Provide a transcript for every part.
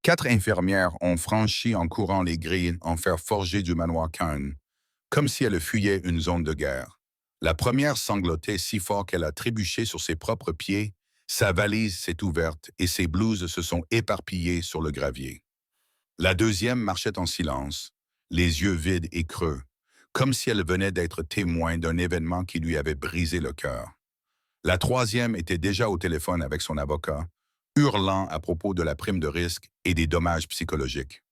4 infirmières ont franchi en courant les grilles en fer forgé du manoir Kane, comme si elles fuyaient une zone de guerre. La première sanglotait si fort qu'elle a trébuché sur ses propres pieds, sa valise s'est ouverte et ses blouses se sont éparpillées sur le gravier. La deuxième marchait en silence, les yeux vides et creux, comme si elle venait d'être témoin d'un événement qui lui avait brisé le cœur. La troisième était déjà au téléphone avec son avocat, hurlant à propos de la prime de risque et des dommages psychologiques.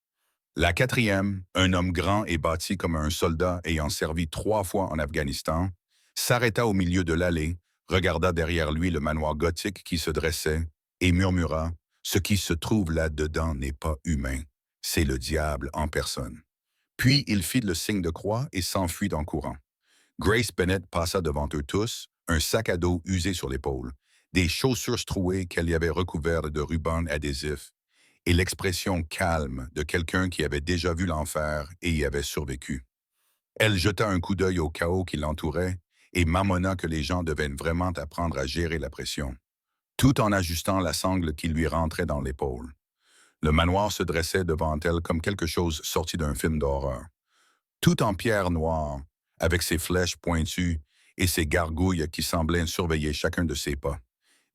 La quatrième, un homme grand et bâti comme un soldat ayant servi 3 fois en Afghanistan, s'arrêta au milieu de l'allée, regarda derrière lui le manoir gothique qui se dressait et murmura « Ce qui se trouve là-dedans n'est pas humain, c'est le diable en personne ». Puis il fit le signe de croix et s'enfuit en courant. Grace Bennett passa devant eux tous, un sac à dos usé sur l'épaule, des chaussures trouées qu'elle y avait recouvertes de rubans adhésifs, et l'expression calme de quelqu'un qui avait déjà vu l'enfer et y avait survécu. Elle jeta un coup d'œil au chaos qui l'entourait et marmonna que les gens devaient vraiment apprendre à gérer la pression, tout en ajustant la sangle qui lui rentrait dans l'épaule. Le manoir se dressait devant elle comme quelque chose sorti d'un film d'horreur. Tout en pierre noire, avec ses flèches pointues et ses gargouilles qui semblaient surveiller chacun de ses pas.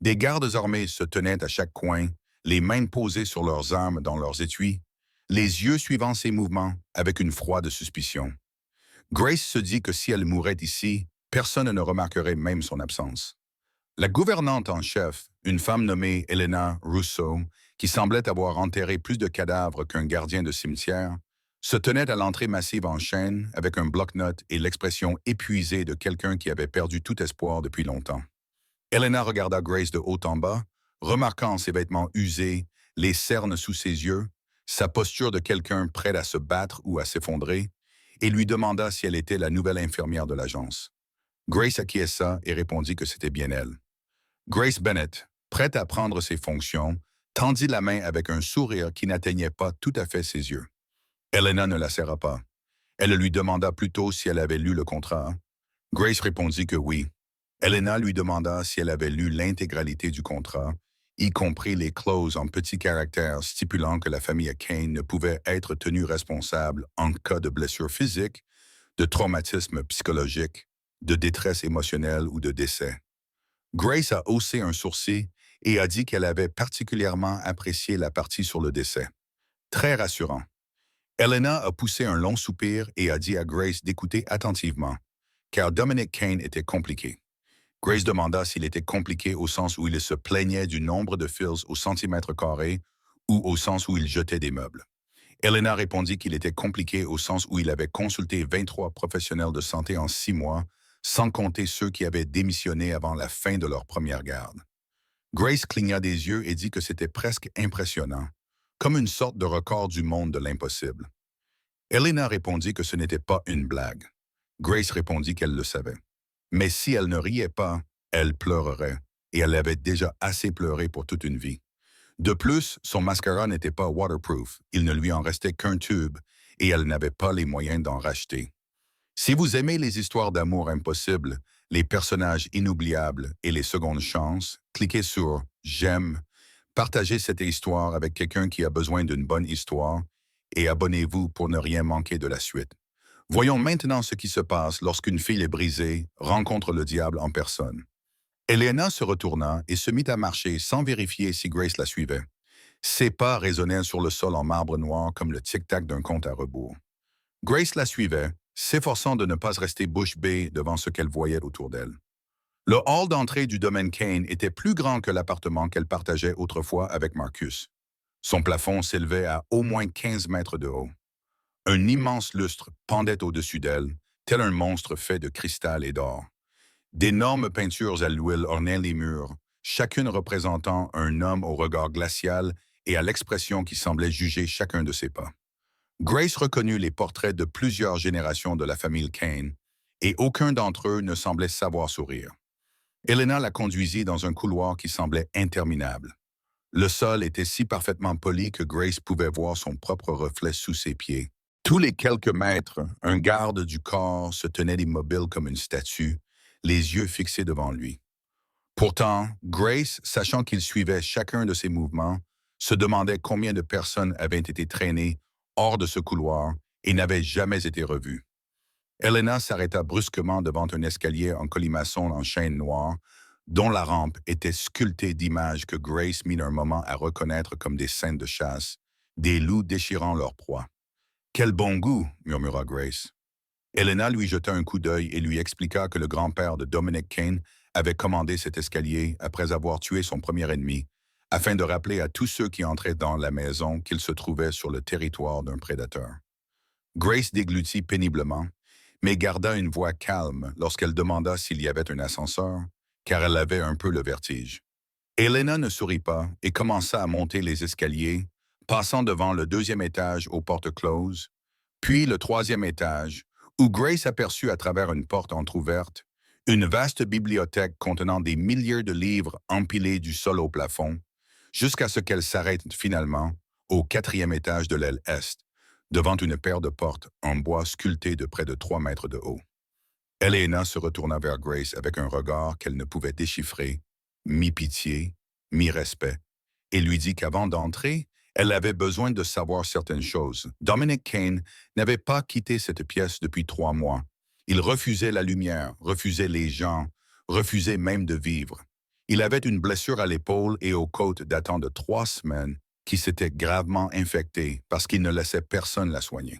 Des gardes armés se tenaient à chaque coin, les mains posées sur leurs armes dans leurs étuis, les yeux suivant ses mouvements avec une froide suspicion. Grace se dit que si elle mourait ici, personne ne remarquerait même son absence. La gouvernante en chef, une femme nommée Elena Russo, qui semblait avoir enterré plus de cadavres qu'un gardien de cimetière, se tenait à l'entrée massive en chaîne avec un bloc-notes et l'expression épuisée de quelqu'un qui avait perdu tout espoir depuis longtemps. Elena regarda Grace de haut en bas, remarquant ses vêtements usés, les cernes sous ses yeux, sa posture de quelqu'un prêt à se battre ou à s'effondrer, et lui demanda si elle était la nouvelle infirmière de l'agence. Grace acquiesça et répondit que c'était bien elle. Grace Bennett, prête à prendre ses fonctions, tendit la main avec un sourire qui n'atteignait pas tout à fait ses yeux. Elena ne la serra pas. Elle lui demanda plutôt si elle avait lu le contrat. Grace répondit que oui. Elena lui demanda si elle avait lu l'intégralité du contrat, y compris les clauses en petits caractères stipulant que la famille Kane ne pouvait être tenue responsable en cas de blessure physique, de traumatisme psychologique, de détresse émotionnelle ou de décès. Grace a haussé un sourcil et a dit qu'elle avait particulièrement apprécié la partie sur le décès. Très rassurant. Elena a poussé un long soupir et a dit à Grace d'écouter attentivement, car Dominic Kane était compliqué. Grace demanda s'il était compliqué au sens où il se plaignait du nombre de fils au centimètre carré ou au sens où il jetait des meubles. Elena répondit qu'il était compliqué au sens où il avait consulté 23 professionnels de santé en 6 mois, sans compter ceux qui avaient démissionné avant la fin de leur première garde. Grace cligna des yeux et dit que c'était presque impressionnant, comme une sorte de record du monde de l'impossible. Elena répondit que ce n'était pas une blague. Grace répondit qu'elle le savait. Mais si elle ne riait pas, elle pleurerait, et elle avait déjà assez pleuré pour toute une vie. De plus, son mascara n'était pas waterproof, il ne lui en restait qu'un tube, et elle n'avait pas les moyens d'en racheter. Si vous aimez les histoires d'amour impossibles, les personnages inoubliables et les secondes chances, cliquez sur « J'aime », partagez cette histoire avec quelqu'un qui a besoin d'une bonne histoire, et abonnez-vous pour ne rien manquer de la suite. Voyons maintenant ce qui se passe lorsqu'une fille est brisée, rencontre le diable en personne. Elena se retourna et se mit à marcher sans vérifier si Grace la suivait. Ses pas résonnaient sur le sol en marbre noir comme le tic-tac d'un compte à rebours. Grace la suivait, s'efforçant de ne pas rester bouche bée devant ce qu'elle voyait autour d'elle. Le hall d'entrée du domaine Kane était plus grand que l'appartement qu'elle partageait autrefois avec Marcus. Son plafond s'élevait à au moins 15 mètres de haut. Un immense lustre pendait au-dessus d'elle, tel un monstre fait de cristal et d'or. D'énormes peintures à l'huile ornaient les murs, chacune représentant un homme au regard glacial et à l'expression qui semblait juger chacun de ses pas. Grace reconnut les portraits de plusieurs générations de la famille Kane, et aucun d'entre eux ne semblait savoir sourire. Elena la conduisit dans un couloir qui semblait interminable. Le sol était si parfaitement poli que Grace pouvait voir son propre reflet sous ses pieds. Tous les quelques mètres, un garde du corps se tenait immobile comme une statue, les yeux fixés devant lui. Pourtant, Grace, sachant qu'il suivait chacun de ses mouvements, se demandait combien de personnes avaient été traînées hors de ce couloir et n'avaient jamais été revues. Helena s'arrêta brusquement devant un escalier en colimaçon en chêne noir, dont la rampe était sculptée d'images que Grace mit un moment à reconnaître comme des scènes de chasse, des loups déchirant leur proie. « Quel bon goût !» murmura Grace. Helena lui jeta un coup d'œil et lui expliqua que le grand-père de Dominic Kane avait commandé cet escalier après avoir tué son premier ennemi, afin de rappeler à tous ceux qui entraient dans la maison qu'il se trouvait sur le territoire d'un prédateur. Grace déglutit péniblement, mais garda une voix calme lorsqu'elle demanda s'il y avait un ascenseur, car elle avait un peu le vertige. Helena ne sourit pas et commença à monter les escaliers, passant devant le deuxième étage aux portes closes, puis le troisième étage, où Grace aperçut à travers une porte entr'ouverte une vaste bibliothèque contenant des milliers de livres empilés du sol au plafond, jusqu'à ce qu'elle s'arrête finalement au quatrième étage de l'aile est, devant une paire de portes en bois sculptées de près de 3 mètres de haut. Helena se retourna vers Grace avec un regard qu'elle ne pouvait déchiffrer, mi-pitié, mi-respect, et lui dit qu'avant d'entrer, elle avait besoin de savoir certaines choses. Dominic Kane n'avait pas quitté cette pièce depuis 3 mois. Il refusait la lumière, refusait les gens, refusait même de vivre. Il avait une blessure à l'épaule et aux côtes datant de 3 semaines qui s'était gravement infectée parce qu'il ne laissait personne la soigner.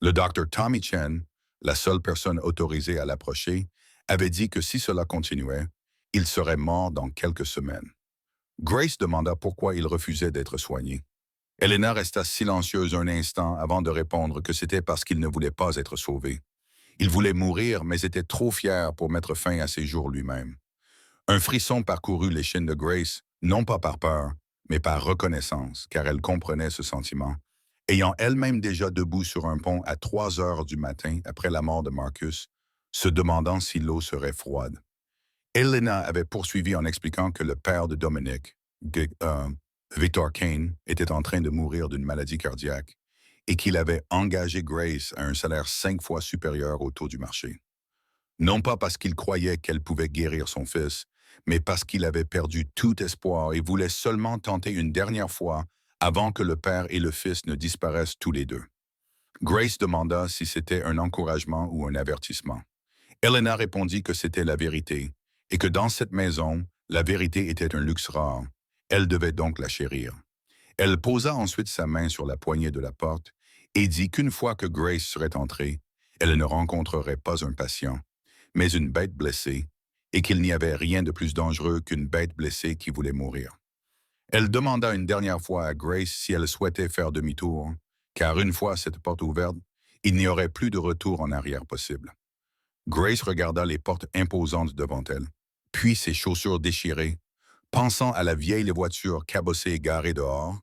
Le docteur Tommy Chen, la seule personne autorisée à l'approcher, avait dit que si cela continuait, il serait mort dans quelques semaines. Grace demanda pourquoi il refusait d'être soigné. Helena resta silencieuse un instant avant de répondre que c'était parce qu'il ne voulait pas être sauvé. Il voulait mourir, mais était trop fier pour mettre fin à ses jours lui-même. Un frisson parcourut l'échine de Grace, non pas par peur, mais par reconnaissance, car elle comprenait ce sentiment. Ayant elle-même déjà debout sur un pont à 3 heures du matin après la mort de Marcus, se demandant si l'eau serait froide. Helena avait poursuivi en expliquant que le père de Dominic, Victor Kane, était en train de mourir d'une maladie cardiaque et qu'il avait engagé Grace à un salaire 5 fois supérieur au taux du marché. Non pas parce qu'il croyait qu'elle pouvait guérir son fils, mais parce qu'il avait perdu tout espoir et voulait seulement tenter une dernière fois avant que le père et le fils ne disparaissent tous les deux. Grace demanda si c'était un encouragement ou un avertissement. Helena répondit que c'était la vérité et que dans cette maison, la vérité était un luxe rare. Elle devait donc la chérir. Elle posa ensuite sa main sur la poignée de la porte et dit qu'une fois que Grace serait entrée, elle ne rencontrerait pas un patient, mais une bête blessée, et qu'il n'y avait rien de plus dangereux qu'une bête blessée qui voulait mourir. Elle demanda une dernière fois à Grace si elle souhaitait faire demi-tour, car une fois cette porte ouverte, il n'y aurait plus de retour en arrière possible. Grace regarda les portes imposantes devant elle, puis ses chaussures déchirées, pensant à la vieille voiture cabossée garée dehors,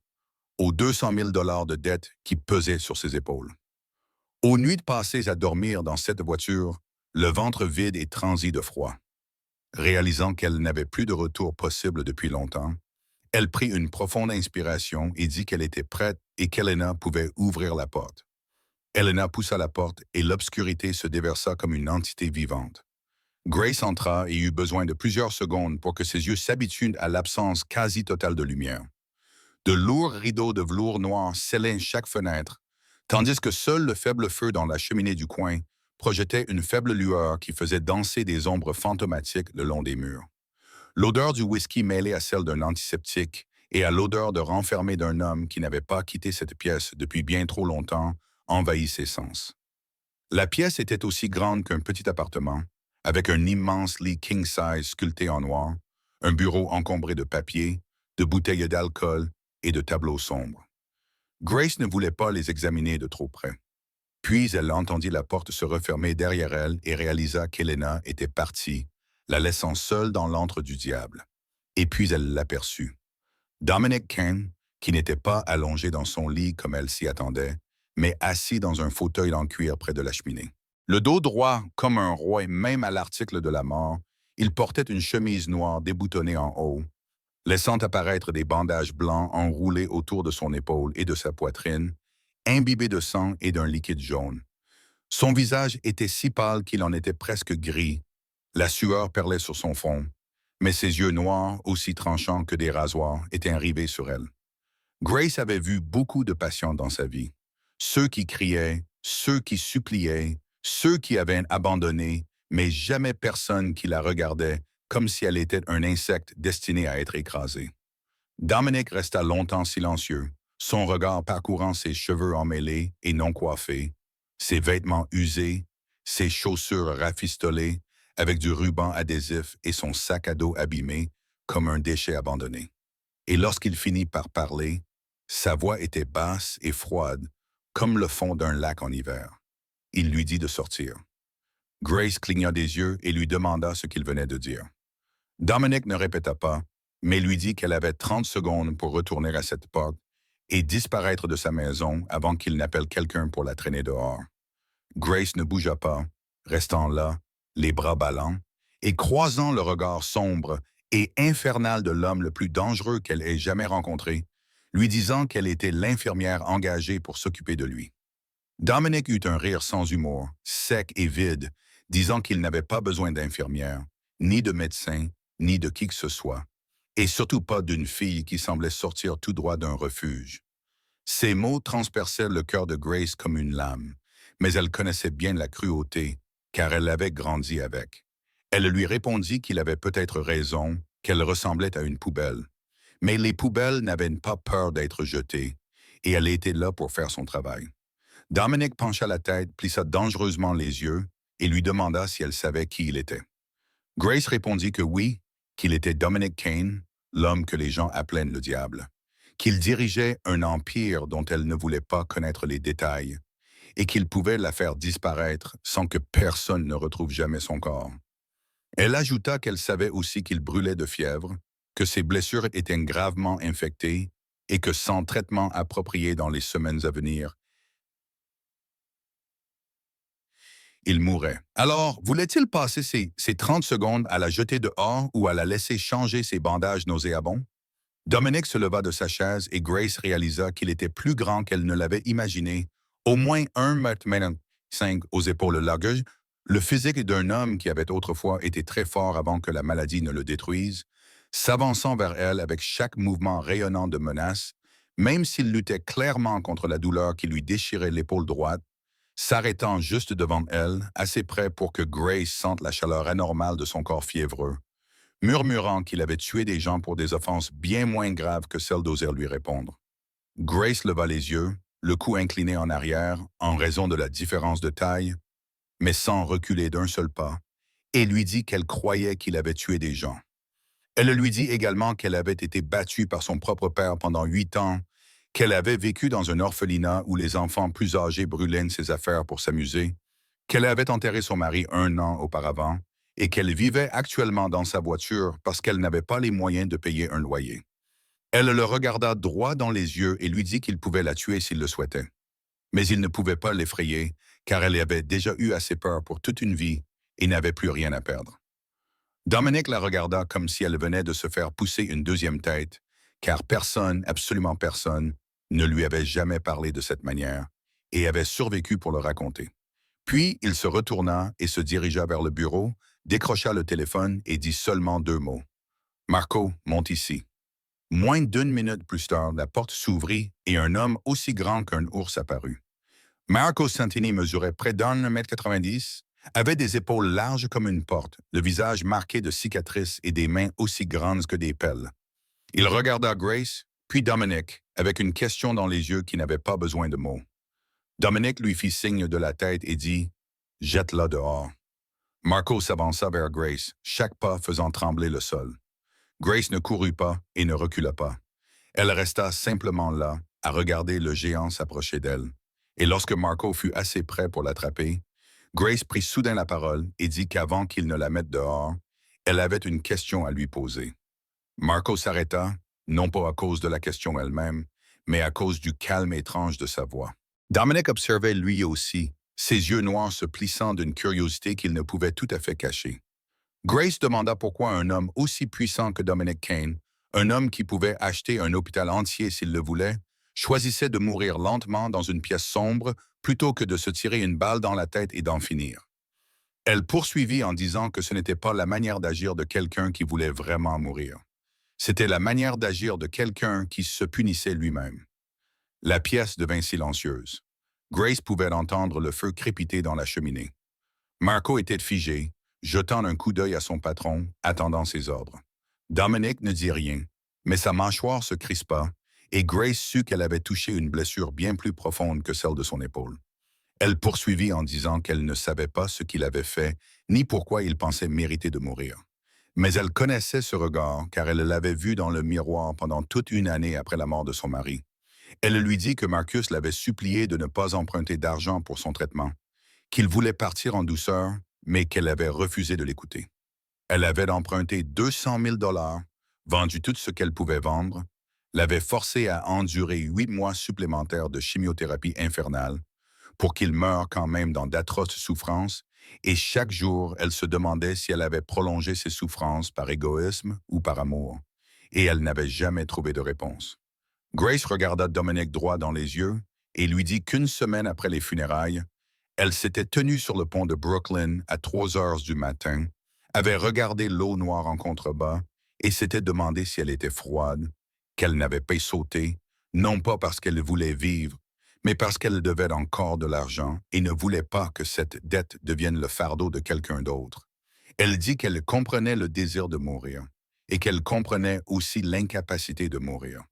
aux 200 000 $ de dettes qui pesaient sur ses épaules. Aux nuits passées à dormir dans cette voiture, le ventre vide et transi de froid. Réalisant qu'elle n'avait plus de retour possible depuis longtemps, elle prit une profonde inspiration et dit qu'elle était prête et qu'Helena pouvait ouvrir la porte. Helena poussa la porte et l'obscurité se déversa comme une entité vivante. Grace entra et eut besoin de plusieurs secondes pour que ses yeux s'habituent à l'absence quasi totale de lumière. De lourds rideaux de velours noir scellaient chaque fenêtre, tandis que seul le faible feu dans la cheminée du coin projetait une faible lueur qui faisait danser des ombres fantomatiques le long des murs. L'odeur du whisky mêlée à celle d'un antiseptique et à l'odeur de renfermé d'un homme qui n'avait pas quitté cette pièce depuis bien trop longtemps envahit ses sens. La pièce était aussi grande qu'un petit appartement, avec un immense lit king-size sculpté en noir, un bureau encombré de papier, de bouteilles d'alcool et de tableaux sombres. Grace ne voulait pas les examiner de trop près. Puis elle entendit la porte se refermer derrière elle et réalisa qu'Helena était partie, la laissant seule dans l'antre du diable. Et puis elle l'aperçut. Dominic Kane, qui n'était pas allongé dans son lit comme elle s'y attendait, mais assis dans un fauteuil en cuir près de la cheminée. Le dos droit comme un roi, même à l'article de la mort, il portait une chemise noire déboutonnée en haut, laissant apparaître des bandages blancs enroulés autour de son épaule et de sa poitrine, imbibés de sang et d'un liquide jaune. Son visage était si pâle qu'il en était presque gris. La sueur perlait sur son front, mais ses yeux noirs, aussi tranchants que des rasoirs, étaient rivés sur elle. Grace avait vu beaucoup de patients dans sa vie. Ceux qui criaient, ceux qui suppliaient, ceux qui avaient abandonné, mais jamais personne qui la regardait comme si elle était un insecte destiné à être écrasé. Dominic resta longtemps silencieux, son regard parcourant ses cheveux emmêlés et non coiffés, ses vêtements usés, ses chaussures rafistolées avec du ruban adhésif et son sac à dos abîmé comme un déchet abandonné. Et lorsqu'il finit par parler, sa voix était basse et froide, comme le fond d'un lac en hiver. Il lui dit de sortir. Grace cligna des yeux et lui demanda ce qu'il venait de dire. Dominic ne répéta pas, mais lui dit qu'elle avait 30 secondes pour retourner à cette porte et disparaître de sa maison avant qu'il n'appelle quelqu'un pour la traîner dehors. Grace ne bougea pas, restant là, les bras ballants, et croisant le regard sombre et infernal de l'homme le plus dangereux qu'elle ait jamais rencontré, lui disant qu'elle était l'infirmière engagée pour s'occuper de lui. Dominic eut un rire sans humour, sec et vide, disant qu'il n'avait pas besoin d'infirmière, ni de médecin, ni de qui que ce soit, et surtout pas d'une fille qui semblait sortir tout droit d'un refuge. Ces mots transperçaient le cœur de Grace comme une lame, mais elle connaissait bien la cruauté, car elle l'avait grandi avec. Elle lui répondit qu'il avait peut-être raison, qu'elle ressemblait à une poubelle. Mais les poubelles n'avaient pas peur d'être jetées, et elle était là pour faire son travail. Dominic pencha la tête, plissa dangereusement les yeux, et lui demanda si elle savait qui il était. Grace répondit que oui, qu'il était Dominic Kane, l'homme que les gens appelaient le diable, qu'il dirigeait un empire dont elle ne voulait pas connaître les détails, et qu'il pouvait la faire disparaître sans que personne ne retrouve jamais son corps. Elle ajouta qu'elle savait aussi qu'il brûlait de fièvre, que ses blessures étaient gravement infectées et que sans traitement approprié dans les semaines à venir, il mourrait. Alors, voulait-il passer ces 30 secondes à la jeter dehors ou à la laisser changer ses bandages nauséabonds? Dominic se leva de sa chaise et Grace réalisa qu'il était plus grand qu'elle ne l'avait imaginé, au moins 1,5 m aux épaules larges, le physique d'un homme qui avait autrefois été très fort avant que la maladie ne le détruise, s'avançant vers elle avec chaque mouvement rayonnant de menace, même s'il luttait clairement contre la douleur qui lui déchirait l'épaule droite, s'arrêtant juste devant elle, assez près pour que Grace sente la chaleur anormale de son corps fiévreux, murmurant qu'il avait tué des gens pour des offenses bien moins graves que celles d'oser lui répondre. Grace leva les yeux, le cou incliné en arrière en raison de la différence de taille, mais sans reculer d'un seul pas, et lui dit qu'elle croyait qu'il avait tué des gens. Elle lui dit également qu'elle avait été battue par son propre père pendant 8 ans, qu'elle avait vécu dans un orphelinat où les enfants plus âgés brûlaient ses affaires pour s'amuser, qu'elle avait enterré son mari 1 an auparavant et qu'elle vivait actuellement dans sa voiture parce qu'elle n'avait pas les moyens de payer un loyer. Elle le regarda droit dans les yeux et lui dit qu'il pouvait la tuer s'il le souhaitait. Mais il ne pouvait pas l'effrayer, car elle avait déjà eu assez peur pour toute une vie et n'avait plus rien à perdre. Dominic la regarda comme si elle venait de se faire pousser une deuxième tête, car personne, absolument personne, ne lui avait jamais parlé de cette manière et avait survécu pour le raconter. Puis il se retourna et se dirigea vers le bureau, décrocha le téléphone et dit seulement 2 mots. « Marco, monte ici. » Moins d'une minute plus tard, la porte s'ouvrit et un homme aussi grand qu'un ours apparut. Marco Santini mesurait près d'1,90 m, avait des épaules larges comme une porte, le visage marqué de cicatrices et des mains aussi grandes que des pelles. Il regarda Grace, puis Dominic, avec une question dans les yeux qui n'avait pas besoin de mots. Dominic lui fit signe de la tête et dit « Jette-la dehors ». Marco s'avança vers Grace, chaque pas faisant trembler le sol. Grace ne courut pas et ne recula pas. Elle resta simplement là, à regarder le géant s'approcher d'elle. Et lorsque Marco fut assez près pour l'attraper, Grace prit soudain la parole et dit qu'avant qu'il ne la mette dehors, elle avait une question à lui poser. Marco s'arrêta, non pas à cause de la question elle-même, mais à cause du calme étrange de sa voix. Dominic observait lui aussi, ses yeux noirs se plissant d'une curiosité qu'il ne pouvait tout à fait cacher. Grace demanda pourquoi un homme aussi puissant que Dominic Kane, un homme qui pouvait acheter un hôpital entier s'il le voulait, choisissait de mourir lentement dans une pièce sombre plutôt que de se tirer une balle dans la tête et d'en finir. Elle poursuivit en disant que ce n'était pas la manière d'agir de quelqu'un qui voulait vraiment mourir. C'était la manière d'agir de quelqu'un qui se punissait lui-même. La pièce devint silencieuse. Grace pouvait entendre le feu crépiter dans la cheminée. Marco était figé, jetant un coup d'œil à son patron, attendant ses ordres. Dominic ne dit rien, mais sa mâchoire se crispa, et Grace sut qu'elle avait touché une blessure bien plus profonde que celle de son épaule. Elle poursuivit en disant qu'elle ne savait pas ce qu'il avait fait, ni pourquoi il pensait mériter de mourir. Mais elle connaissait ce regard, car elle l'avait vu dans le miroir pendant toute une année après la mort de son mari. Elle lui dit que Marcus l'avait supplié de ne pas emprunter d'argent pour son traitement, qu'il voulait partir en douceur, mais qu'elle avait refusé de l'écouter. Elle avait emprunté 200 000 dollars, vendu tout ce qu'elle pouvait vendre, l'avait forcé à endurer 8 mois supplémentaires de chimiothérapie infernale pour qu'il meure quand même dans d'atroces souffrances, et chaque jour, elle se demandait si elle avait prolongé ses souffrances par égoïsme ou par amour, et elle n'avait jamais trouvé de réponse. Grace regarda Dominic droit dans les yeux et lui dit qu'une semaine après les funérailles, elle s'était tenue sur le pont de Brooklyn à 3 heures du matin, avait regardé l'eau noire en contrebas et s'était demandé si elle était froide, qu'elle n'avait pas sauté, non pas parce qu'elle voulait vivre, mais parce qu'elle devait encore de l'argent et ne voulait pas que cette dette devienne le fardeau de quelqu'un d'autre. Elle dit qu'elle comprenait le désir de mourir et qu'elle comprenait aussi l'incapacité de mourir.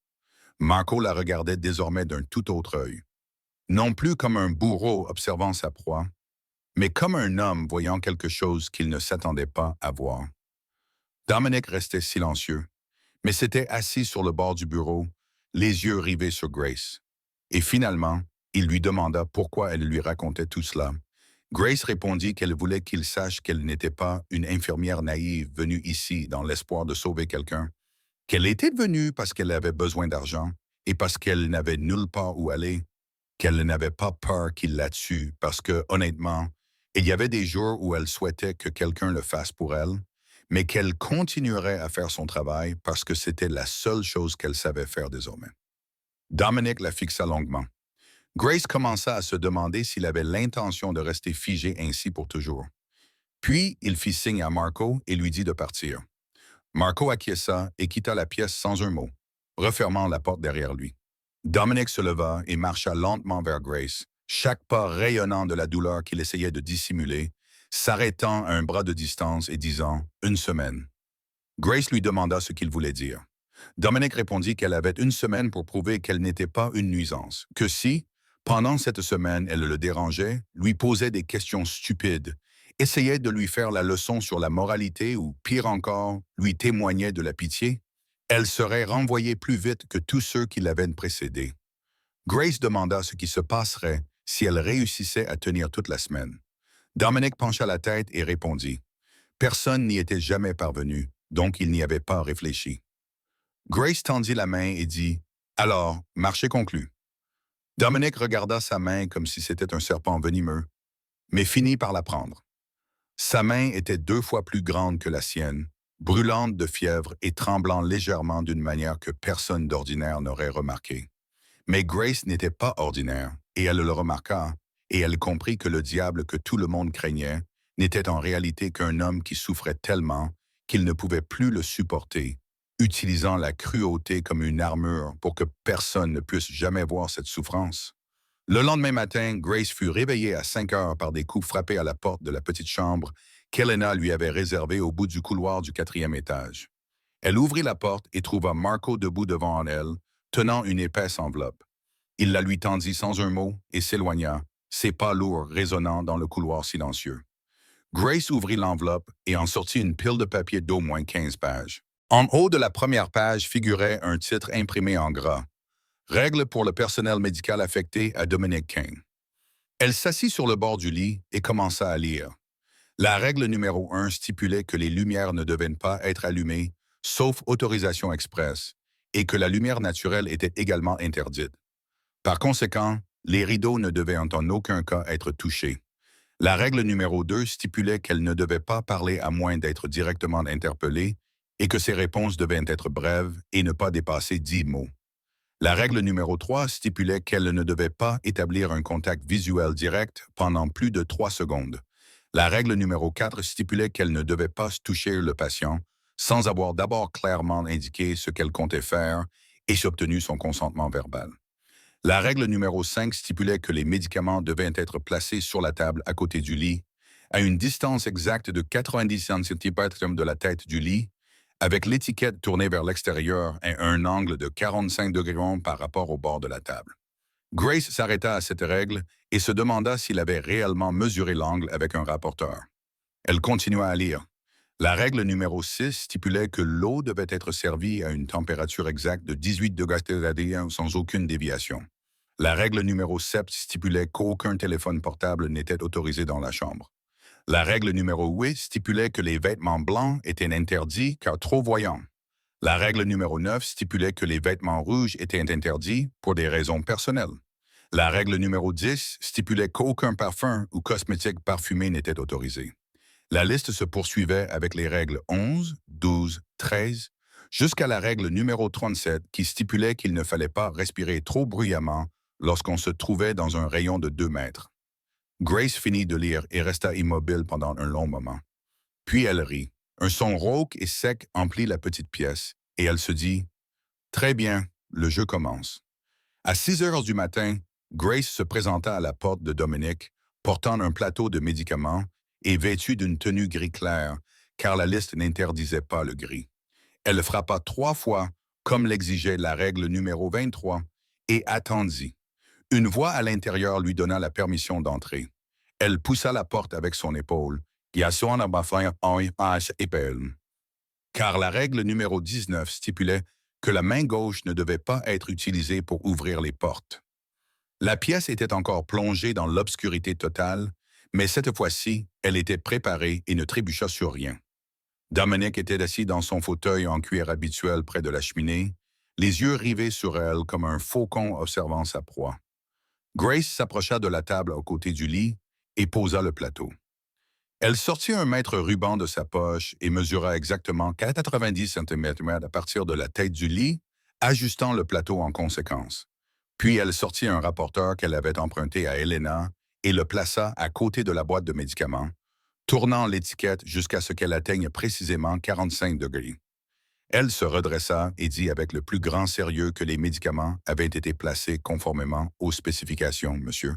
Marco la regardait désormais d'un tout autre œil, non plus comme un bourreau observant sa proie, mais comme un homme voyant quelque chose qu'il ne s'attendait pas à voir. Dominic restait silencieux, mais s'était assis sur le bord du bureau, les yeux rivés sur Grace. Et finalement, il lui demanda pourquoi elle lui racontait tout cela. Grace répondit qu'elle voulait qu'il sache qu'elle n'était pas une infirmière naïve venue ici dans l'espoir de sauver quelqu'un, qu'elle était venue parce qu'elle avait besoin d'argent et parce qu'elle n'avait nulle part où aller, qu'elle n'avait pas peur qu'il la tue parce que, honnêtement, il y avait des jours où elle souhaitait que quelqu'un le fasse pour elle, mais qu'elle continuerait à faire son travail parce que c'était la seule chose qu'elle savait faire désormais. Dominic la fixa longuement. Grace commença à se demander s'il avait l'intention de rester figé ainsi pour toujours. Puis, il fit signe à Marco et lui dit de partir. Marco acquiesça et quitta la pièce sans un mot, refermant la porte derrière lui. Dominic se leva et marcha lentement vers Grace, chaque pas rayonnant de la douleur qu'il essayait de dissimuler, s'arrêtant à un bras de distance et disant « une semaine ». Grace lui demanda ce qu'il voulait dire. Dominic répondit qu'elle avait une semaine pour prouver qu'elle n'était pas une nuisance, que si, pendant cette semaine, elle le dérangeait, lui posait des questions stupides, essayait de lui faire la leçon sur la moralité ou, pire encore, lui témoignait de la pitié, elle serait renvoyée plus vite que tous ceux qui l'avaient précédée. Grace demanda ce qui se passerait si elle réussissait à tenir toute la semaine. Dominic pencha la tête et répondit « Personne n'y était jamais parvenu, donc il n'y avait pas réfléchi. » Grace tendit la main et dit « Alors, marché conclu. » Dominic regarda sa main comme si c'était un serpent venimeux, mais finit par la prendre. Sa main était 2 fois plus grande que la sienne, brûlante de fièvre et tremblant légèrement d'une manière que personne d'ordinaire n'aurait remarqué. Mais Grace n'était pas ordinaire, et elle le remarqua, et elle comprit que le diable que tout le monde craignait n'était en réalité qu'un homme qui souffrait tellement qu'il ne pouvait plus le supporter, utilisant la cruauté comme une armure pour que personne ne puisse jamais voir cette souffrance. Le lendemain matin, Grace fut réveillée à 5 heures par des coups frappés à la porte de la petite chambre qu'Helena lui avait réservée au bout du couloir du 4e étage. Elle ouvrit la porte et trouva Marco debout devant elle, tenant une épaisse enveloppe. Il la lui tendit sans un mot et s'éloigna, ses pas lourds résonnant dans le couloir silencieux. Grace ouvrit l'enveloppe et en sortit une pile de papier d'au moins 15 pages. En haut de la première page figurait un titre imprimé en gras. Règles pour le personnel médical affecté à Dominic Kane. Elle s'assit sur le bord du lit et commença à lire. La règle numéro 1 stipulait que les lumières ne devaient pas être allumées, sauf autorisation expresse, et que la lumière naturelle était également interdite. Par conséquent, les rideaux ne devaient en aucun cas être touchés. La règle numéro 2 stipulait qu'elle ne devait pas parler à moins d'être directement interpellée et que ses réponses devaient être brèves et ne pas dépasser 10 mots. La règle numéro 3 stipulait qu'elle ne devait pas établir un contact visuel direct pendant plus de 3 secondes. La règle numéro 4 stipulait qu'elle ne devait pas toucher le patient, sans avoir d'abord clairement indiqué ce qu'elle comptait faire et obtenu son consentement verbal. La règle numéro 5 stipulait que les médicaments devaient être placés sur la table à côté du lit, à une distance exacte de 90 cm de la tête du lit, avec l'étiquette tournée vers l'extérieur et un angle de 45 degrés par rapport au bord de la table. Grace s'arrêta à cette règle et se demanda s'il avait réellement mesuré l'angle avec un rapporteur. Elle continua à lire. La règle numéro 6 stipulait que l'eau devait être servie à une température exacte de 18 degrés sans aucune déviation. La règle numéro 7 stipulait qu'aucun téléphone portable n'était autorisé dans la chambre. La règle numéro 8 stipulait que les vêtements blancs étaient interdits car trop voyants. La règle numéro 9 stipulait que les vêtements rouges étaient interdits pour des raisons personnelles. La règle numéro 10 stipulait qu'aucun parfum ou cosmétique parfumé n'était autorisé. La liste se poursuivait avec les règles 11, 12, 13, jusqu'à la règle numéro 37 qui stipulait qu'il ne fallait pas respirer trop bruyamment lorsqu'on se trouvait dans un rayon de 2 mètres. Grace finit de lire et resta immobile pendant un long moment. Puis elle rit. Un son rauque et sec emplit la petite pièce, et elle se dit « Très bien, le jeu commence ». À 6 heures du matin, Grace se présenta à la porte de Dominic, portant un plateau de médicaments et vêtue d'une tenue gris clair, car la liste n'interdisait pas le gris. Elle frappa 3 fois, comme l'exigeait la règle numéro 23, et attendit. Une voix à l'intérieur lui donna la permission d'entrer. Elle poussa la porte avec son épaule, car la règle numéro 19 stipulait que la main gauche ne devait pas être utilisée pour ouvrir les portes. La pièce était encore plongée dans l'obscurité totale, mais cette fois-ci, elle était préparée et ne trébucha sur rien. Dominic était assis dans son fauteuil en cuir habituel près de la cheminée, les yeux rivés sur elle comme un faucon observant sa proie. Grace s'approcha de la table à côté du lit et posa le plateau. Elle sortit un mètre ruban de sa poche et mesura exactement 90 cm à partir de la tête du lit, ajustant le plateau en conséquence. Puis elle sortit un rapporteur qu'elle avait emprunté à Helena et le plaça à côté de la boîte de médicaments, tournant l'étiquette jusqu'à ce qu'elle atteigne précisément 45 degrés. Elle se redressa et dit avec le plus grand sérieux que les médicaments avaient été placés conformément aux spécifications, monsieur,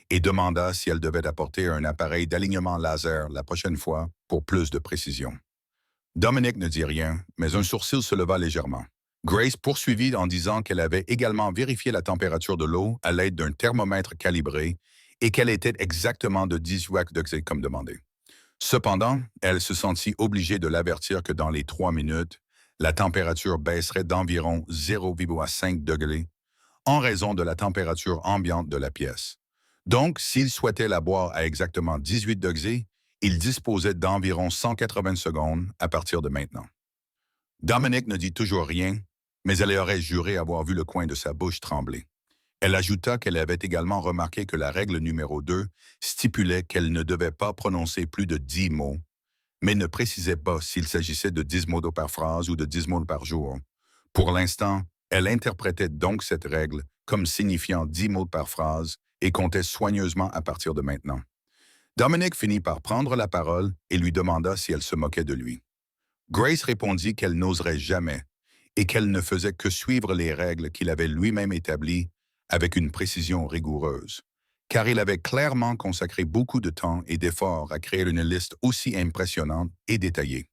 et demanda si elle devait apporter un appareil d'alignement laser la prochaine fois pour plus de précision. Dominic ne dit rien, mais un sourcil se leva légèrement. Grace poursuivit en disant qu'elle avait également vérifié la température de l'eau à l'aide d'un thermomètre calibré et qu'elle était exactement de 18 degrés comme demandé. Cependant, elle se sentit obligée de l'avertir que dans les 3 minutes, la température baisserait d'environ 0,5 degrés en raison de la température ambiante de la pièce. Donc, s'il souhaitait la boire à exactement 18 degrés, il disposait d'environ 180 secondes à partir de maintenant. Dominic ne dit toujours rien, mais elle aurait juré avoir vu le coin de sa bouche trembler. Elle ajouta qu'elle avait également remarqué que la règle numéro 2 stipulait qu'elle ne devait pas prononcer plus de 10 mots, mais ne précisait pas s'il s'agissait de 10 mots par phrase ou de 10 mots par jour. Pour l'instant, elle interprétait donc cette règle comme signifiant 10 mots par phrase et comptait soigneusement à partir de maintenant. Dominic finit par prendre la parole et lui demanda si elle se moquait de lui. Grace répondit qu'elle n'oserait jamais et qu'elle ne faisait que suivre les règles qu'il avait lui-même établies avec une précision rigoureuse, car il avait clairement consacré beaucoup de temps et d'efforts à créer une liste aussi impressionnante et détaillée.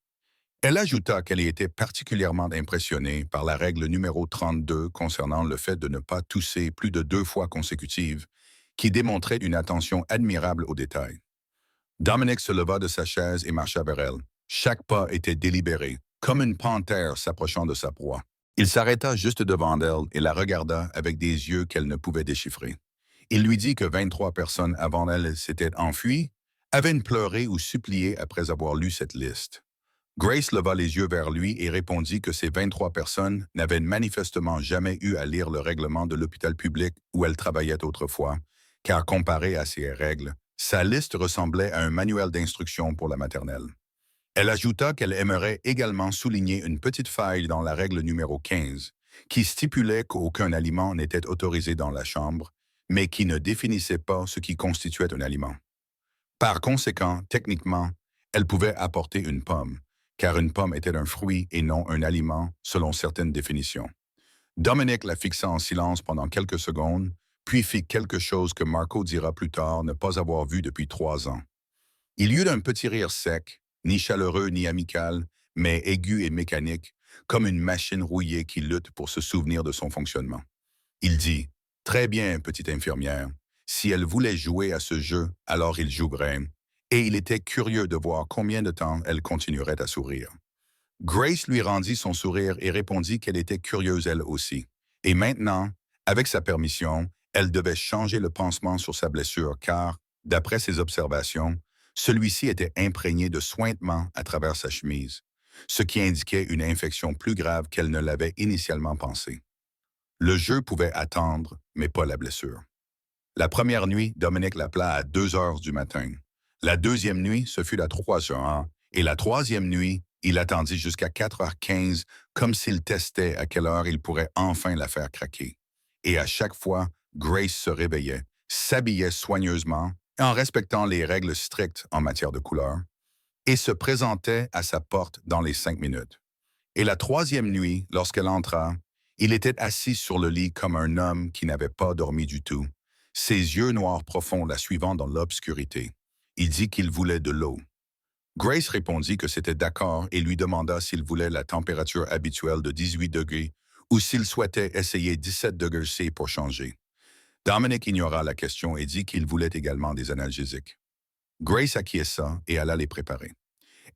Elle ajouta qu'elle était particulièrement impressionnée par la règle numéro 32 concernant le fait de ne pas tousser plus de 2 fois consécutives, qui démontrait une attention admirable aux détails. Dominic se leva de sa chaise et marcha vers elle. Chaque pas était délibéré, comme une panthère s'approchant de sa proie. Il s'arrêta juste devant elle et la regarda avec des yeux qu'elle ne pouvait déchiffrer. Il lui dit que 23 personnes avant elle s'étaient enfuies, avaient pleuré ou supplié après avoir lu cette liste. Grace leva les yeux vers lui et répondit que ces 23 personnes n'avaient manifestement jamais eu à lire le règlement de l'hôpital public où elle travaillait autrefois, car comparé à ces règles, sa liste ressemblait à un manuel d'instruction pour la maternelle. Elle ajouta qu'elle aimerait également souligner une petite faille dans la règle numéro 15, qui stipulait qu'aucun aliment n'était autorisé dans la chambre, mais qui ne définissait pas ce qui constituait un aliment. Par conséquent, techniquement, elle pouvait apporter une pomme, car une pomme était un fruit et non un aliment selon certaines définitions. Dominic la fixa en silence pendant quelques secondes, puis fit quelque chose que Marco dira plus tard ne pas avoir vu depuis 3 ans. Il y eut un petit rire sec, ni chaleureux ni amical, mais aigu et mécanique, comme une machine rouillée qui lutte pour se souvenir de son fonctionnement. Il dit, « Très bien, petite infirmière. Si elle voulait jouer à ce jeu, alors il jouerait. » Et il était curieux de voir combien de temps elle continuerait à sourire. Grace lui rendit son sourire et répondit qu'elle était curieuse elle aussi. Et maintenant, avec sa permission, elle devait changer le pansement sur sa blessure car, d'après ses observations, celui-ci était imprégné de suintements à travers sa chemise, ce qui indiquait une infection plus grave qu'elle ne l'avait initialement pensé. Le jeu pouvait attendre, mais pas la blessure. La première nuit, Dominic l'appela à 2 heures du matin. La deuxième nuit, ce fut à 3 heures, et la troisième nuit, il attendit jusqu'à 4h15, comme s'il testait à quelle heure il pourrait enfin la faire craquer. Et à chaque fois, Grace se réveillait, s'habillait soigneusement, en respectant les règles strictes en matière de couleur, et se présentait à sa porte dans les 5 minutes. Et la troisième nuit, lorsqu'elle entra, il était assis sur le lit comme un homme qui n'avait pas dormi du tout, ses yeux noirs profonds la suivant dans l'obscurité. Il dit qu'il voulait de l'eau. Grace répondit que c'était d'accord et lui demanda s'il voulait la température habituelle de 18 degrés ou s'il souhaitait essayer 17 degrés C pour changer. Dominic ignora la question et dit qu'il voulait également des analgésiques. Grace acquiesça et alla les préparer.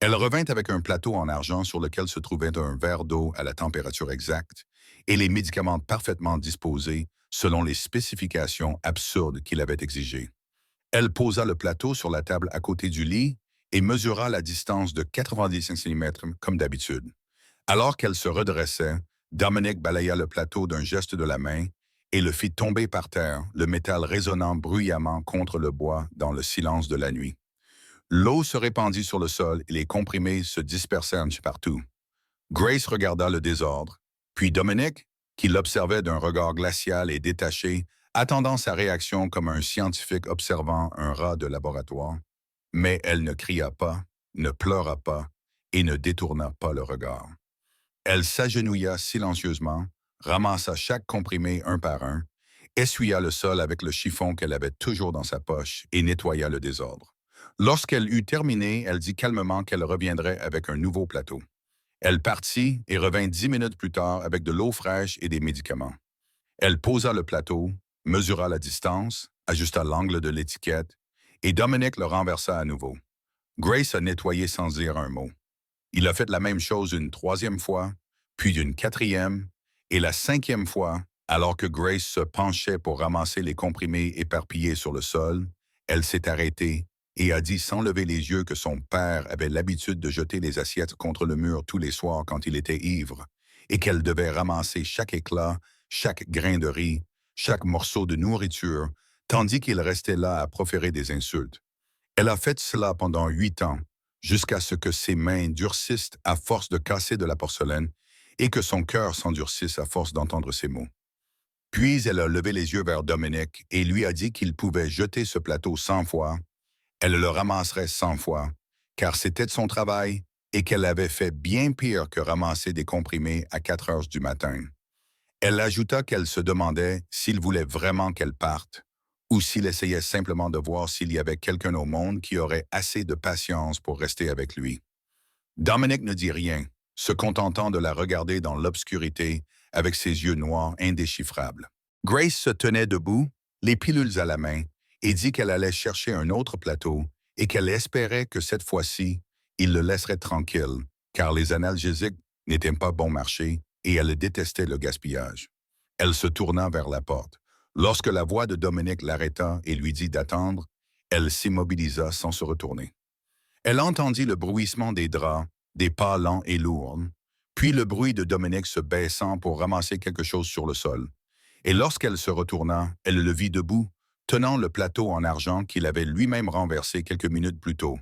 Elle revint avec un plateau en argent sur lequel se trouvait un verre d'eau à la température exacte et les médicaments parfaitement disposés selon les spécifications absurdes qu'il avait exigées. Elle posa le plateau sur la table à côté du lit et mesura la distance de 95 cm comme d'habitude. Alors qu'elle se redressait, Dominic balaya le plateau d'un geste de la main et le fit tomber par terre, le métal résonnant bruyamment contre le bois dans le silence de la nuit. L'eau se répandit sur le sol et les comprimés se dispersèrent partout. Grace regarda le désordre, puis Dominic, qui l'observait d'un regard glacial et détaché, attendant sa réaction comme un scientifique observant un rat de laboratoire. Mais elle ne cria pas, ne pleura pas et ne détourna pas le regard. Elle s'agenouilla silencieusement, ramassa chaque comprimé un par un, essuya le sol avec le chiffon qu'elle avait toujours dans sa poche et nettoya le désordre. Lorsqu'elle eut terminé, elle dit calmement qu'elle reviendrait avec un nouveau plateau. Elle partit et revint 10 minutes plus tard avec de l'eau fraîche et des médicaments. Elle posa le plateau, mesura la distance, ajusta l'angle de l'étiquette, et Dominic le renversa à nouveau. Grace a nettoyé sans dire un mot. Il a fait la même chose une troisième fois, puis une quatrième, et la cinquième fois, alors que Grace se penchait pour ramasser les comprimés éparpillés sur le sol, elle s'est arrêtée et a dit sans lever les yeux que son père avait l'habitude de jeter les assiettes contre le mur tous les soirs quand il était ivre, et qu'elle devait ramasser chaque éclat, chaque grain de riz, chaque morceau de nourriture, tandis qu'il restait là à proférer des insultes. Elle a fait cela pendant 8 ans, jusqu'à ce que ses mains durcissent à force de casser de la porcelaine et que son cœur s'endurcisse à force d'entendre ces mots. Puis elle a levé les yeux vers Dominic et lui a dit qu'il pouvait jeter ce plateau 100 fois, elle le ramasserait 100 fois, car c'était de son travail et qu'elle avait fait bien pire que ramasser des comprimés à 4 heures du matin. Elle ajouta qu'elle se demandait s'il voulait vraiment qu'elle parte, ou s'il essayait simplement de voir s'il y avait quelqu'un au monde qui aurait assez de patience pour rester avec lui. Dominic ne dit rien, se contentant de la regarder dans l'obscurité avec ses yeux noirs indéchiffrables. Grace se tenait debout, les pilules à la main, et dit qu'elle allait chercher un autre plateau et qu'elle espérait que cette fois-ci, il le laisserait tranquille, car les analgésiques n'étaient pas bon marché et elle détestait le gaspillage. Elle se tourna vers la porte. Lorsque la voix de Dominic l'arrêta et lui dit d'attendre, elle s'immobilisa sans se retourner. Elle entendit le bruissement des draps, des pas lents et lourds, puis le bruit de Dominic se baissant pour ramasser quelque chose sur le sol. Et lorsqu'elle se retourna, elle le vit debout, tenant le plateau en argent qu'il avait lui-même renversé quelques minutes plus tôt,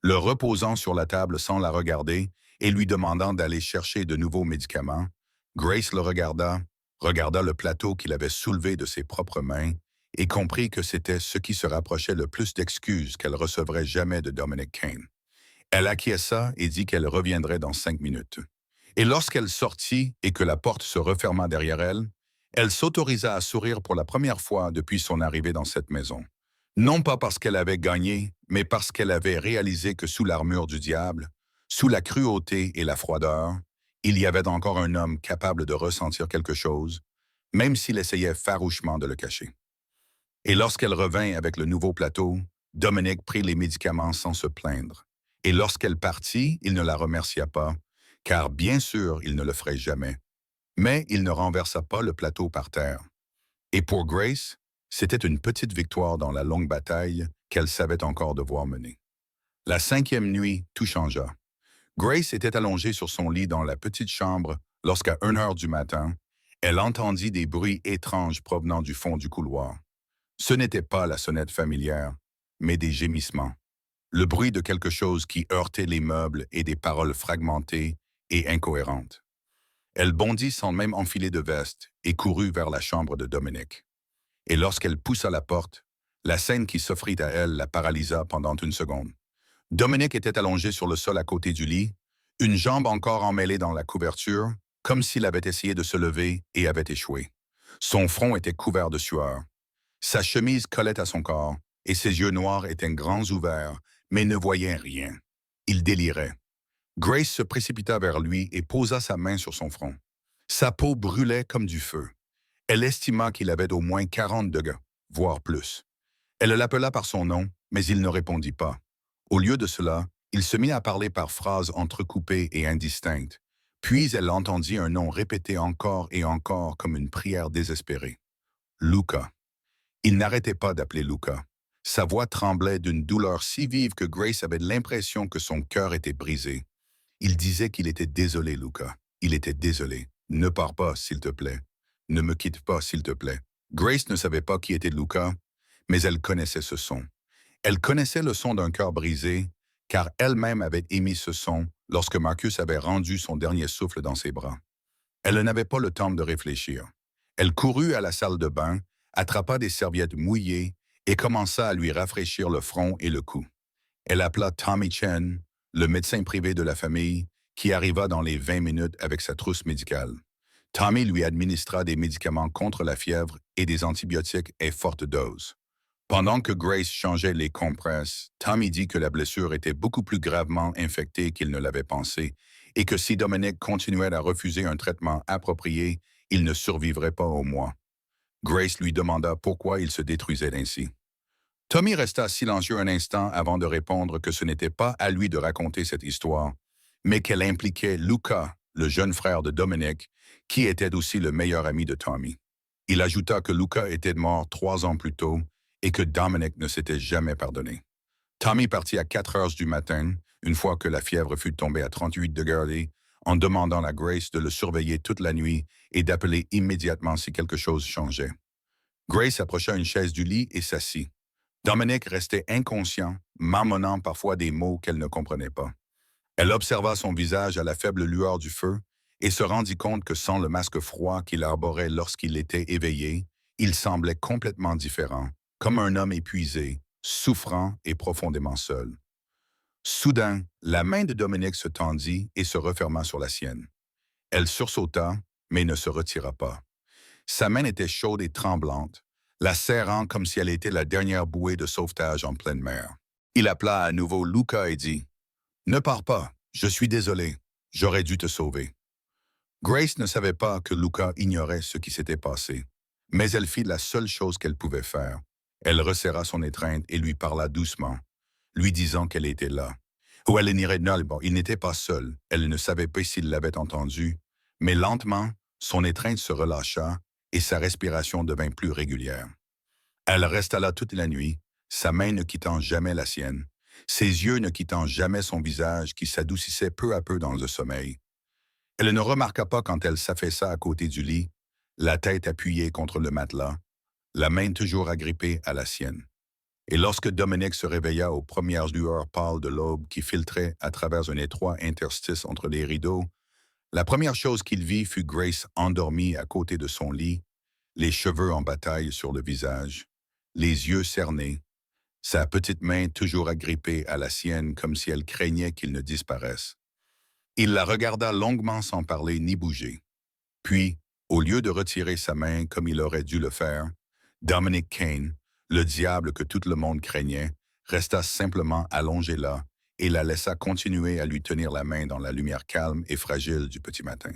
le reposant sur la table sans la regarder et lui demandant d'aller chercher de nouveaux médicaments. Grace le regarda le plateau qu'il avait soulevé de ses propres mains et comprit que c'était ce qui se rapprochait le plus d'excuses qu'elle recevrait jamais de Dominic Kane. Elle acquiesça et dit qu'elle reviendrait dans 5 minutes. Et lorsqu'elle sortit et que la porte se referma derrière elle, elle s'autorisa à sourire pour la première fois depuis son arrivée dans cette maison. Non pas parce qu'elle avait gagné, mais parce qu'elle avait réalisé que sous l'armure du diable, sous la cruauté et la froideur, il y avait encore un homme capable de ressentir quelque chose, même s'il essayait farouchement de le cacher. Et lorsqu'elle revint avec le nouveau plateau, Dominique prit les médicaments sans se plaindre. Et lorsqu'elle partit, il ne la remercia pas, car bien sûr, il ne le ferait jamais. Mais il ne renversa pas le plateau par terre. Et pour Grace, c'était une petite victoire dans la longue bataille qu'elle savait encore devoir mener. La 5e nuit, tout changea. Grace était allongée sur son lit dans la petite chambre lorsqu'à 1 heure du matin, elle entendit des bruits étranges provenant du fond du couloir. Ce n'était pas la sonnette familière, mais des gémissements. Le bruit de quelque chose qui heurtait les meubles et des paroles fragmentées et incohérentes. Elle bondit sans même enfiler de veste et courut vers la chambre de Dominique. Et lorsqu'elle poussa la porte, la scène qui s'offrit à elle la paralysa pendant une seconde. Dominique était allongé sur le sol à côté du lit, une jambe encore emmêlée dans la couverture, comme s'il avait essayé de se lever et avait échoué. Son front était couvert de sueur. Sa chemise collait à son corps, et ses yeux noirs étaient grands ouverts, mais ne voyaient rien. Il délirait. Grace se précipita vers lui et posa sa main sur son front. Sa peau brûlait comme du feu. Elle estima qu'il avait au moins 40 degrés, voire plus. Elle l'appela par son nom, mais il ne répondit pas. Au lieu de cela, il se mit à parler par phrases entrecoupées et indistinctes. Puis elle entendit un nom répété encore et encore comme une prière désespérée. Luca. Il n'arrêtait pas d'appeler Luca. Sa voix tremblait d'une douleur si vive que Grace avait l'impression que son cœur était brisé. Il disait qu'il était désolé, Luca. Il était désolé. Ne pars pas, s'il te plaît. Ne me quitte pas, s'il te plaît. Grace ne savait pas qui était Luca, mais elle connaissait ce son. Elle connaissait le son d'un cœur brisé, car elle-même avait émis ce son lorsque Marcus avait rendu son dernier souffle dans ses bras. Elle n'avait pas le temps de réfléchir. Elle courut à la salle de bain, attrapa des serviettes mouillées et commença à lui rafraîchir le front et le cou. Elle appela Tommy Chen, le médecin privé de la famille, qui arriva dans les 20 minutes avec sa trousse médicale. Tommy lui administra des médicaments contre la fièvre et des antibiotiques à forte dose. Pendant que Grace changeait les compresses, Tommy dit que la blessure était beaucoup plus gravement infectée qu'il ne l'avait pensé et que si Dominique continuait à refuser un traitement approprié, il ne survivrait pas au mois. Grace lui demanda pourquoi il se détruisait ainsi. Tommy resta silencieux un instant avant de répondre que ce n'était pas à lui de raconter cette histoire, mais qu'elle impliquait Luca, le jeune frère de Dominique, qui était aussi le meilleur ami de Tommy. Il ajouta que Luca était mort 3 ans plus tôt et que Dominic ne s'était jamais pardonné. Tommy partit à 4 heures du matin, une fois que la fièvre fut tombée à 38 degrés, en demandant à Grace de le surveiller toute la nuit et d'appeler immédiatement si quelque chose changeait. Grace approcha une chaise du lit et s'assit. Dominic restait inconscient, marmonnant parfois des mots qu'elle ne comprenait pas. Elle observa son visage à la faible lueur du feu et se rendit compte que sans le masque froid qu'il arborait lorsqu'il était éveillé, il semblait complètement différent, comme un homme épuisé, souffrant et profondément seul. Soudain, la main de Dominique se tendit et se referma sur la sienne. Elle sursauta, mais ne se retira pas. Sa main était chaude et tremblante, la serrant comme si elle était la dernière bouée de sauvetage en pleine mer. Il appela à nouveau Luca et dit « Ne pars pas, je suis désolé, j'aurais dû te sauver. » Grace ne savait pas que Luca ignorait ce qui s'était passé, mais elle fit la seule chose qu'elle pouvait faire. Elle resserra son étreinte et lui parla doucement, lui disant qu'elle était là. Ou elle n'irait nulle part, il n'était pas seul, elle ne savait pas s'il l'avait entendu, mais lentement, son étreinte se relâcha et sa respiration devint plus régulière. Elle resta là toute la nuit, sa main ne quittant jamais la sienne, ses yeux ne quittant jamais son visage qui s'adoucissait peu à peu dans le sommeil. Elle ne remarqua pas quand elle s'affaissa à côté du lit, la tête appuyée contre le matelas, la main toujours agrippée à la sienne. Et lorsque Dominique se réveilla aux premières lueurs pâles de l'aube qui filtraient à travers un étroit interstice entre les rideaux, la première chose qu'il vit fut Grace endormie à côté de son lit, les cheveux en bataille sur le visage, les yeux cernés, sa petite main toujours agrippée à la sienne comme si elle craignait qu'il ne disparaisse. Il la regarda longuement sans parler ni bouger. Puis, au lieu de retirer sa main comme il aurait dû le faire, Dominic Kane, le diable que tout le monde craignait, resta simplement allongé là et la laissa continuer à lui tenir la main dans la lumière calme et fragile du petit matin.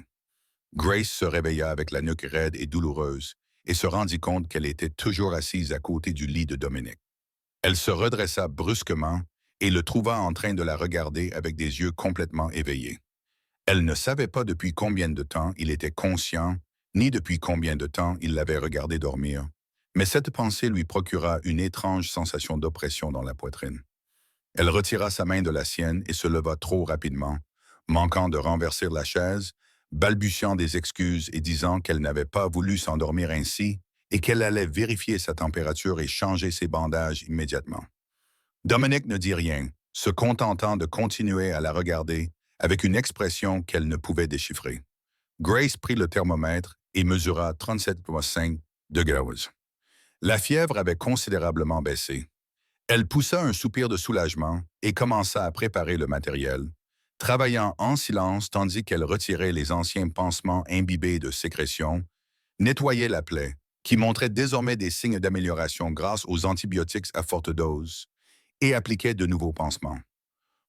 Grace se réveilla avec la nuque raide et douloureuse et se rendit compte qu'elle était toujours assise à côté du lit de Dominic. Elle se redressa brusquement et le trouva en train de la regarder avec des yeux complètement éveillés. Elle ne savait pas depuis combien de temps il était conscient, ni depuis combien de temps il l'avait regardé dormir, mais cette pensée lui procura une étrange sensation d'oppression dans la poitrine. Elle retira sa main de la sienne et se leva trop rapidement, manquant de renverser la chaise, balbutiant des excuses et disant qu'elle n'avait pas voulu s'endormir ainsi et qu'elle allait vérifier sa température et changer ses bandages immédiatement. Dominic ne dit rien, se contentant de continuer à la regarder avec une expression qu'elle ne pouvait déchiffrer. Grace prit le thermomètre et mesura 37,5 degrés. La fièvre avait considérablement baissé. Elle poussa un soupir de soulagement et commença à préparer le matériel, travaillant en silence tandis qu'elle retirait les anciens pansements imbibés de sécrétion, nettoyait la plaie, qui montrait désormais des signes d'amélioration grâce aux antibiotiques à forte dose, et appliquait de nouveaux pansements.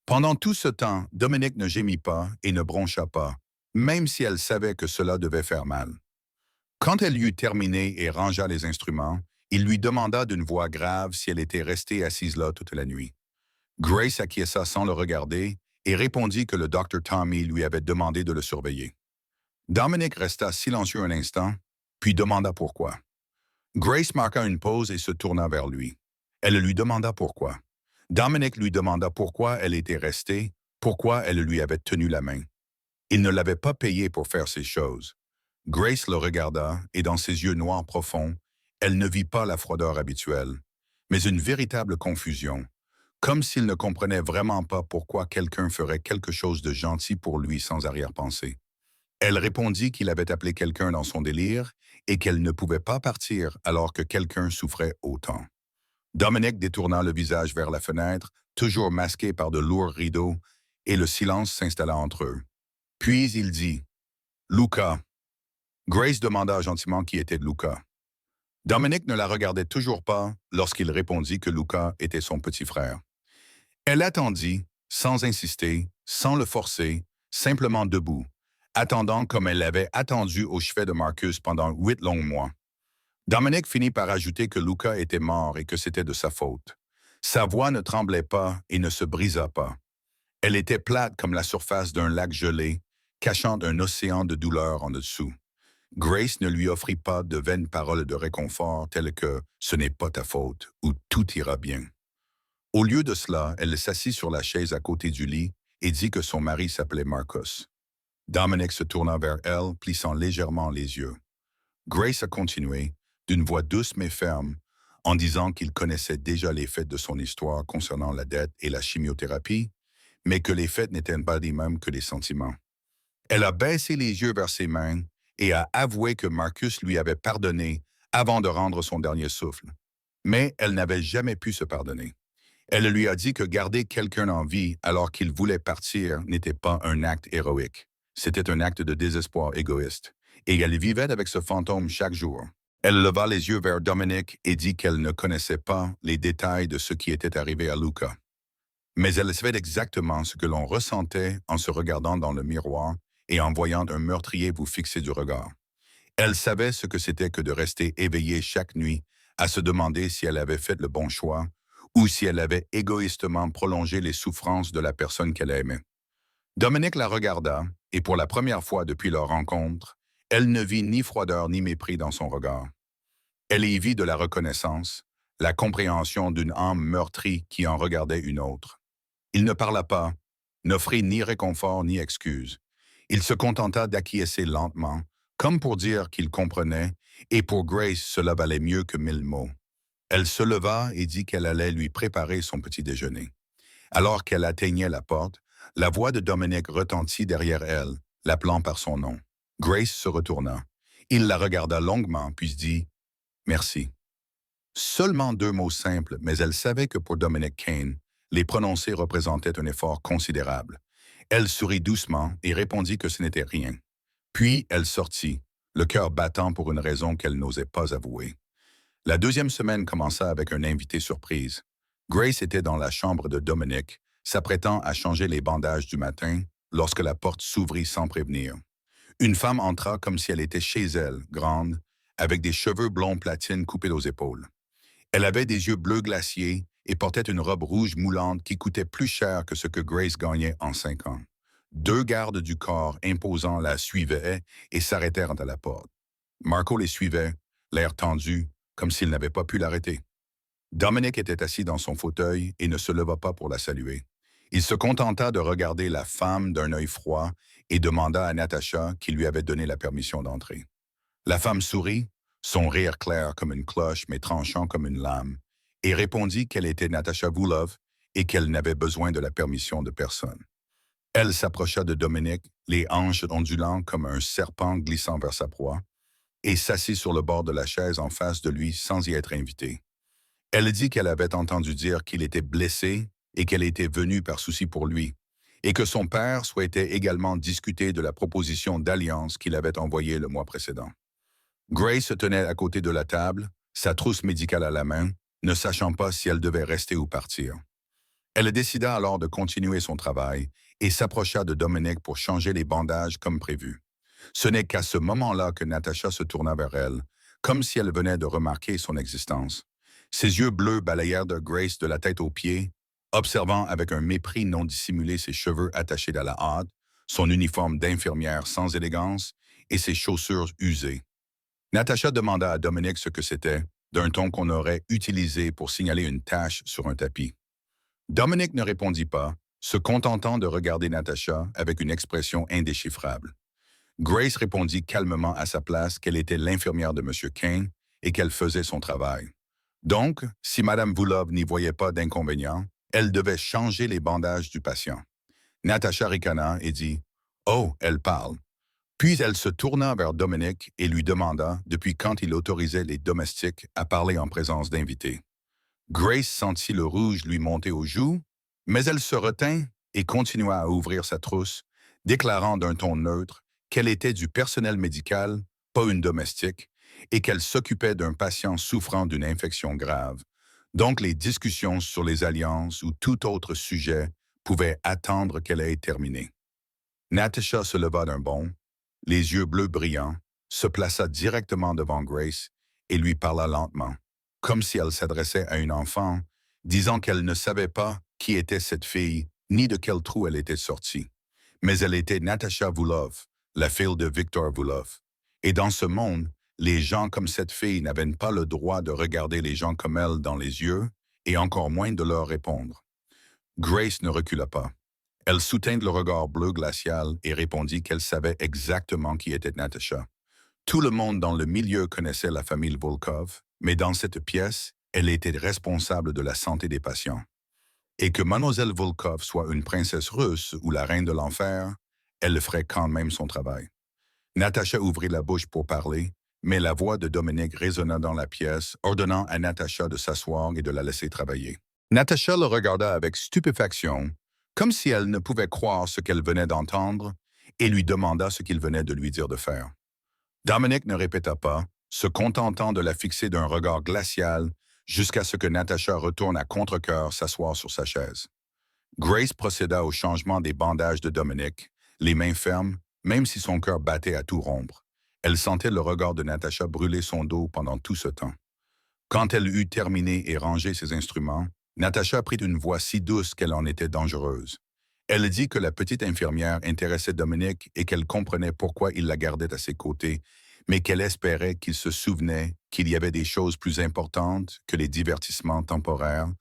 Pendant tout ce temps, Dominic ne gémit pas et ne broncha pas, même si elle savait que cela devait faire mal. Quand elle eut terminé et rangea les instruments, il lui demanda d'une voix grave si elle était restée assise là toute la nuit. Grace acquiesça sans le regarder et répondit que le Dr. Tommy lui avait demandé de le surveiller. Dominic resta silencieux un instant, puis demanda pourquoi. Grace marqua une pause et se tourna vers lui. Elle lui demanda pourquoi. Dominic lui demanda pourquoi elle était restée, pourquoi elle lui avait tenu la main. Il ne l'avait pas payé pour faire ces choses. Grace le regarda et dans ses yeux noirs profonds, elle ne vit pas la froideur habituelle, mais une véritable confusion, comme s'il ne comprenait vraiment pas pourquoi quelqu'un ferait quelque chose de gentil pour lui sans arrière-pensée. Elle répondit qu'il avait appelé quelqu'un dans son délire et qu'elle ne pouvait pas partir alors que quelqu'un souffrait autant. Dominic détourna le visage vers la fenêtre, toujours masqué par de lourds rideaux, et le silence s'installa entre eux. Puis il dit « Luca ». Grace demanda gentiment qui était Luca. Dominic ne la regardait toujours pas lorsqu'il répondit que Luca était son petit frère. Elle attendit, sans insister, sans le forcer, simplement debout, attendant comme elle l'avait attendu au chevet de Marcus pendant 8 longs mois. Dominic finit par ajouter que Luca était mort et que c'était de sa faute. Sa voix ne tremblait pas et ne se brisa pas. Elle était plate comme la surface d'un lac gelé, cachant un océan de douleur en dessous. Grace ne lui offrit pas de vaines paroles de réconfort telles que « ce n'est pas ta faute » ou « tout ira bien ». Au lieu de cela, elle s'assit sur la chaise à côté du lit et dit que son mari s'appelait Marcus. Dominic se tourna vers elle, plissant légèrement les yeux. Grace a continué, d'une voix douce mais ferme, en disant qu'il connaissait déjà les faits de son histoire concernant la dette et la chimiothérapie, mais que les faits n'étaient pas les mêmes que les sentiments. Elle a baissé les yeux vers ses mains et a avoué que Marcus lui avait pardonné avant de rendre son dernier souffle. Mais elle n'avait jamais pu se pardonner. Elle lui a dit que garder quelqu'un en vie alors qu'il voulait partir n'était pas un acte héroïque. C'était un acte de désespoir égoïste. Et elle vivait avec ce fantôme chaque jour. Elle leva les yeux vers Dominic et dit qu'elle ne connaissait pas les détails de ce qui était arrivé à Luca. Mais elle savait exactement ce que l'on ressentait en se regardant dans le miroir et en voyant un meurtrier vous fixer du regard. Elle savait ce que c'était que de rester éveillée chaque nuit à se demander si elle avait fait le bon choix ou si elle avait égoïstement prolongé les souffrances de la personne qu'elle aimait. Dominic la regarda, et pour la première fois depuis leur rencontre, elle ne vit ni froideur ni mépris dans son regard. Elle y vit de la reconnaissance, la compréhension d'une âme meurtrie qui en regardait une autre. Il ne parla pas, n'offrit ni réconfort ni excuse. Il se contenta d'acquiescer lentement, comme pour dire qu'il comprenait, et pour Grace cela valait mieux que 1000 mots. Elle se leva et dit qu'elle allait lui préparer son petit déjeuner. Alors qu'elle atteignait la porte, la voix de Dominic retentit derrière elle, l'appelant par son nom. Grace se retourna. Il la regarda longuement, puis dit « Merci ». Seulement 2 mots simples, mais elle savait que pour Dominic Kane, les prononcer représentait un effort considérable. Elle sourit doucement et répondit que ce n'était rien. Puis elle sortit, le cœur battant pour une raison qu'elle n'osait pas avouer. La deuxième semaine commença avec un invité surprise. Grace était dans la chambre de Dominic, s'apprêtant à changer les bandages du matin, lorsque la porte s'ouvrit sans prévenir. Une femme entra comme si elle était chez elle, grande, avec des cheveux blonds platine coupés aux épaules. Elle avait des yeux bleus glaciers et portait une robe rouge moulante qui coûtait plus cher que ce que Grace gagnait en 5 ans. 2 gardes du corps imposants la suivaient et s'arrêtèrent à la porte. Marco les suivait, l'air tendu, comme s'il n'avait pas pu l'arrêter. Dominic était assis dans son fauteuil et ne se leva pas pour la saluer. Il se contenta de regarder la femme d'un œil froid et demanda à Natacha qui lui avait donné la permission d'entrer. La femme sourit, son rire clair comme une cloche mais tranchant comme une lame, et répondit qu'elle était Natacha Vulov et qu'elle n'avait besoin de la permission de personne. Elle s'approcha de Dominic, les hanches ondulant comme un serpent glissant vers sa proie, et s'assit sur le bord de la chaise en face de lui sans y être invitée. Elle dit qu'elle avait entendu dire qu'il était blessé et qu'elle était venue par souci pour lui, et que son père souhaitait également discuter de la proposition d'alliance qu'il avait envoyée le mois précédent. Grace se tenait à côté de la table, sa trousse médicale à la main, ne sachant pas si elle devait rester ou partir. Elle décida alors de continuer son travail et s'approcha de Dominic pour changer les bandages comme prévu. Ce n'est qu'à ce moment-là que Natacha se tourna vers elle, comme si elle venait de remarquer son existence. Ses yeux bleus balayèrent de Grace de la tête aux pieds, observant avec un mépris non dissimulé ses cheveux attachés à la hâte, son uniforme d'infirmière sans élégance et ses chaussures usées. Natacha demanda à Dominic ce que c'était, d'un ton qu'on aurait utilisé pour signaler une tache sur un tapis. Dominic ne répondit pas, se contentant de regarder Natacha avec une expression indéchiffrable. Grace répondit calmement à sa place qu'elle était l'infirmière de M. Kane et qu'elle faisait son travail. Donc, si Mme Vulov n'y voyait pas d'inconvénient, elle devait changer les bandages du patient. Natacha ricana et dit « Oh, elle parle ». Puis elle se tourna vers Dominic et lui demanda depuis quand il autorisait les domestiques à parler en présence d'invités. Grace sentit le rouge lui monter aux joues, mais elle se retint et continua à ouvrir sa trousse, déclarant d'un ton neutre qu'elle était du personnel médical, pas une domestique, et qu'elle s'occupait d'un patient souffrant d'une infection grave. Donc les discussions sur les alliances ou tout autre sujet pouvaient attendre qu'elle ait terminé. Natacha se leva d'un bond, les yeux bleus brillants, se plaça directement devant Grace et lui parla lentement, comme si elle s'adressait à une enfant, disant qu'elle ne savait pas qui était cette fille ni de quel trou elle était sortie. Mais elle était Natacha Vulov, la fille de Victor Vulov. Et dans ce monde, les gens comme cette fille n'avaient pas le droit de regarder les gens comme elle dans les yeux et encore moins de leur répondre. Grace ne recula pas. Elle soutint le regard bleu glacial et répondit qu'elle savait exactement qui était Natacha. Tout le monde dans le milieu connaissait la famille Volkov, mais dans cette pièce, elle était responsable de la santé des patients. Et que Mademoiselle Volkov soit une princesse russe ou la reine de l'enfer, elle ferait quand même son travail. Natacha ouvrit la bouche pour parler, mais la voix de Dominic résonna dans la pièce, ordonnant à Natacha de s'asseoir et de la laisser travailler. Natacha le regarda avec stupéfaction, comme si elle ne pouvait croire ce qu'elle venait d'entendre, et lui demanda ce qu'il venait de lui dire de faire. Dominic ne répéta pas, se contentant de la fixer d'un regard glacial jusqu'à ce que Natacha retourne à contre-cœur s'asseoir sur sa chaise. Grace procéda au changement des bandages de Dominic, les mains fermes, même si son cœur battait à tout rompre. Elle sentait le regard de Natacha brûler son dos pendant tout ce temps. Quand elle eut terminé et rangé ses instruments, Natacha prit une voix si douce qu'elle en était dangereuse. Elle dit que la petite infirmière intéressait Dominic et qu'elle comprenait pourquoi il la gardait à ses côtés, mais qu'elle espérait qu'il se souvenait qu'il y avait des choses plus importantes que les divertissements temporaires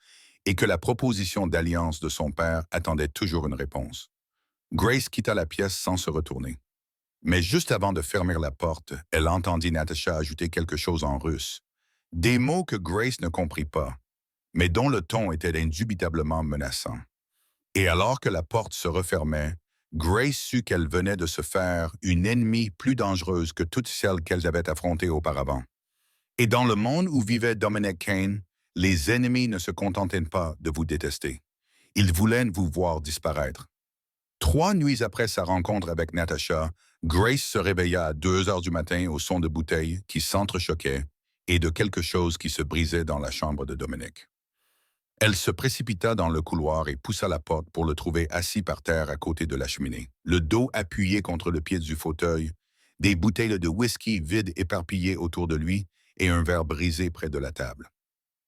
et que la proposition d'alliance de son père attendait toujours une réponse. Grace quitta la pièce sans se retourner. Mais juste avant de fermer la porte, elle entendit Natacha ajouter quelque chose en russe. Des mots que Grace ne comprit pas, mais dont le ton était indubitablement menaçant. Et alors que la porte se refermait, Grace sut qu'elle venait de se faire une ennemie plus dangereuse que toutes celles qu'elles avaient affrontées auparavant. Et dans le monde où vivait Dominic Kane, les ennemis ne se contentaient pas de vous détester. Ils voulaient vous voir disparaître. 3 nuits après sa rencontre avec Natasha, Grace se réveilla à 2 heures du matin au son de bouteilles qui s'entrechoquaient et de quelque chose qui se brisait dans la chambre de Dominic. Elle se précipita dans le couloir et poussa la porte pour le trouver assis par terre à côté de la cheminée, le dos appuyé contre le pied du fauteuil, des bouteilles de whisky vides éparpillées autour de lui et un verre brisé près de la table.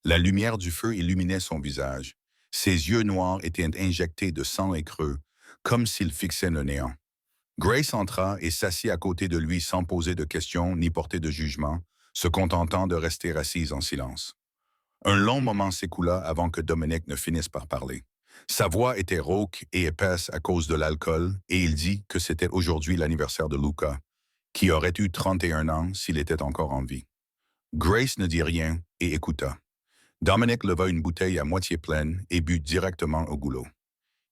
La lumière du feu illuminait son visage. Ses yeux noirs étaient injectés de sang et creux, comme s'il fixait le néant. Grace entra et s'assit à côté de lui sans poser de questions ni porter de jugement, se contentant de rester assise en silence. Un long moment s'écoula avant que Dominic ne finisse par parler. Sa voix était rauque et épaisse à cause de l'alcool, et il dit que c'était aujourd'hui l'anniversaire de Luca, qui aurait eu 31 ans s'il était encore en vie. Grace ne dit rien et écouta. Dominic leva une bouteille à moitié pleine et but directement au goulot.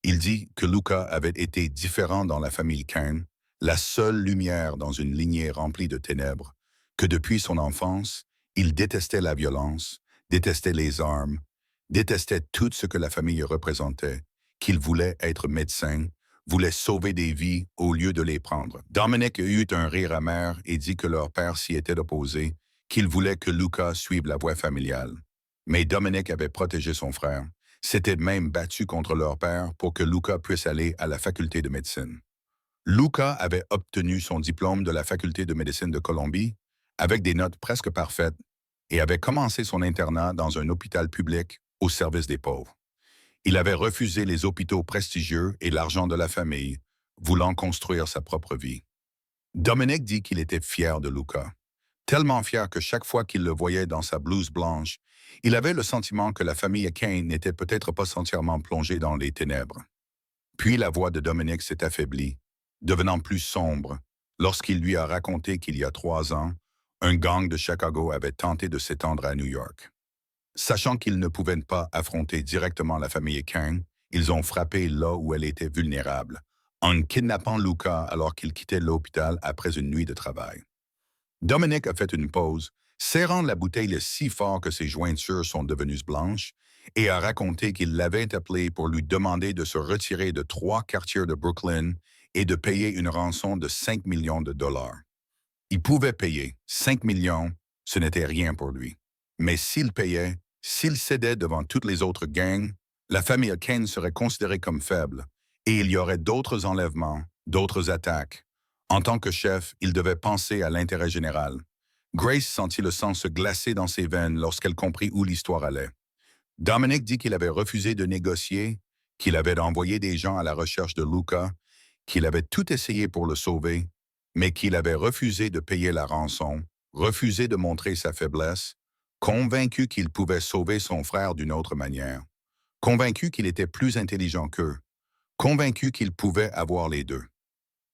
Il dit que Luca avait été différent dans la famille Kane, la seule lumière dans une lignée remplie de ténèbres, que depuis son enfance, il détestait la violence, détestait les armes, détestait tout ce que la famille représentait, qu'il voulait être médecin, voulait sauver des vies au lieu de les prendre. Dominic eut un rire amer et dit que leur père s'y était opposé, qu'il voulait que Luca suive la voie familiale. Mais Dominic avait protégé son frère, s'était même battu contre leur père pour que Luca puisse aller à la faculté de médecine. Luca avait obtenu son diplôme de la faculté de médecine de Colombie avec des notes presque parfaites et avait commencé son internat dans un hôpital public au service des pauvres. Il avait refusé les hôpitaux prestigieux et l'argent de la famille, voulant construire sa propre vie. Dominic dit qu'il était fier de Luca, tellement fier que chaque fois qu'il le voyait dans sa blouse blanche, il avait le sentiment que la famille Kane n'était peut-être pas entièrement plongée dans les ténèbres. Puis la voix de Dominic s'est affaiblie, devenant plus sombre, lorsqu'il lui a raconté qu'il y a 3 ans, un gang de Chicago avait tenté de s'étendre à New York. Sachant qu'ils ne pouvaient pas affronter directement la famille Kane, ils ont frappé là où elle était vulnérable, en kidnappant Luca alors qu'il quittait l'hôpital après une nuit de travail. Dominic a fait une pause, serrant la bouteille si fort que ses jointures sont devenues blanches, et a raconté qu'il l'avait appelé pour lui demander de se retirer de 3 quartiers de Brooklyn et de payer une rançon de 5 millions de dollars. Il pouvait payer. 5 millions, ce n'était rien pour lui. Mais s'il payait, s'il cédait devant toutes les autres gangs, la famille Kane serait considérée comme faible, et il y aurait d'autres enlèvements, d'autres attaques. En tant que chef, il devait penser à l'intérêt général. Grace sentit le sang se glacer dans ses veines lorsqu'elle comprit où l'histoire allait. Dominic dit qu'il avait refusé de négocier, qu'il avait envoyé des gens à la recherche de Luca, qu'il avait tout essayé pour le sauver, mais qu'il avait refusé de payer la rançon, refusé de montrer sa faiblesse, convaincu qu'il pouvait sauver son frère d'une autre manière, convaincu qu'il était plus intelligent qu'eux, convaincu qu'il pouvait avoir les deux.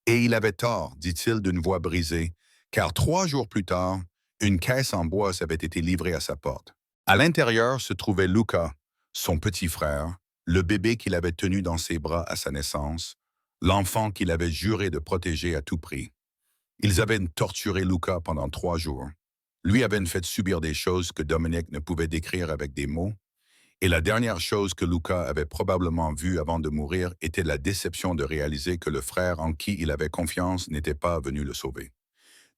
Et il avait tort, dit-il d'une voix brisée, car 3 jours plus tard, une caisse en bois avait été livrée à sa porte. À l'intérieur se trouvait Luca, son petit frère, le bébé qu'il avait tenu dans ses bras à sa naissance, l'enfant qu'il avait juré de protéger à tout prix. Ils avaient torturé Luca pendant 3 jours. Lui avait fait subir des choses que Dominic ne pouvait décrire avec des mots, et la dernière chose que Luca avait probablement vue avant de mourir était la déception de réaliser que le frère en qui il avait confiance n'était pas venu le sauver.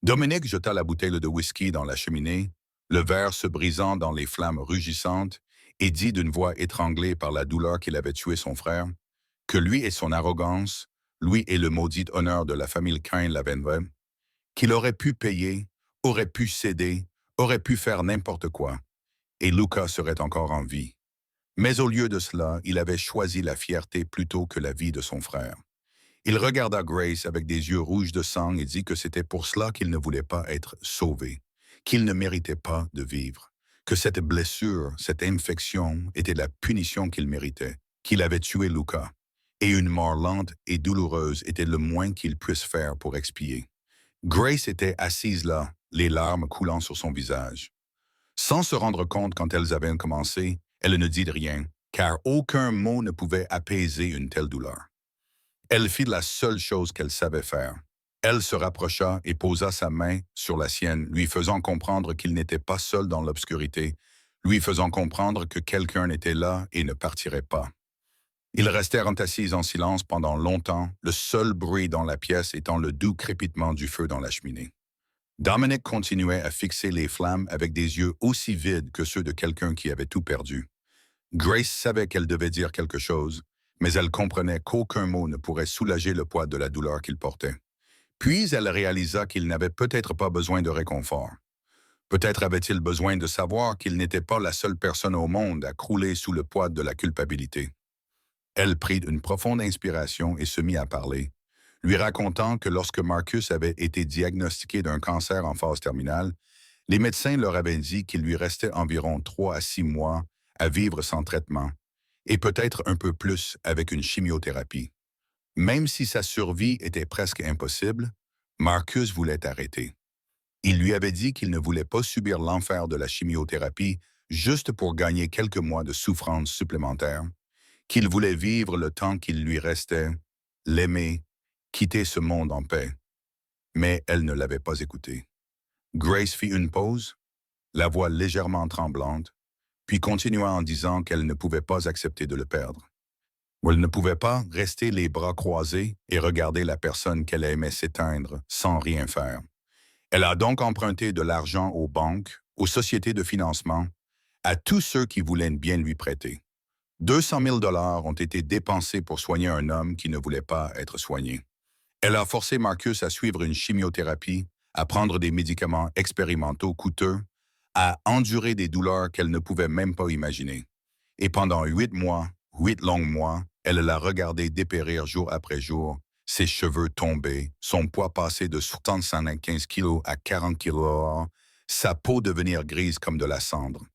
Dominic jeta la bouteille de whisky dans la cheminée, le verre se brisant dans les flammes rugissantes, et dit d'une voix étranglée par la douleur qu'il avait tué son frère, que lui et son arrogance, lui et le maudit honneur de la famille Kane l'avaient qu'il aurait pu payer, aurait pu céder, aurait pu faire n'importe quoi, et Luca serait encore en vie. Mais au lieu de cela, il avait choisi la fierté plutôt que la vie de son frère. Il regarda Grace avec des yeux rouges de sang et dit que c'était pour cela qu'il ne voulait pas être sauvé, qu'il ne méritait pas de vivre, que cette blessure, cette infection était la punition qu'il méritait, qu'il avait tué Luca, et une mort lente et douloureuse était le moins qu'il puisse faire pour expier. Grace était assise là, les larmes coulant sur son visage. Sans se rendre compte quand elles avaient commencé, elle ne dit rien, car aucun mot ne pouvait apaiser une telle douleur. Elle fit la seule chose qu'elle savait faire, Elle se rapprocha et posa sa main sur la sienne, lui faisant comprendre qu'il n'était pas seul dans l'obscurité, lui faisant comprendre que quelqu'un était là et ne partirait pas. Ils restèrent assis en silence pendant longtemps, le seul bruit dans la pièce étant le doux crépitement du feu dans la cheminée. Dominic continuait à fixer les flammes avec des yeux aussi vides que ceux de quelqu'un qui avait tout perdu. Grace savait qu'elle devait dire quelque chose, mais elle comprenait qu'aucun mot ne pourrait soulager le poids de la douleur qu'il portait. Puis elle réalisa qu'il n'avait peut-être pas besoin de réconfort. Peut-être avait-il besoin de savoir qu'il n'était pas la seule personne au monde à crouler sous le poids de la culpabilité. Elle prit une profonde inspiration et se mit à parler, lui racontant que lorsque Marcus avait été diagnostiqué d'un cancer en phase terminale, les médecins leur avaient dit qu'il lui restait environ 3 à 6 mois à vivre sans traitement, et peut-être un peu plus avec une chimiothérapie. Même si sa survie était presque impossible, Marcus voulait arrêter. Il lui avait dit qu'il ne voulait pas subir l'enfer de la chimiothérapie juste pour gagner quelques mois de souffrance supplémentaires, qu'il voulait vivre le temps qu'il lui restait, l'aimer, quitter ce monde en paix. Mais elle ne l'avait pas écouté. Grace fit une pause, la voix légèrement tremblante, puis continua en disant qu'elle ne pouvait pas accepter de le perdre. Elle ne pouvait pas rester les bras croisés et regarder la personne qu'elle aimait s'éteindre sans rien faire. Elle a donc emprunté de l'argent aux banques, aux sociétés de financement, à tous ceux qui voulaient bien lui prêter. 200 000 $ ont été dépensés pour soigner un homme qui ne voulait pas être soigné. Elle a forcé Marcus à suivre une chimiothérapie, à prendre des médicaments expérimentaux coûteux, à endurer des douleurs qu'elle ne pouvait même pas imaginer. Et pendant 8 mois, 8 longs mois, elle l'a regardé dépérir jour après jour, ses cheveux tombés, son poids passé de 75 kilos à 40 kilos, sa peau devenir grise comme de la cendre.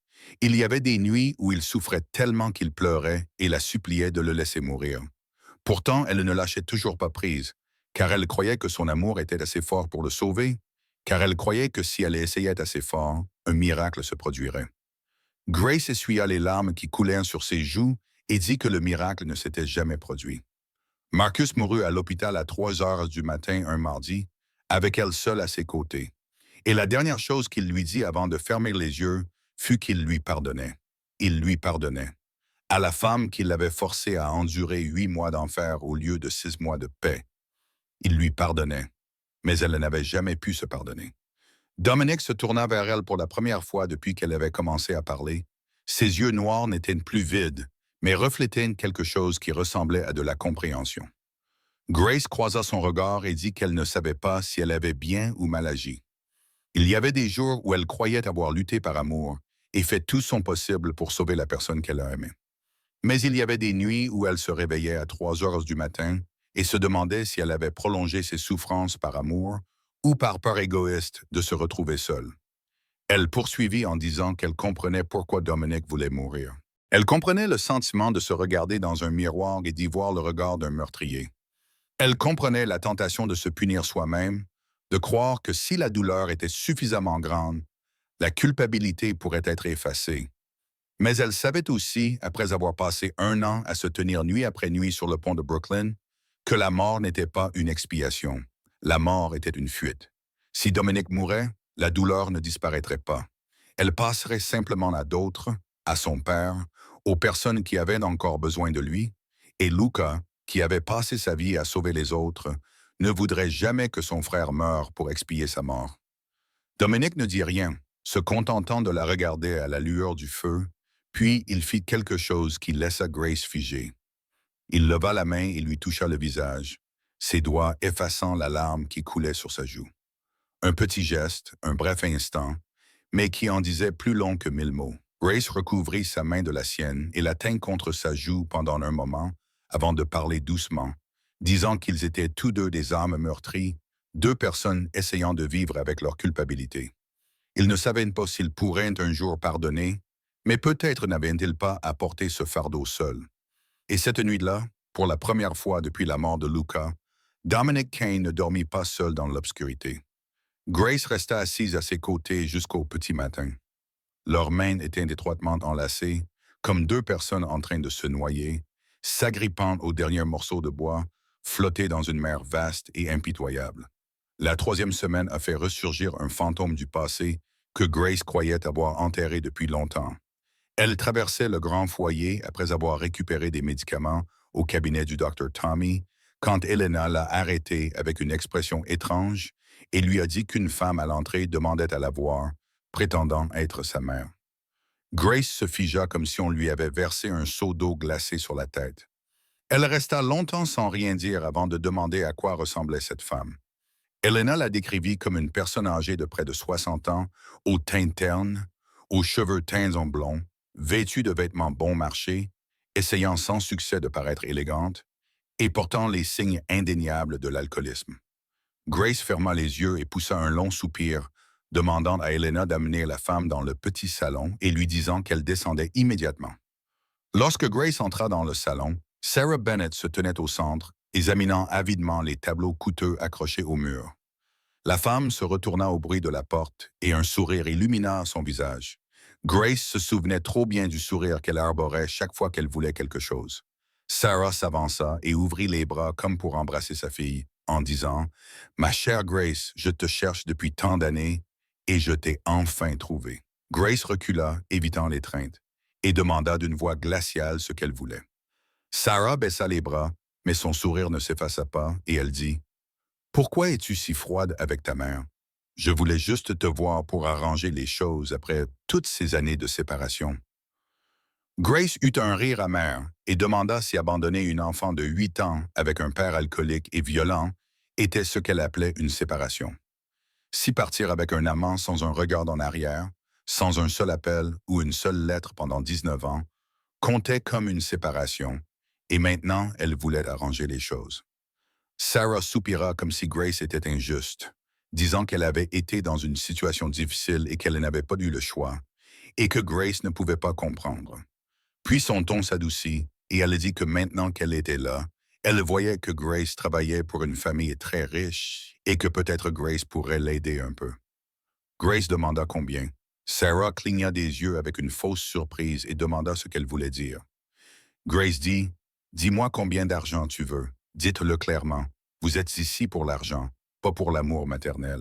Il y avait des nuits où il souffrait tellement qu'il pleurait et la suppliait de le laisser mourir. Pourtant, elle ne lâchait toujours pas prise, car elle croyait que son amour était assez fort pour le sauver, car elle croyait que si elle essayait assez fort, un miracle se produirait. Grace essuya les larmes qui coulaient sur ses joues et dit que le miracle ne s'était jamais produit. Marcus mourut à l'hôpital à 3 heures du matin un mardi, avec elle seule à ses côtés. Et la dernière chose qu'il lui dit avant de fermer les yeux fut qu'il lui pardonnait. Il lui pardonnait. À la femme qui l'avait forcé à endurer 8 mois d'enfer au lieu de 6 mois de paix. Il lui pardonnait, mais elle n'avait jamais pu se pardonner. Dominic se tourna vers elle pour la première fois depuis qu'elle avait commencé à parler. Ses yeux noirs n'étaient plus vides, mais reflétaient quelque chose qui ressemblait à de la compréhension. Grace croisa son regard et dit qu'elle ne savait pas si elle avait bien ou mal agi. Il y avait des jours où elle croyait avoir lutté par amour et fait tout son possible pour sauver la personne qu'elle aimait. Mais il y avait des nuits où elle se réveillait à 3 heures du matin et se demandait si elle avait prolongé ses souffrances par amour ou par peur égoïste de se retrouver seule. Elle poursuivit en disant qu'elle comprenait pourquoi Dominic voulait mourir. Elle comprenait le sentiment de se regarder dans un miroir et d'y voir le regard d'un meurtrier. Elle comprenait la tentation de se punir soi-même, de croire que si la douleur était suffisamment grande, la culpabilité pourrait être effacée. Mais elle savait aussi, après avoir passé 1 an à se tenir nuit après nuit sur le pont de Brooklyn, que la mort n'était pas une expiation. La mort était une fuite. Si Dominic mourait, la douleur ne disparaîtrait pas. Elle passerait simplement à d'autres, à son père, aux personnes qui avaient encore besoin de lui, et Luca, qui avait passé sa vie à sauver les autres, ne voudrait jamais que son frère meure pour expier sa mort. Dominic ne dit rien, se contentant de la regarder à la lueur du feu, puis il fit quelque chose qui laissa Grace figée. Il leva la main et lui toucha le visage, ses doigts effaçant la larme qui coulait sur sa joue. Un petit geste, un bref instant, mais qui en disait plus long que 1000 mots. Grace recouvrit sa main de la sienne et la tint contre sa joue pendant un moment, avant de parler doucement, disant qu'ils étaient tous deux des âmes meurtries, 2 personnes essayant de vivre avec leur culpabilité. Ils ne savaient pas s'ils pourraient un jour pardonner, mais peut-être n'avaient-ils pas à porter ce fardeau seul. Et cette nuit-là, pour la première fois depuis la mort de Luca, Dominic Kane ne dormit pas seul dans l'obscurité. Grace resta assise à ses côtés jusqu'au petit matin. Leurs mains étaient étroitement enlacées, comme 2 personnes en train de se noyer, s'agrippant au dernier morceau de bois, flottés dans une mer vaste et impitoyable. La troisième semaine a fait ressurgir un fantôme du passé que Grace croyait avoir enterré depuis longtemps. Elle traversait le grand foyer après avoir récupéré des médicaments au cabinet du docteur Tommy quand Elena l'a arrêtée avec une expression étrange et lui a dit qu'une femme à l'entrée demandait à la voir, prétendant être sa mère. Grace se figea comme si on lui avait versé un seau d'eau glacée sur la tête. Elle resta longtemps sans rien dire avant de demander à quoi ressemblait cette femme. Elena la décrivit comme une personne âgée de près de 60 ans, au teint terne, aux cheveux teints en blond, vêtue de vêtements bon marché, essayant sans succès de paraître élégante, et portant les signes indéniables de l'alcoolisme. Grace ferma les yeux et poussa un long soupir, demandant à Elena d'amener la femme dans le petit salon et lui disant qu'elle descendait immédiatement. Lorsque Grace entra dans le salon, Sarah Bennett se tenait au centre, examinant avidement les tableaux coûteux accrochés au mur. La femme se retourna au bruit de la porte et un sourire illumina son visage. Grace se souvenait trop bien du sourire qu'elle arborait chaque fois qu'elle voulait quelque chose. Sarah s'avança et ouvrit les bras comme pour embrasser sa fille, en disant « Ma chère Grace, je te cherche depuis tant d'années et je t'ai enfin trouvée. » Grace recula, évitant l'étreinte, et demanda d'une voix glaciale ce qu'elle voulait. Sarah baissa les bras, mais son sourire ne s'effaça pas, et elle dit « Pourquoi es-tu si froide avec ta mère? Je voulais juste te voir pour arranger les choses après toutes ces années de séparation. » Grace eut un rire amer et demanda si abandonner une enfant de 8 ans avec un père alcoolique et violent était ce qu'elle appelait une séparation. Si partir avec un amant sans un regard en arrière, sans un seul appel ou une seule lettre pendant 19 ans, comptait comme une séparation, et maintenant elle voulait arranger les choses. Sarah soupira comme si Grace était injuste, disant qu'elle avait été dans une situation difficile et qu'elle n'avait pas eu le choix, et que Grace ne pouvait pas comprendre. Puis son ton s'adoucit, et elle dit que maintenant qu'elle était là, elle voyait que Grace travaillait pour une famille très riche et que peut-être Grace pourrait l'aider un peu. Grace demanda combien. Sarah cligna des yeux avec une fausse surprise et demanda ce qu'elle voulait dire. Grace dit « Dis-moi combien d'argent tu veux. Dites-le clairement. Vous êtes ici pour l'argent, pas pour l'amour maternel. »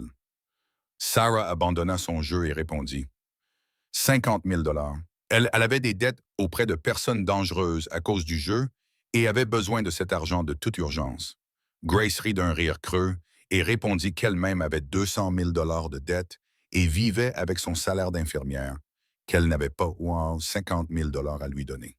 Sarah abandonna son jeu et répondit « 50 000 $. Elle avait des dettes auprès de personnes dangereuses à cause du jeu et avait besoin de cet argent de toute urgence. » Grace rit d'un rire creux et répondit qu'elle-même avait 200 000 $ de dettes et vivait avec son salaire d'infirmière, qu'elle n'avait pas 50 000 $ à lui donner.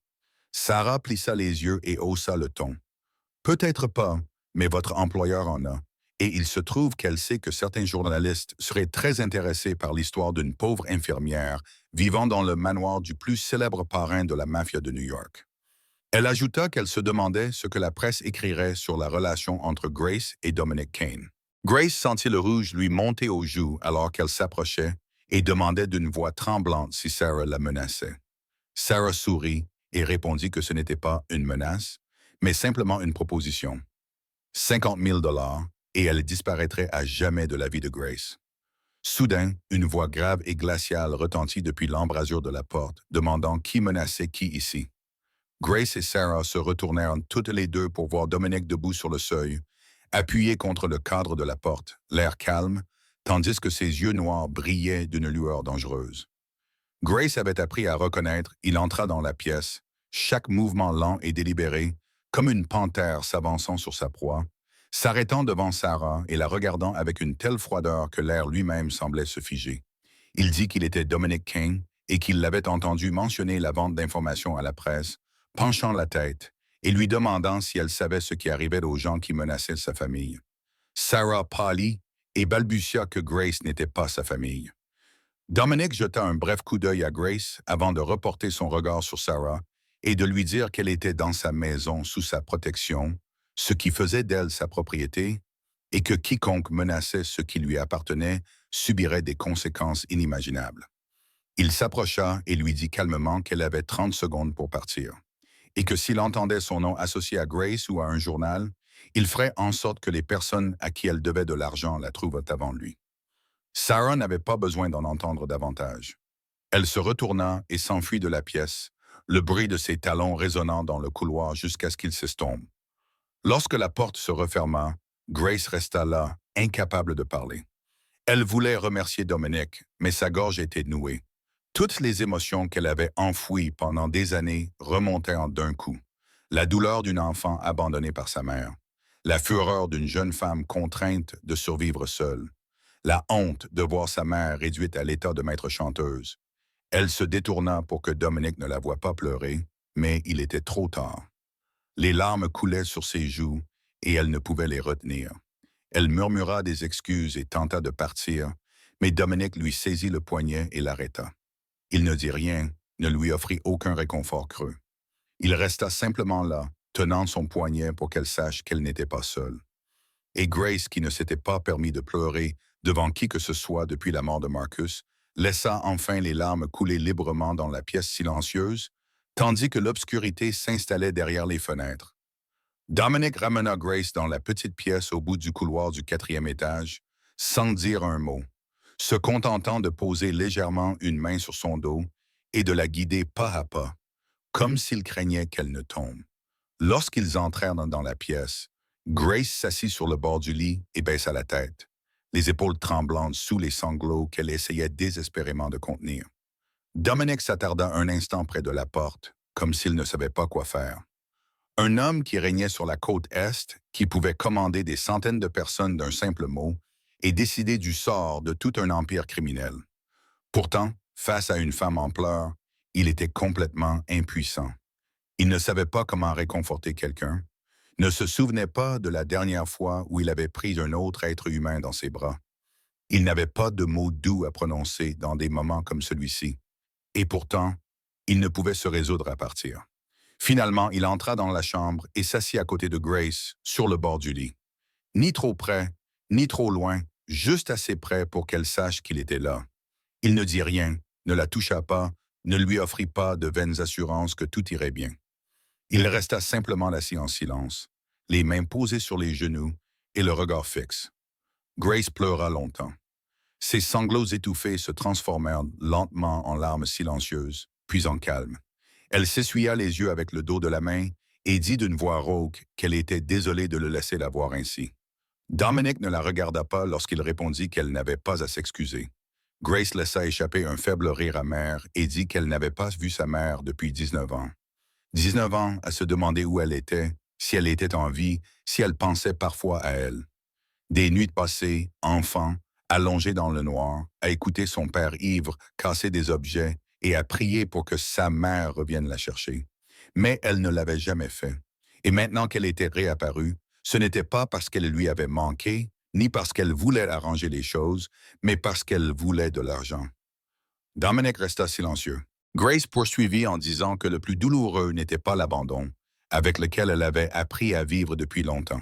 Sarah plissa les yeux et haussa le ton. « Peut-être pas, mais votre employeur en a. Et il se trouve qu'elle sait que certains journalistes seraient très intéressés par l'histoire d'une pauvre infirmière vivant dans le manoir du plus célèbre parrain de la mafia de New York. » Elle ajouta qu'elle se demandait ce que la presse écrirait sur la relation entre Grace et Dominic Kane. Grace sentit le rouge lui monter aux joues alors qu'elle s'approchait et demandait d'une voix tremblante si Sarah la menaçait. Sarah sourit et répondit que ce n'était pas une menace, mais simplement une proposition. 50 000 $ et elle disparaîtrait à jamais de la vie de Grace. Soudain, une voix grave et glaciale retentit depuis l'embrasure de la porte, demandant qui menaçait qui ici. Grace et Sarah se retournèrent toutes les deux pour voir Dominic debout sur le seuil, appuyé contre le cadre de la porte, l'air calme, tandis que ses yeux noirs brillaient d'une lueur dangereuse. Grace avait appris à reconnaître, il entra dans la pièce, chaque mouvement lent et délibéré, comme une panthère s'avançant sur sa proie, s'arrêtant devant Sarah et la regardant avec une telle froideur que l'air lui-même semblait se figer. Il dit qu'il était Dominic Kane et qu'il l'avait entendu mentionner la vente d'informations à la presse, penchant la tête et lui demandant si elle savait ce qui arrivait aux gens qui menaçaient sa famille. Sarah pâlit et balbutia que Grace n'était pas sa famille. Dominic jeta un bref coup d'œil à Grace avant de reporter son regard sur Sarah et de lui dire qu'elle était dans sa maison sous sa protection, ce qui faisait d'elle sa propriété, et que quiconque menaçait ce qui lui appartenait subirait des conséquences inimaginables. Il s'approcha et lui dit calmement qu'elle avait 30 secondes pour partir, et que s'il entendait son nom associé à Grace ou à un journal, il ferait en sorte que les personnes à qui elle devait de l'argent la trouvent avant lui. Sarah n'avait pas besoin d'en entendre davantage. Elle se retourna et s'enfuit de la pièce, le bruit de ses talons résonnant dans le couloir jusqu'à ce qu'il s'estompe. Lorsque la porte se referma, Grace resta là, incapable de parler. Elle voulait remercier Dominic, mais sa gorge était nouée. Toutes les émotions qu'elle avait enfouies pendant des années remontaient en d'un coup. La douleur d'une enfant abandonnée par sa mère, la fureur d'une jeune femme contrainte de survivre seule, la honte de voir sa mère réduite à l'état de maître chanteuse. Elle se détourna pour que Dominic ne la voie pas pleurer, mais il était trop tard. Les larmes coulaient sur ses joues et elle ne pouvait les retenir. Elle murmura des excuses et tenta de partir, mais Dominic lui saisit le poignet et l'arrêta. Il ne dit rien, ne lui offrit aucun réconfort creux. Il resta simplement là, tenant son poignet pour qu'elle sache qu'elle n'était pas seule. Et Grace, qui ne s'était pas permis de pleurer devant qui que ce soit depuis la mort de Marcus, laissa enfin les larmes couler librement dans la pièce silencieuse, tandis que l'obscurité s'installait derrière les fenêtres. Dominic ramena Grace dans la petite pièce au bout du couloir du 4e étage, sans dire un mot, se contentant de poser légèrement une main sur son dos et de la guider pas à pas, comme s'il craignait qu'elle ne tombe. Lorsqu'ils entrèrent dans la pièce, Grace s'assit sur le bord du lit et baissa la tête, les épaules tremblantes sous les sanglots qu'elle essayait désespérément de contenir. Dominic s'attarda un instant près de la porte, comme s'il ne savait pas quoi faire. Un homme qui régnait sur la côte Est, qui pouvait commander des centaines de personnes d'un simple mot et décider du sort de tout un empire criminel. Pourtant, face à une femme en pleurs, il était complètement impuissant. Il ne savait pas comment réconforter quelqu'un, ne se souvenait pas de la dernière fois où il avait pris un autre être humain dans ses bras. Il n'avait pas de mots doux à prononcer dans des moments comme celui-ci. Et pourtant, il ne pouvait se résoudre à partir. Finalement, il entra dans la chambre et s'assit à côté de Grace, sur le bord du lit. Ni trop près, ni trop loin, juste assez près pour qu'elle sache qu'il était là. Il ne dit rien, ne la toucha pas, ne lui offrit pas de vaines assurances que tout irait bien. Il resta simplement assis en silence, les mains posées sur les genoux et le regard fixe. Grace pleura longtemps. Ses sanglots étouffés se transformèrent lentement en larmes silencieuses, puis en calme. Elle s'essuya les yeux avec le dos de la main et dit d'une voix rauque qu'elle était désolée de le laisser la voir ainsi. Dominic ne la regarda pas lorsqu'il répondit qu'elle n'avait pas à s'excuser. Grace laissa échapper un faible rire amer et dit qu'elle n'avait pas vu sa mère depuis 19 ans. 19 ans à se demander où elle était, si elle était en vie, si elle pensait parfois à elle. Des nuits passées, enfant, allongé dans le noir, à écouter son père ivre casser des objets et à prier pour que sa mère revienne la chercher. Mais elle ne l'avait jamais fait. Et maintenant qu'elle était réapparue, ce n'était pas parce qu'elle lui avait manqué, ni parce qu'elle voulait arranger les choses, mais parce qu'elle voulait de l'argent. Dominic resta silencieux. Grace poursuivit en disant que le plus douloureux n'était pas l'abandon, avec lequel elle avait appris à vivre depuis longtemps.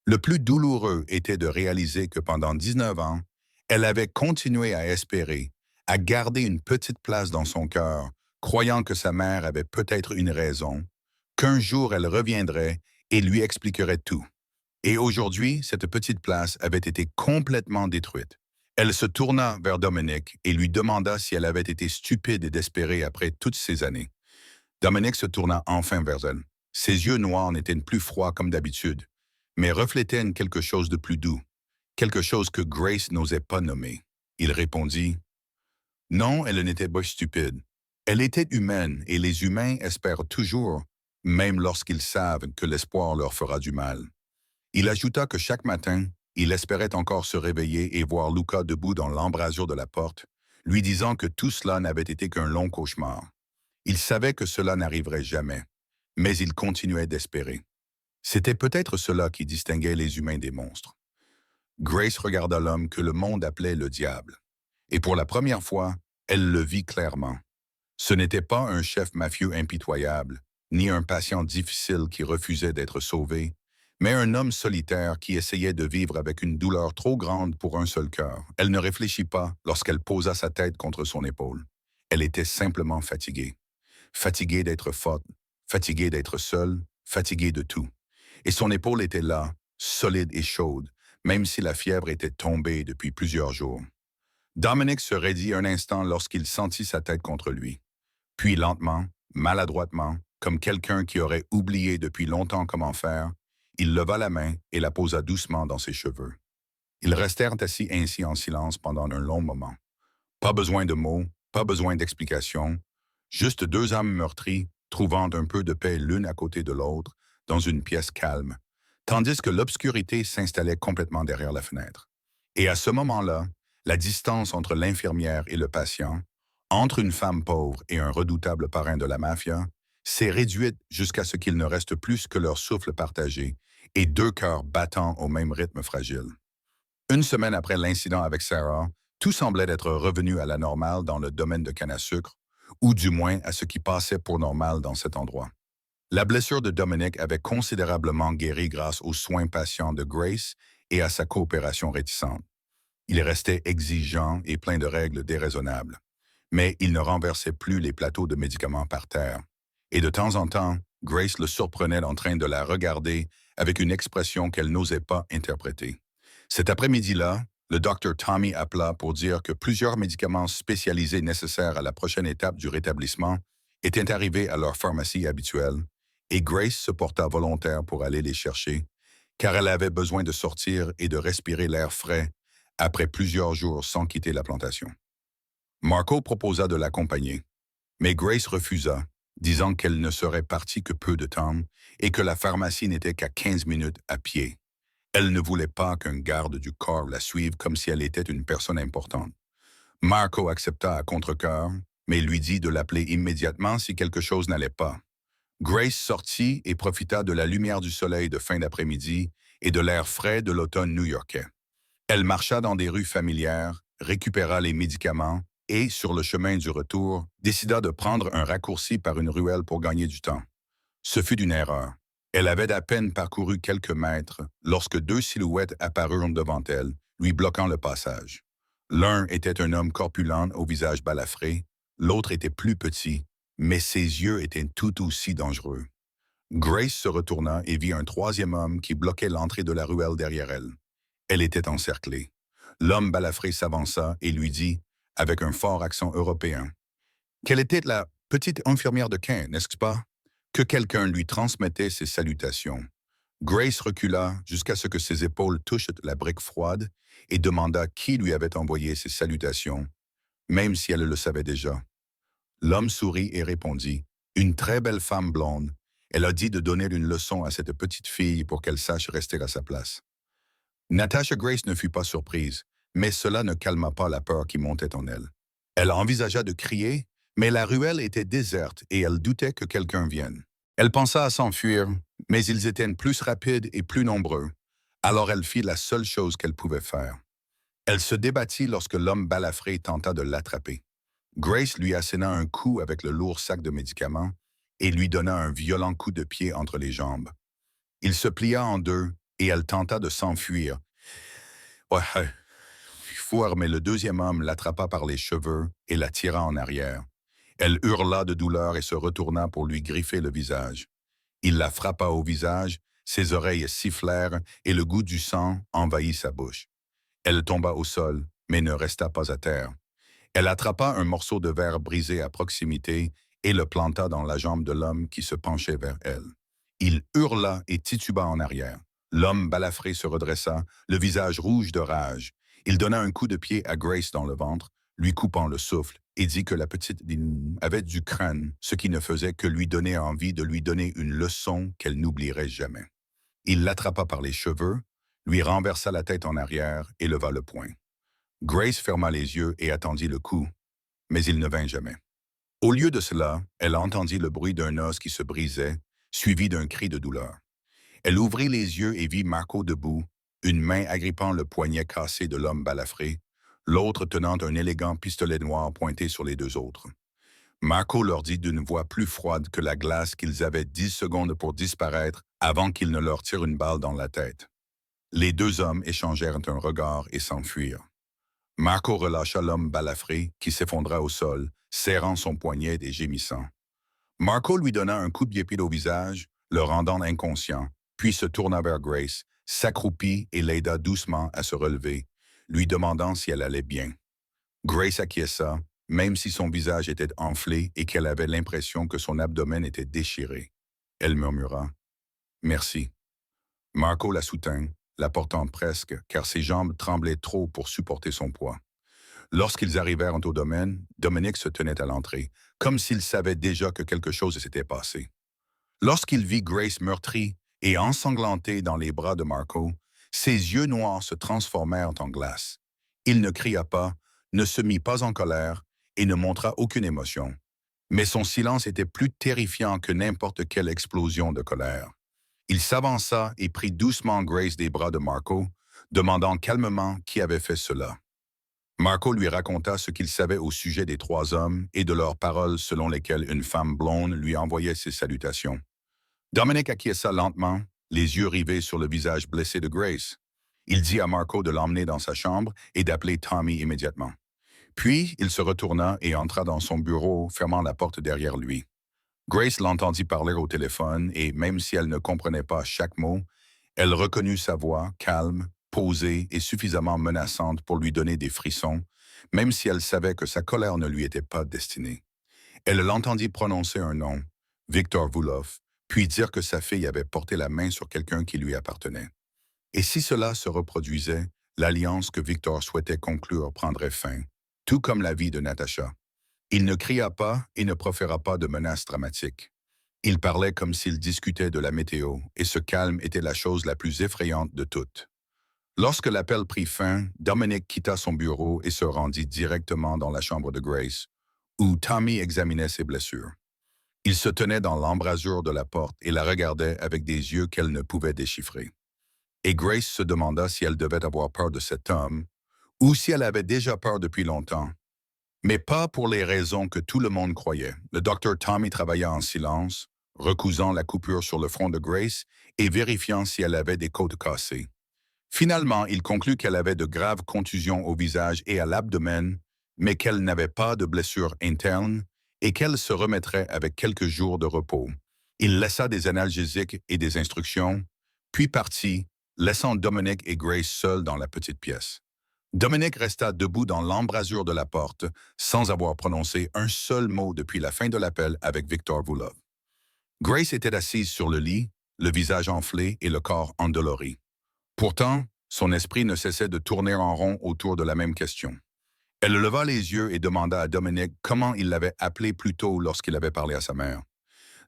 Le plus douloureux était de réaliser que pendant 19 ans, elle avait continué à espérer, à garder une petite place dans son cœur, croyant que sa mère avait peut-être une raison, qu'un jour elle reviendrait et lui expliquerait tout. Et aujourd'hui, cette petite place avait été complètement détruite. Elle se tourna vers Dominic et lui demanda si elle avait été stupide et désespérée après toutes ces années. Dominic se tourna enfin vers elle. Ses yeux noirs n'étaient plus froids comme d'habitude, mais reflétaient quelque chose de plus doux, quelque chose que Grace n'osait pas nommer. Il répondit, « Non, elle n'était pas stupide. Elle était humaine et les humains espèrent toujours, même lorsqu'ils savent que l'espoir leur fera du mal. » Il ajouta que chaque matin, il espérait encore se réveiller et voir Luca debout dans l'embrasure de la porte, lui disant que tout cela n'avait été qu'un long cauchemar. Il savait que cela n'arriverait jamais, mais il continuait d'espérer. C'était peut-être cela qui distinguait les humains des monstres. Grace regarda l'homme que le monde appelait le diable. Et pour la première fois, elle le vit clairement. Ce n'était pas un chef mafieux impitoyable, ni un patient difficile qui refusait d'être sauvé, mais un homme solitaire qui essayait de vivre avec une douleur trop grande pour un seul cœur. Elle ne réfléchit pas lorsqu'elle posa sa tête contre son épaule. Elle était simplement fatiguée. Fatiguée d'être forte, fatiguée d'être seule, fatiguée de tout. Et son épaule était là, solide et chaude, même si la fièvre était tombée depuis plusieurs jours. Dominic se raidit un instant lorsqu'il sentit sa tête contre lui. Puis lentement, maladroitement, comme quelqu'un qui aurait oublié depuis longtemps comment faire, il leva la main et la posa doucement dans ses cheveux. Ils restèrent assis ainsi en silence pendant un long moment. Pas besoin de mots, pas besoin d'explications, juste deux âmes meurtries, trouvant un peu de paix l'une à côté de l'autre, dans une pièce calme, tandis que l'obscurité s'installait complètement derrière la fenêtre. Et à ce moment-là, la distance entre l'infirmière et le patient, entre une femme pauvre et un redoutable parrain de la mafia, s'est réduite jusqu'à ce qu'il ne reste plus que leur souffle partagé et deux cœurs battant au même rythme fragile. Une semaine après l'incident avec Sarah, tout semblait être revenu à la normale dans le domaine de canne à sucre, ou du moins à ce qui passait pour normal dans cet endroit. La blessure de Dominic avait considérablement guéri grâce aux soins patients de Grace et à sa coopération réticente. Il restait exigeant et plein de règles déraisonnables, mais il ne renversait plus les plateaux de médicaments par terre. Et de temps en temps, Grace le surprenait en train de la regarder avec une expression qu'elle n'osait pas interpréter. Cet après-midi-là, le docteur Tommy appela pour dire que plusieurs médicaments spécialisés nécessaires à la prochaine étape du rétablissement étaient arrivés à leur pharmacie habituelle, et Grace se porta volontaire pour aller les chercher, car elle avait besoin de sortir et de respirer l'air frais après plusieurs jours sans quitter la plantation. Marco proposa de l'accompagner, mais Grace refusa, disant qu'elle ne serait partie que peu de temps et que la pharmacie n'était qu'à 15 minutes à pied. Elle ne voulait pas qu'un garde du corps la suive comme si elle était une personne importante. Marco accepta à contre-cœur, mais lui dit de l'appeler immédiatement si quelque chose n'allait pas. Grace sortit et profita de la lumière du soleil de fin d'après-midi et de l'air frais de l'automne new-yorkais. Elle marcha dans des rues familières, récupéra les médicaments et, sur le chemin du retour, décida de prendre un raccourci par une ruelle pour gagner du temps. Ce fut une erreur. Elle avait à peine parcouru quelques mètres lorsque deux silhouettes apparurent devant elle, lui bloquant le passage. L'un était un homme corpulent au visage balafré, l'autre était plus petit, mais ses yeux étaient tout aussi dangereux. Grace se retourna et vit un troisième homme qui bloquait l'entrée de la ruelle derrière elle. Elle était encerclée. L'homme balafré s'avança et lui dit, avec un fort accent européen, qu'elle était la petite infirmière de Caen, n'est-ce pas? Que quelqu'un lui transmettait ses salutations. Grace recula jusqu'à ce que ses épaules touchent la brique froide et demanda qui lui avait envoyé ces salutations, même si elle le savait déjà. L'homme sourit et répondit, « Une très belle femme blonde. Elle a dit de donner une leçon à cette petite fille pour qu'elle sache rester à sa place. » Natasha Grace ne fut pas surprise, mais cela ne calma pas la peur qui montait en elle. Elle envisagea de crier, mais la ruelle était déserte et elle doutait que quelqu'un vienne. Elle pensa à s'enfuir, mais ils étaient plus rapides et plus nombreux, alors elle fit la seule chose qu'elle pouvait faire. Elle se débattit lorsque l'homme balafré tenta de l'attraper. Grace lui asséna un coup avec le lourd sac de médicaments et lui donna un violent coup de pied entre les jambes. Il se plia en deux et elle tenta de s'enfuir. Ouais, fort, mais le deuxième homme l'attrapa par les cheveux et la tira en arrière. Elle hurla de douleur et se retourna pour lui griffer le visage. Il la frappa au visage, ses oreilles sifflèrent et le goût du sang envahit sa bouche. Elle tomba au sol, mais ne resta pas à terre. Elle attrapa un morceau de verre brisé à proximité et le planta dans la jambe de l'homme qui se penchait vers elle. Il hurla et tituba en arrière. L'homme balafré se redressa, le visage rouge de rage. Il donna un coup de pied à Grace dans le ventre, lui coupant le souffle, et dit que la petite avait du crâne, ce qui ne faisait que lui donner envie de lui donner une leçon qu'elle n'oublierait jamais. Il l'attrapa par les cheveux, lui renversa la tête en arrière et leva le poing. Grace ferma les yeux et attendit le coup, mais il ne vint jamais. Au lieu de cela, elle entendit le bruit d'un os qui se brisait, suivi d'un cri de douleur. Elle ouvrit les yeux et vit Marco debout, une main agrippant le poignet cassé de l'homme balafré, l'autre tenant un élégant pistolet noir pointé sur les deux autres. Marco leur dit d'une voix plus froide que la glace qu'ils avaient 10 secondes pour disparaître avant qu'il ne leur tire une balle dans la tête. Les deux hommes échangèrent un regard et s'enfuirent. Marco relâcha l'homme balafré qui s'effondra au sol, serrant son poignet et gémissant. Marco lui donna un coup de pied au visage, le rendant inconscient, puis se tourna vers Grace, s'accroupit et l'aida doucement à se relever, lui demandant si elle allait bien. Grace acquiesça, même si son visage était enflé et qu'elle avait l'impression que son abdomen était déchiré. Elle murmura « Merci ». Marco la soutint, la portant presque, car ses jambes tremblaient trop pour supporter son poids. Lorsqu'ils arrivèrent au domaine, Dominic se tenait à l'entrée, comme s'il savait déjà que quelque chose s'était passé. Lorsqu'il vit Grace meurtrie et ensanglantée dans les bras de Marco, ses yeux noirs se transformèrent en glace. Il ne cria pas, ne se mit pas en colère et ne montra aucune émotion. Mais son silence était plus terrifiant que n'importe quelle explosion de colère. Il s'avança et prit doucement Grace des bras de Marco, demandant calmement qui avait fait cela. Marco lui raconta ce qu'il savait au sujet des trois hommes et de leurs paroles selon lesquelles une femme blonde lui envoyait ses salutations. Dominic acquiesça lentement, les yeux rivés sur le visage blessé de Grace. Il dit à Marco de l'emmener dans sa chambre et d'appeler Tommy immédiatement. Puis, il se retourna et entra dans son bureau, fermant la porte derrière lui. Grace l'entendit parler au téléphone et, même si elle ne comprenait pas chaque mot, elle reconnut sa voix, calme, posée et suffisamment menaçante pour lui donner des frissons, même si elle savait que sa colère ne lui était pas destinée. Elle l'entendit prononcer un nom, Victor Vuloff, puis dire que sa fille avait porté la main sur quelqu'un qui lui appartenait. Et si cela se reproduisait, l'alliance que Victor souhaitait conclure prendrait fin, tout comme la vie de Natasha. Il ne cria pas et ne proféra pas de menaces dramatiques. Il parlait comme s'il discutait de la météo, et ce calme était la chose la plus effrayante de toutes. Lorsque l'appel prit fin, Dominic quitta son bureau et se rendit directement dans la chambre de Grace, où Tommy examinait ses blessures. Il se tenait dans l'embrasure de la porte et la regardait avec des yeux qu'elle ne pouvait déchiffrer. Et Grace se demanda si elle devait avoir peur de cet homme, ou si elle avait déjà peur depuis longtemps. Mais pas pour les raisons que tout le monde croyait. Le docteur Tommy travailla en silence, recousant la coupure sur le front de Grace et vérifiant si elle avait des côtes cassées. Finalement, il conclut qu'elle avait de graves contusions au visage et à l'abdomen, mais qu'elle n'avait pas de blessure interne et qu'elle se remettrait avec quelques jours de repos. Il laissa des analgésiques et des instructions, puis partit, laissant Dominic et Grace seuls dans la petite pièce. Dominic resta debout dans l'embrasure de la porte, sans avoir prononcé un seul mot depuis la fin de l'appel avec Victor Vuloff. Grace était assise sur le lit, le visage enflé et le corps endolori. Pourtant, son esprit ne cessait de tourner en rond autour de la même question. Elle leva les yeux et demanda à Dominic comment il l'avait appelé plus tôt lorsqu'il avait parlé à sa mère.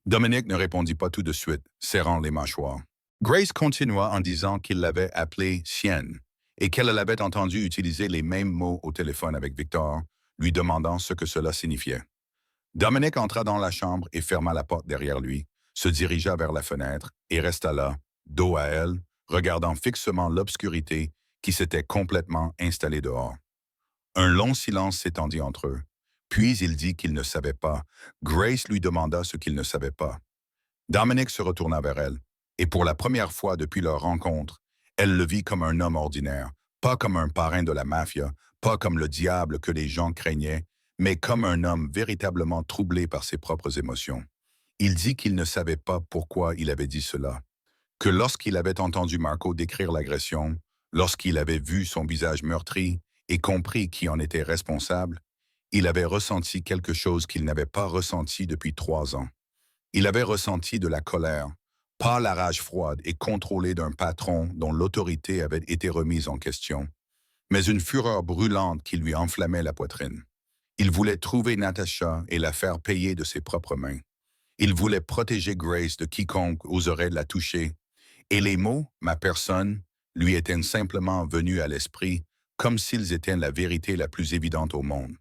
Dominic ne répondit pas tout de suite, serrant les mâchoires. Grace continua en disant qu'il l'avait appelée Sienne et qu'elle l'avait entendu utiliser les mêmes mots au téléphone avec Victor, lui demandant ce que cela signifiait. Dominic entra dans la chambre et ferma la porte derrière lui, se dirigea vers la fenêtre et resta là, dos à elle, regardant fixement l'obscurité qui s'était complètement installée dehors. Un long silence s'étendit entre eux. Puis il dit qu'il ne savait pas. Grace lui demanda ce qu'il ne savait pas. Dominic se retourna vers elle, et pour la première fois depuis leur rencontre, elle le vit comme un homme ordinaire, pas comme un parrain de la mafia, pas comme le diable que les gens craignaient, mais comme un homme véritablement troublé par ses propres émotions. Il dit qu'il ne savait pas pourquoi il avait dit cela, que lorsqu'il avait entendu Marco décrire l'agression, lorsqu'il avait vu son visage meurtri et compris qui en était responsable, il avait ressenti quelque chose qu'il n'avait pas ressenti depuis 3 ans. Il avait ressenti de la colère, pas la rage froide et contrôlée d'un patron dont l'autorité avait été remise en question, mais une fureur brûlante qui lui enflammait la poitrine. Il voulait trouver Natasha et la faire payer de ses propres mains. Il voulait protéger Grace de quiconque oserait la toucher, et les mots « ma personne » lui étaient simplement venus à l'esprit comme s'ils étaient la vérité la plus évidente au monde.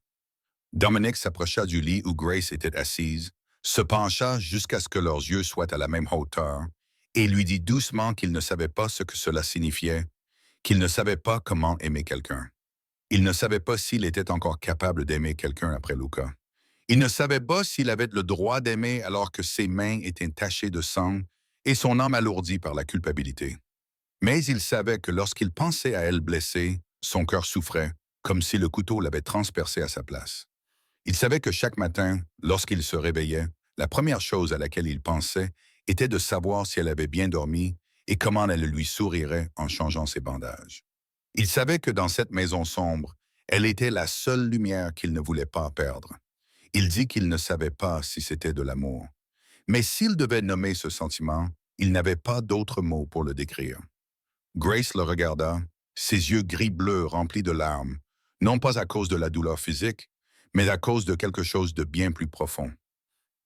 Dominic s'approcha du lit où Grace était assise, se pencha jusqu'à ce que leurs yeux soient à la même hauteur, et lui dit doucement qu'il ne savait pas ce que cela signifiait, qu'il ne savait pas comment aimer quelqu'un. Il ne savait pas s'il était encore capable d'aimer quelqu'un après Luca. Il ne savait pas s'il avait le droit d'aimer alors que ses mains étaient tachées de sang et son âme alourdie par la culpabilité. Mais il savait que lorsqu'il pensait à elle blessée, son cœur souffrait, comme si le couteau l'avait transpercé à sa place. Il savait que chaque matin, lorsqu'il se réveillait, la première chose à laquelle il pensait était de savoir si elle avait bien dormi et comment elle lui sourirait en changeant ses bandages. Il savait que dans cette maison sombre, elle était la seule lumière qu'il ne voulait pas perdre. Il dit qu'il ne savait pas si c'était de l'amour. Mais s'il devait nommer ce sentiment, il n'avait pas d'autre mot pour le décrire. Grace le regarda, ses yeux gris-bleu remplis de larmes, non pas à cause de la douleur physique, mais à cause de quelque chose de bien plus profond.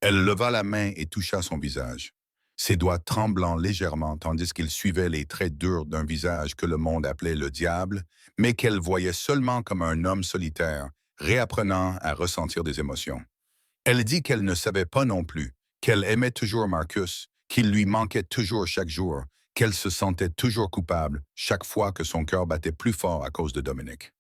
Elle leva la main et toucha son visage, ses doigts tremblant légèrement tandis qu'il suivait les traits durs d'un visage que le monde appelait le diable, mais qu'elle voyait seulement comme un homme solitaire, réapprenant à ressentir des émotions. Elle dit qu'elle ne savait pas non plus, qu'elle aimait toujours Marcus, qu'il lui manquait toujours chaque jour, qu'elle se sentait toujours coupable chaque fois que son cœur battait plus fort à cause de Dominic.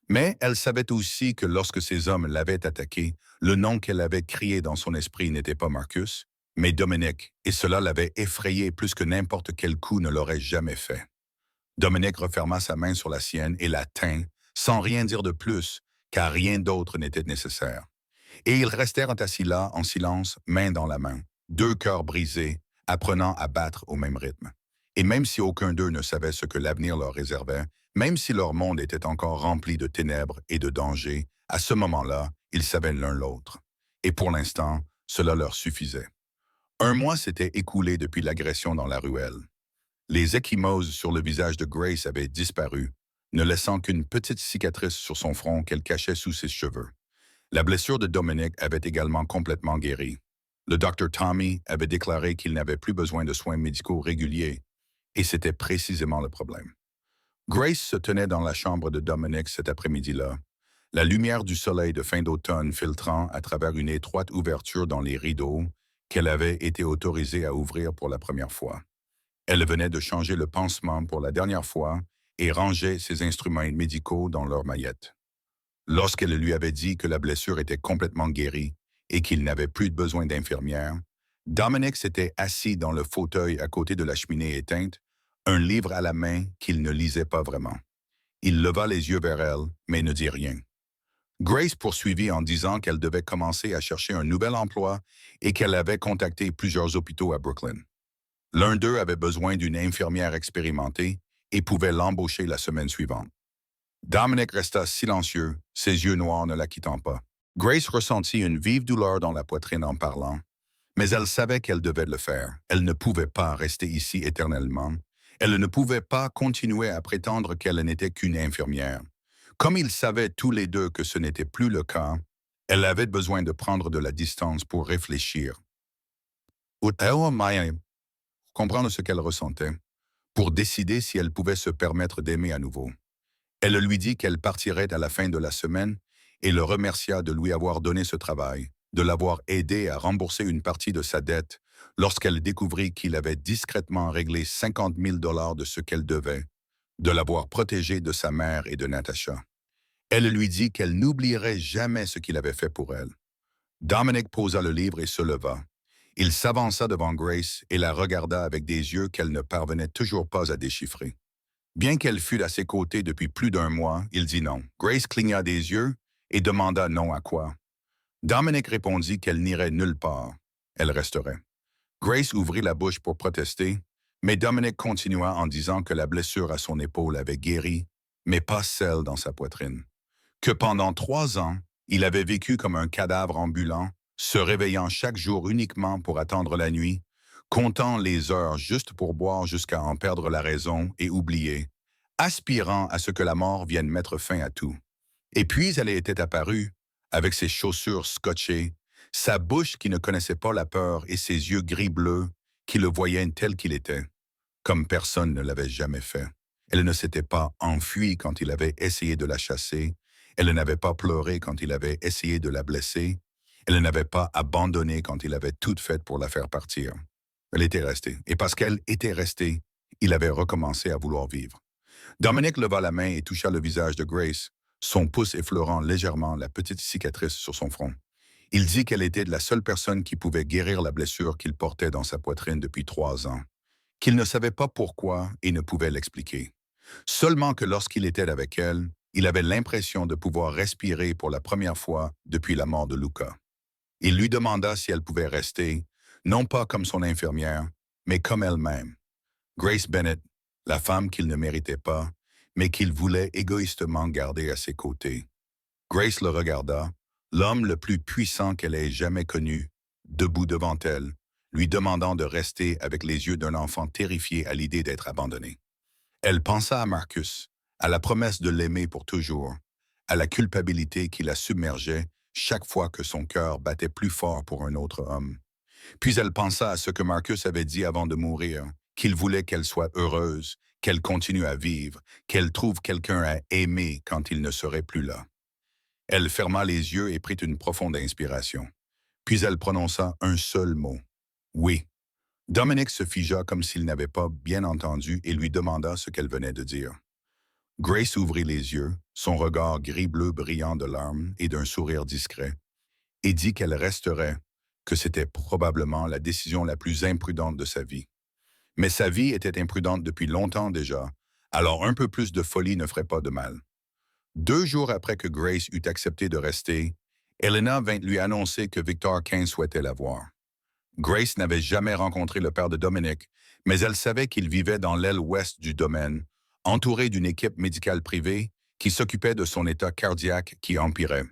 Mais elle savait aussi que lorsque ces hommes l'avaient attaqué, le nom qu'elle avait crié dans son esprit n'était pas Marcus, mais Dominic, et cela l'avait effrayée plus que n'importe quel coup ne l'aurait jamais fait. Dominic referma sa main sur la sienne et la tint, sans rien dire de plus, car rien d'autre n'était nécessaire. Et ils restèrent assis là, en silence, main dans la main, deux cœurs brisés, apprenant à battre au même rythme. Et même si aucun d'eux ne savait ce que l'avenir leur réservait, même si leur monde était encore rempli de ténèbres et de dangers, à ce moment-là, ils savaient l'un l'autre. Et pour l'instant, cela leur suffisait. Un mois s'était écoulé depuis l'agression dans la ruelle. Les ecchymoses sur le visage de Grace avaient disparu, ne laissant qu'une petite cicatrice sur son front qu'elle cachait sous ses cheveux. La blessure de Dominic avait également complètement guéri. Le docteur Tommy avait déclaré qu'il n'avait plus besoin de soins médicaux réguliers, et c'était précisément le problème. Grace se tenait dans la chambre de Dominic cet après-midi-là, la lumière du soleil de fin d'automne filtrant à travers une étroite ouverture dans les rideaux qu'elle avait été autorisée à ouvrir pour la première fois. Elle venait de changer le pansement pour la dernière fois et rangeait ses instruments médicaux dans leur maillette. Lorsqu'elle lui avait dit que la blessure était complètement guérie et qu'il n'avait plus besoin d'infirmière, Dominic s'était assis dans le fauteuil à côté de la cheminée éteinte, un livre à la main qu'il ne lisait pas vraiment. Il leva les yeux vers elle, mais ne dit rien. Grace poursuivit en disant qu'elle devait commencer à chercher un nouvel emploi et qu'elle avait contacté plusieurs hôpitaux à Brooklyn. L'un d'eux avait besoin d'une infirmière expérimentée et pouvait l'embaucher la semaine suivante. Dominic resta silencieux, ses yeux noirs ne la quittant pas. Grace ressentit une vive douleur dans la poitrine en parlant, mais elle savait qu'elle devait le faire. Elle ne pouvait pas rester ici éternellement. Elle ne pouvait pas continuer à prétendre qu'elle n'était qu'une infirmière. Comme ils savaient tous les deux que ce n'était plus le cas, elle avait besoin de prendre de la distance pour réfléchir. Comprendre ce qu'elle ressentait, pour décider si elle pouvait se permettre d'aimer à nouveau. Elle lui dit qu'elle partirait à la fin de la semaine et le remercia de lui avoir donné ce travail, de l'avoir aidé à rembourser une partie de sa dette lorsqu'elle découvrit qu'il avait discrètement réglé 50 000 $ de ce qu'elle devait, de l'avoir protégé de sa mère et de Natasha. Elle lui dit qu'elle n'oublierait jamais ce qu'il avait fait pour elle. Dominic posa le livre et se leva. Il s'avança devant Grace et la regarda avec des yeux qu'elle ne parvenait toujours pas à déchiffrer. Bien qu'elle fût à ses côtés depuis plus d'un mois, il dit non. Grace cligna des yeux et demanda non à quoi. Dominic répondit qu'elle n'irait nulle part. Elle resterait. Grace ouvrit la bouche pour protester, mais Dominic continua en disant que la blessure à son épaule avait guéri, mais pas celle dans sa poitrine. Que pendant 3 ans, il avait vécu comme un cadavre ambulant, se réveillant chaque jour uniquement pour attendre la nuit, comptant les heures juste pour boire jusqu'à en perdre la raison et oublier, aspirant à ce que la mort vienne mettre fin à tout. Et puis elle était apparue, avec ses chaussures scotchées, sa bouche qui ne connaissait pas la peur et ses yeux gris-bleus qui le voyaient tel qu'il était, comme personne ne l'avait jamais fait. Elle ne s'était pas enfuie quand il avait essayé de la chasser, elle n'avait pas pleuré quand il avait essayé de la blesser, elle n'avait pas abandonné quand il avait tout fait pour la faire partir. Elle était restée, et parce qu'elle était restée, il avait recommencé à vouloir vivre. Dominic leva la main et toucha le visage de Grace, son pouce effleurant légèrement la petite cicatrice sur son front. Il dit qu'elle était la seule personne qui pouvait guérir la blessure qu'il portait dans sa poitrine depuis 3 ans, qu'il ne savait pas pourquoi et ne pouvait l'expliquer. Seulement que lorsqu'il était avec elle, il avait l'impression de pouvoir respirer pour la première fois depuis la mort de Luca. Il lui demanda si elle pouvait rester, non pas comme son infirmière, mais comme elle-même. Grace Bennett, la femme qu'il ne méritait pas, mais qu'il voulait égoïstement garder à ses côtés. Grace le regarda, l'homme le plus puissant qu'elle ait jamais connu, debout devant elle, lui demandant de rester avec les yeux d'un enfant terrifié à l'idée d'être abandonné. Elle pensa à Marcus, à la promesse de l'aimer pour toujours, à la culpabilité qui la submergeait chaque fois que son cœur battait plus fort pour un autre homme. Puis elle pensa à ce que Marcus avait dit avant de mourir, qu'il voulait qu'elle soit heureuse, qu'elle continue à vivre, qu'elle trouve quelqu'un à aimer quand il ne serait plus là. Elle ferma les yeux et prit une profonde inspiration. Puis elle prononça un seul mot. Oui. Dominic se figea comme s'il n'avait pas bien entendu et lui demanda ce qu'elle venait de dire. Grace ouvrit les yeux, son regard gris-bleu brillant de larmes et d'un sourire discret, et dit qu'elle resterait, que c'était probablement la décision la plus imprudente de sa vie. Mais sa vie était imprudente depuis longtemps déjà, alors un peu plus de folie ne ferait pas de mal. 2 jours après que Grace eut accepté de rester, Elena vint lui annoncer que Victor Quinn souhaitait la voir. Grace n'avait jamais rencontré le père de Dominic, mais elle savait qu'il vivait dans l'aile ouest du domaine, entouré d'une équipe médicale privée qui s'occupait de son état cardiaque qui empirait.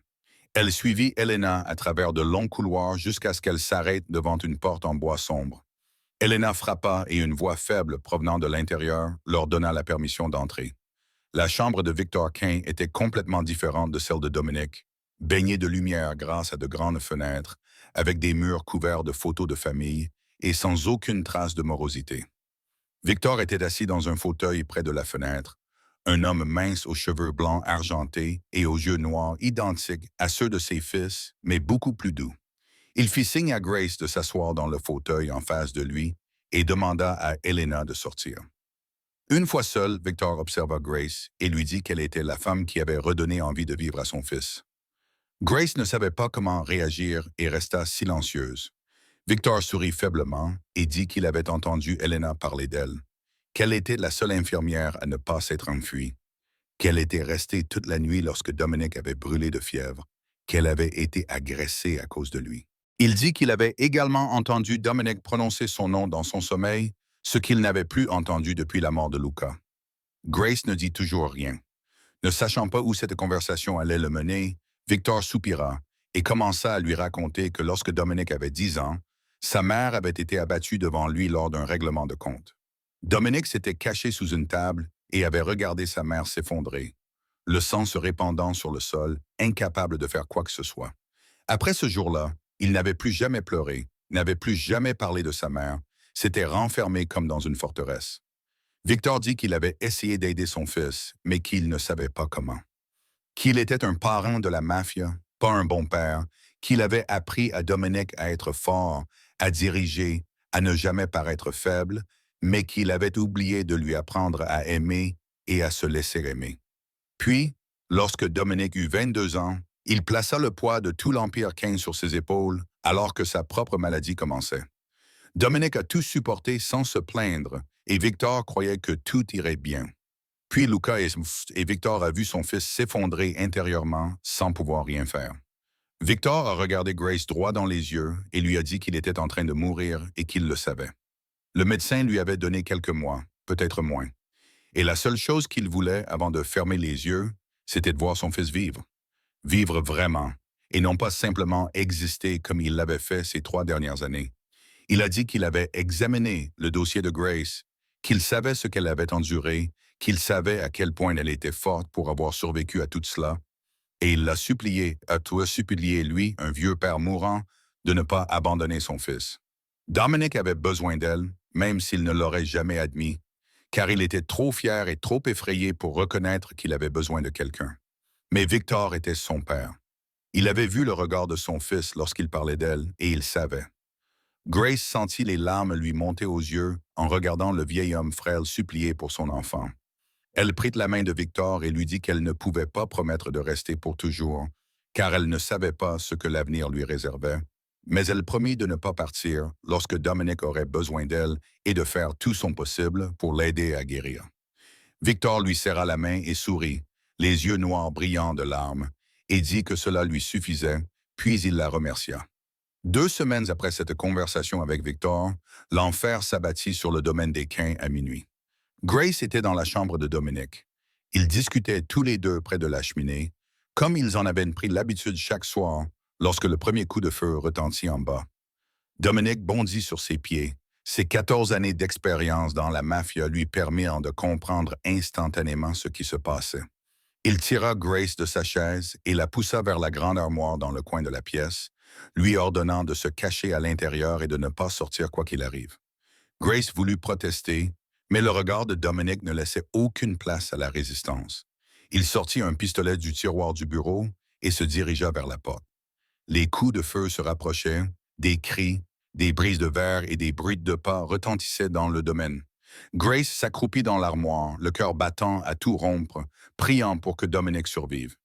Elle suivit Elena à travers de longs couloirs jusqu'à ce qu'elle s'arrête devant une porte en bois sombre. Elena frappa et une voix faible provenant de l'intérieur leur donna la permission d'entrer. La chambre de Victor Quinn était complètement différente de celle de Dominic, baignée de lumière grâce à de grandes fenêtres, avec des murs couverts de photos de famille et sans aucune trace de morosité. Victor était assis dans un fauteuil près de la fenêtre, un homme mince aux cheveux blancs argentés et aux yeux noirs identiques à ceux de ses fils, mais beaucoup plus doux. Il fit signe à Grace de s'asseoir dans le fauteuil en face de lui et demanda à Elena de sortir. Une fois seul, Victor observa Grace et lui dit qu'elle était la femme qui avait redonné envie de vivre à son fils. Grace ne savait pas comment réagir et resta silencieuse. Victor sourit faiblement et dit qu'il avait entendu Elena parler d'elle, qu'elle était la seule infirmière à ne pas s'être enfuie, qu'elle était restée toute la nuit lorsque Dominic avait brûlé de fièvre, qu'elle avait été agressée à cause de lui. Il dit qu'il avait également entendu Dominic prononcer son nom dans son sommeil, ce qu'il n'avait plus entendu depuis la mort de Luca. Grace ne dit toujours rien. Ne sachant pas où cette conversation allait le mener, Victor soupira et commença à lui raconter que lorsque Dominic avait 10 ans, sa mère avait été abattue devant lui lors d'un règlement de compte. Dominic s'était caché sous une table et avait regardé sa mère s'effondrer, le sang se répandant sur le sol, incapable de faire quoi que ce soit. Après ce jour-là, il n'avait plus jamais pleuré, n'avait plus jamais parlé de sa mère, s'était renfermé comme dans une forteresse. Victor dit qu'il avait essayé d'aider son fils, mais qu'il ne savait pas comment. Qu'il était un parent de la mafia, pas un bon père, qu'il avait appris à Dominic à être fort, à diriger, à ne jamais paraître faible, mais qu'il avait oublié de lui apprendre à aimer et à se laisser aimer. Puis, lorsque Dominic eut 22 ans, il plaça le poids de tout l'Empire Quinn sur ses épaules alors que sa propre maladie commençait. Dominic a tout supporté sans se plaindre et Victor croyait que tout irait bien. Puis Luca et Victor a vu son fils s'effondrer intérieurement sans pouvoir rien faire. Victor a regardé Grace droit dans les yeux et lui a dit qu'il était en train de mourir et qu'il le savait. Le médecin lui avait donné quelques mois, peut-être moins. Et la seule chose qu'il voulait avant de fermer les yeux, c'était de voir son fils vivre. Vivre vraiment, et non pas simplement exister comme il l'avait fait ces 3 dernières années. Il a dit qu'il avait examiné le dossier de Grace, qu'il savait ce qu'elle avait enduré, qu'il savait à quel point elle était forte pour avoir survécu à tout cela, et il l'a supplié, lui, un vieux père mourant, de ne pas abandonner son fils. Dominic avait besoin d'elle, même s'il ne l'aurait jamais admis, car il était trop fier et trop effrayé pour reconnaître qu'il avait besoin de quelqu'un. Mais Victor était son père. Il avait vu le regard de son fils lorsqu'il parlait d'elle, et il savait. Grace sentit les larmes lui monter aux yeux en regardant le vieil homme frêle supplier pour son enfant. Elle prit la main de Victor et lui dit qu'elle ne pouvait pas promettre de rester pour toujours, car elle ne savait pas ce que l'avenir lui réservait, mais elle promit de ne pas partir lorsque Dominic aurait besoin d'elle et de faire tout son possible pour l'aider à guérir. Victor lui serra la main et sourit, les yeux noirs brillants de larmes, et dit que cela lui suffisait, puis il la remercia. 2 semaines après cette conversation avec Victor, l'enfer s'abattit sur le domaine des Quinn à minuit. Grace était dans la chambre de Dominic. Ils discutaient tous les deux près de la cheminée, comme ils en avaient pris l'habitude chaque soir lorsque le premier coup de feu retentit en bas. Dominic bondit sur ses pieds, Ses 14 années d'expérience dans la mafia lui permirent de comprendre instantanément ce qui se passait. Il tira Grace de sa chaise et la poussa vers la grande armoire dans le coin de la pièce, lui ordonnant de se cacher à l'intérieur et de ne pas sortir quoi qu'il arrive. Grace voulut protester, mais le regard de Dominic ne laissait aucune place à la résistance. Il sortit un pistolet du tiroir du bureau et se dirigea vers la porte. Les coups de feu se rapprochaient, des cris, des brises de verre et des bruits de pas retentissaient dans le domaine. Grace s'accroupit dans l'armoire, le cœur battant à tout rompre, priant pour que Dominic survive.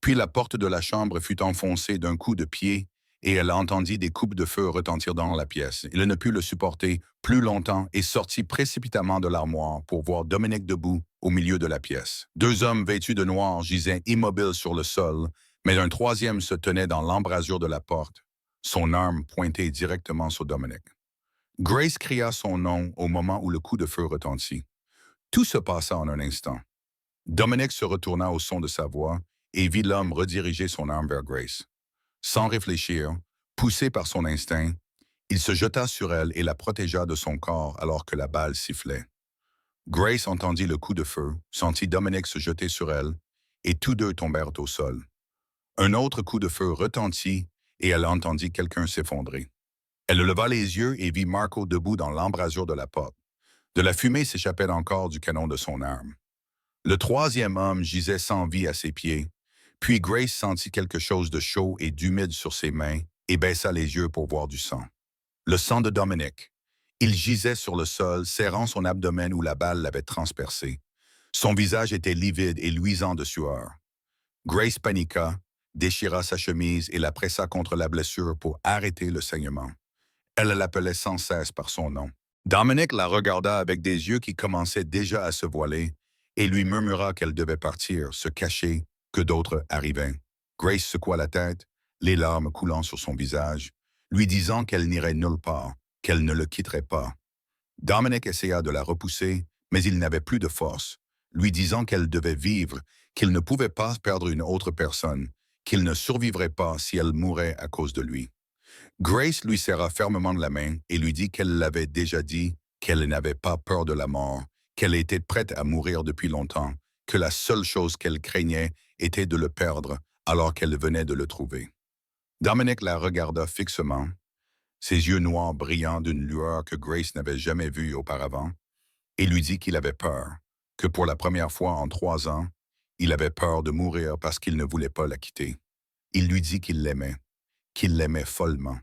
Puis la porte de la chambre fut enfoncée d'un coup de pied et elle entendit des coupes de feu retentir dans la pièce. Il ne put le supporter plus longtemps et sortit précipitamment de l'armoire pour voir Dominic debout au milieu de la pièce. Deux hommes vêtus de noir gisaient immobiles sur le sol, mais un troisième se tenait dans l'embrasure de la porte, son arme pointée directement sur Dominic. Grace cria son nom au moment où le coup de feu retentit. Tout se passa en un instant. Dominic se retourna au son de sa voix et vit l'homme rediriger son arme vers Grace. Sans réfléchir, poussé par son instinct, il se jeta sur elle et la protégea de son corps alors que la balle sifflait. Grace entendit le coup de feu, sentit Dominic se jeter sur elle, et tous deux tombèrent au sol. Un autre coup de feu retentit et elle entendit quelqu'un s'effondrer. Elle leva les yeux et vit Marco debout dans l'embrasure de la porte. De la fumée s'échappait encore du canon de son arme. Le troisième homme gisait sans vie à ses pieds, puis Grace sentit quelque chose de chaud et d'humide sur ses mains et baissa les yeux pour voir du sang. Le sang de Dominic. Il gisait sur le sol, serrant son abdomen où la balle l'avait transpercé. Son visage était livide et luisant de sueur. Grace paniqua, déchira sa chemise et la pressa contre la blessure pour arrêter le saignement. Elle l'appelait sans cesse par son nom. Dominic la regarda avec des yeux qui commençaient déjà à se voiler et lui murmura qu'elle devait partir, se cacher, que d'autres arrivaient. Grace secoua la tête, les larmes coulant sur son visage, lui disant qu'elle n'irait nulle part, qu'elle ne le quitterait pas. Dominic essaya de la repousser, mais il n'avait plus de force, lui disant qu'elle devait vivre, qu'il ne pouvait pas perdre une autre personne, qu'il ne survivrait pas si elle mourait à cause de lui. Grace lui serra fermement la main et lui dit qu'elle l'avait déjà dit, qu'elle n'avait pas peur de la mort, qu'elle était prête à mourir depuis longtemps, que la seule chose qu'elle craignait était de le perdre alors qu'elle venait de le trouver. Dominic la regarda fixement, ses yeux noirs brillant d'une lueur que Grace n'avait jamais vue auparavant, et lui dit qu'il avait peur, que pour la première fois en 3 ans, il avait peur de mourir parce qu'il ne voulait pas la quitter. Il lui dit qu'il l'aimait follement,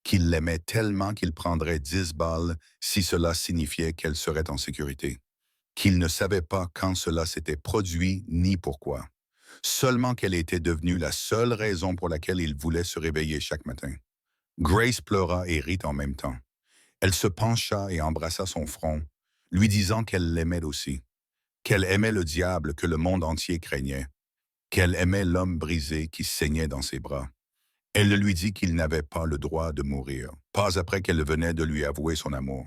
qu'il l'aimait tellement qu'il prendrait 10 balles si cela signifiait qu'elle serait en sécurité, qu'il ne savait pas quand cela s'était produit ni pourquoi, seulement qu'elle était devenue la seule raison pour laquelle il voulait se réveiller chaque matin. Grace pleura et rit en même temps. Elle se pencha et embrassa son front, lui disant qu'elle l'aimait aussi, qu'elle aimait le diable que le monde entier craignait, qu'elle aimait l'homme brisé qui saignait dans ses bras. Elle lui dit qu'il n'avait pas le droit de mourir, pas après qu'elle venait de lui avouer son amour.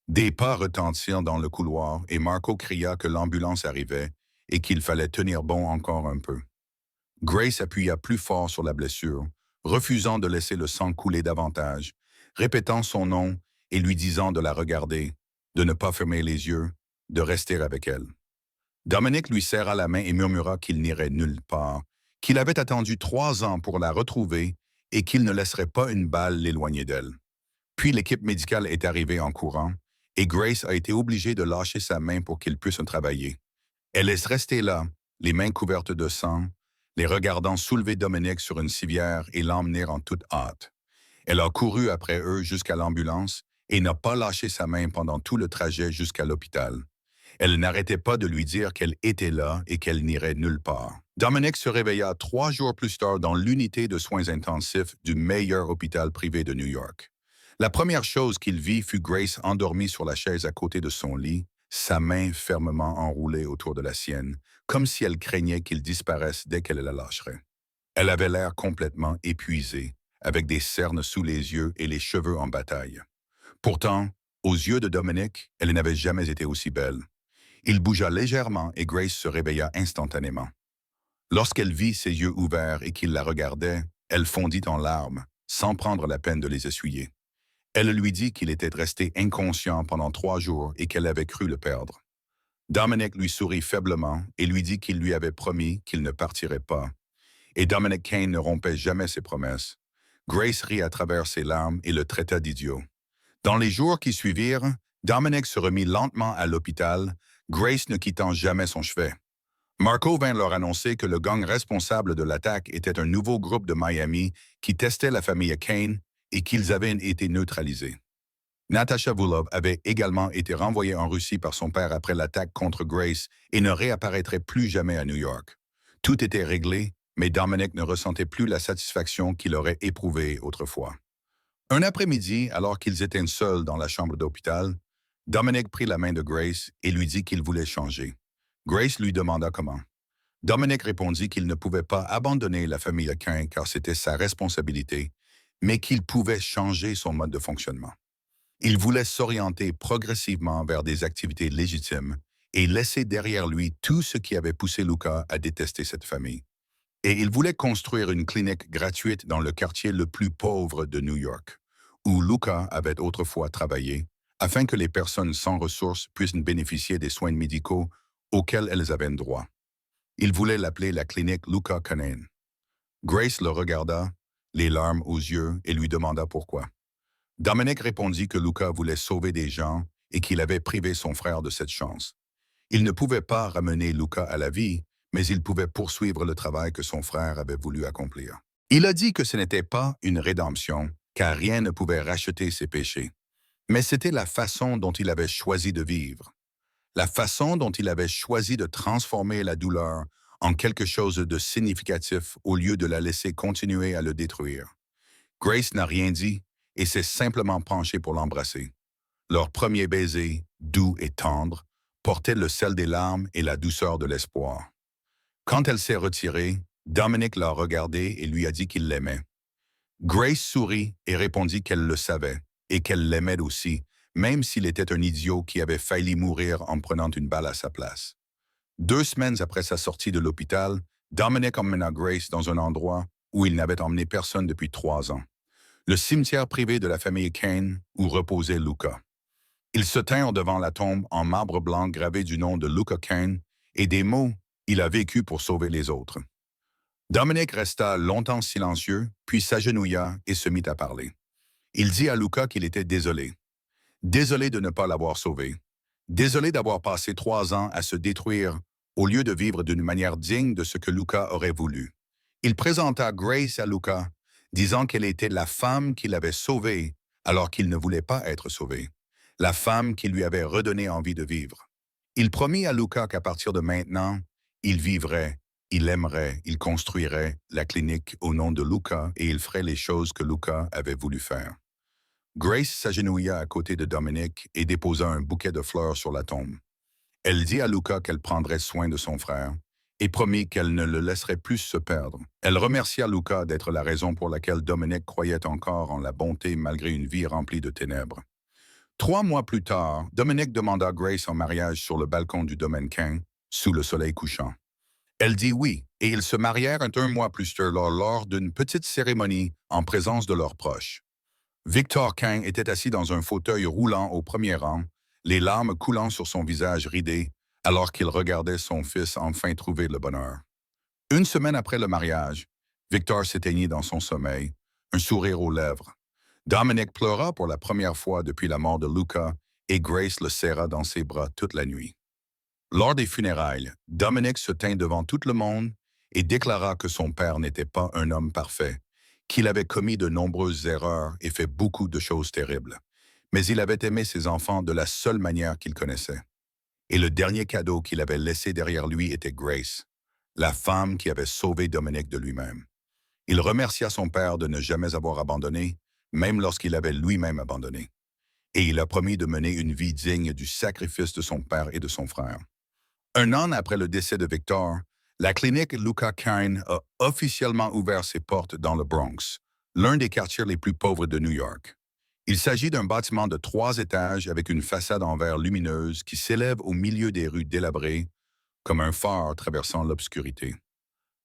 Des pas retentirent dans le couloir et Marco cria que l'ambulance arrivait et qu'il fallait tenir bon encore un peu. Grace appuya plus fort sur la blessure, refusant de laisser le sang couler davantage, répétant son nom et lui disant de la regarder, de ne pas fermer les yeux, de rester avec elle. Dominic lui serra la main et murmura qu'il n'irait nulle part, qu'il avait attendu 3 ans pour la retrouver et qu'il ne laisserait pas une balle l'éloigner d'elle. Puis l'équipe médicale est arrivée en courant et Grace a été obligée de lâcher sa main pour qu'il puisse travailler. Elle laisse rester là, les mains couvertes de sang, les regardant soulever Dominic sur une civière et l'emmener en toute hâte. Elle a couru après eux jusqu'à l'ambulance et n'a pas lâché sa main pendant tout le trajet jusqu'à l'hôpital. Elle n'arrêtait pas de lui dire qu'elle était là et qu'elle n'irait nulle part. Dominic se réveilla 3 jours plus tard dans l'unité de soins intensifs du meilleur hôpital privé de New York. La première chose qu'il vit fut Grace endormie sur la chaise à côté de son lit, sa main fermement enroulée autour de la sienne, comme si elle craignait qu'il disparaisse dès qu'elle la lâcherait. Elle avait l'air complètement épuisée, avec des cernes sous les yeux et les cheveux en bataille. Pourtant, aux yeux de Dominic, elle n'avait jamais été aussi belle. Il bougea légèrement et Grace se réveilla instantanément. Lorsqu'elle vit ses yeux ouverts et qu'il la regardait, elle fondit en larmes, sans prendre la peine de les essuyer. Elle lui dit qu'il était resté inconscient pendant 3 jours et qu'elle avait cru le perdre. Dominic lui sourit faiblement et lui dit qu'il lui avait promis qu'il ne partirait pas. Et Dominic Kane ne rompait jamais ses promesses. Grace rit à travers ses larmes et le traita d'idiot. Dans les jours qui suivirent, Dominic se remit lentement à l'hôpital, Grace ne quittant jamais son chevet. Marco vint leur annoncer que le gang responsable de l'attaque était un nouveau groupe de Miami qui testait la famille Kane et qu'ils avaient été neutralisés. Natasha Vulov avait également été renvoyée en Russie par son père après l'attaque contre Grace et ne réapparaîtrait plus jamais à New York. Tout était réglé, mais Dominic ne ressentait plus la satisfaction qu'il aurait éprouvée autrefois. Un après-midi, alors qu'ils étaient seuls dans la chambre d'hôpital, Dominic prit la main de Grace et lui dit qu'il voulait changer. Grace lui demanda comment. Dominic répondit qu'il ne pouvait pas abandonner la famille Kane car c'était sa responsabilité, mais qu'il pouvait changer son mode de fonctionnement. Il voulait s'orienter progressivement vers des activités légitimes et laisser derrière lui tout ce qui avait poussé Luca à détester cette famille. Et il voulait construire une clinique gratuite dans le quartier le plus pauvre de New York, où Luca avait autrefois travaillé, afin que les personnes sans ressources puissent bénéficier des soins médicaux auxquels elles avaient droit. Il voulait l'appeler la clinique Luca Kane. Grace le regarda, les larmes aux yeux, et lui demanda pourquoi. Dominic répondit que Luca voulait sauver des gens et qu'il avait privé son frère de cette chance. Il ne pouvait pas ramener Luca à la vie, mais il pouvait poursuivre le travail que son frère avait voulu accomplir. Il a dit que ce n'était pas une rédemption, car rien ne pouvait racheter ses péchés. Mais c'était la façon dont il avait choisi de vivre. La façon dont il avait choisi de transformer la douleur en quelque chose de significatif au lieu de la laisser continuer à le détruire. Grace n'a rien dit et s'est simplement penchée pour l'embrasser. Leur premier baiser, doux et tendre, portait le sel des larmes et la douceur de l'espoir. Quand elle s'est retirée, Dominic l'a regardée et lui a dit qu'il l'aimait. Grace sourit et répondit qu'elle le savait et qu'elle l'aimait aussi, même s'il était un idiot qui avait failli mourir en prenant une balle à sa place. 2 semaines après sa sortie de l'hôpital, Dominic emmena Grace dans un endroit où il n'avait emmené personne depuis 3 ans. Le cimetière privé de la famille Kane où reposait Luca. Ils se tinrent devant la tombe en marbre blanc gravé du nom de Luca Kane et des mots « Il a vécu pour sauver les autres ». Dominic resta longtemps silencieux, puis s'agenouilla et se mit à parler. Il dit à Luca qu'il était désolé. Désolé de ne pas l'avoir sauvé. Désolé d'avoir passé 3 ans à se détruire au lieu de vivre d'une manière digne de ce que Luca aurait voulu. Il présenta Grace à Luca, disant qu'elle était la femme qu'il avait sauvée alors qu'il ne voulait pas être sauvé. La femme qui lui avait redonné envie de vivre. Il promit à Luca qu'à partir de maintenant, il vivrait, il aimerait, il construirait la clinique au nom de Luca et il ferait les choses que Luca avait voulu faire. Grace s'agenouilla à côté de Dominic et déposa un bouquet de fleurs sur la tombe. Elle dit à Luca qu'elle prendrait soin de son frère et promit qu'elle ne le laisserait plus se perdre. Elle remercia Luca d'être la raison pour laquelle Dominic croyait encore en la bonté malgré une vie remplie de ténèbres. 3 mois plus tard, Dominic demanda Grace en mariage sur le balcon du domaine Kane, sous le soleil couchant. Elle dit oui, et ils se marièrent 1 mois plus tard lors d'une petite cérémonie en présence de leurs proches. Victor Kane était assis dans un fauteuil roulant au premier rang, les larmes coulant sur son visage ridé, alors qu'il regardait son fils enfin trouver le bonheur. 1 semaine après le mariage, Victor s'éteignit dans son sommeil, un sourire aux lèvres. Dominic pleura pour la première fois depuis la mort de Luca et Grace le serra dans ses bras toute la nuit. Lors des funérailles, Dominic se tint devant tout le monde et déclara que son père n'était pas un homme parfait, qu'il avait commis de nombreuses erreurs et fait beaucoup de choses terribles. Mais il avait aimé ses enfants de la seule manière qu'il connaissait. Et le dernier cadeau qu'il avait laissé derrière lui était Grace, la femme qui avait sauvé Dominic de lui-même. Il remercia son père de ne jamais avoir abandonné, même lorsqu'il avait lui-même abandonné. Et il a promis de mener une vie digne du sacrifice de son père et de son frère. 1 an après le décès de Victor, la clinique Luca Kane a officiellement ouvert ses portes dans le Bronx, l'un des quartiers les plus pauvres de New York. Il s'agit d'un bâtiment de 3 étages avec une façade en verre lumineuse qui s'élève au milieu des rues délabrées, comme un phare traversant l'obscurité.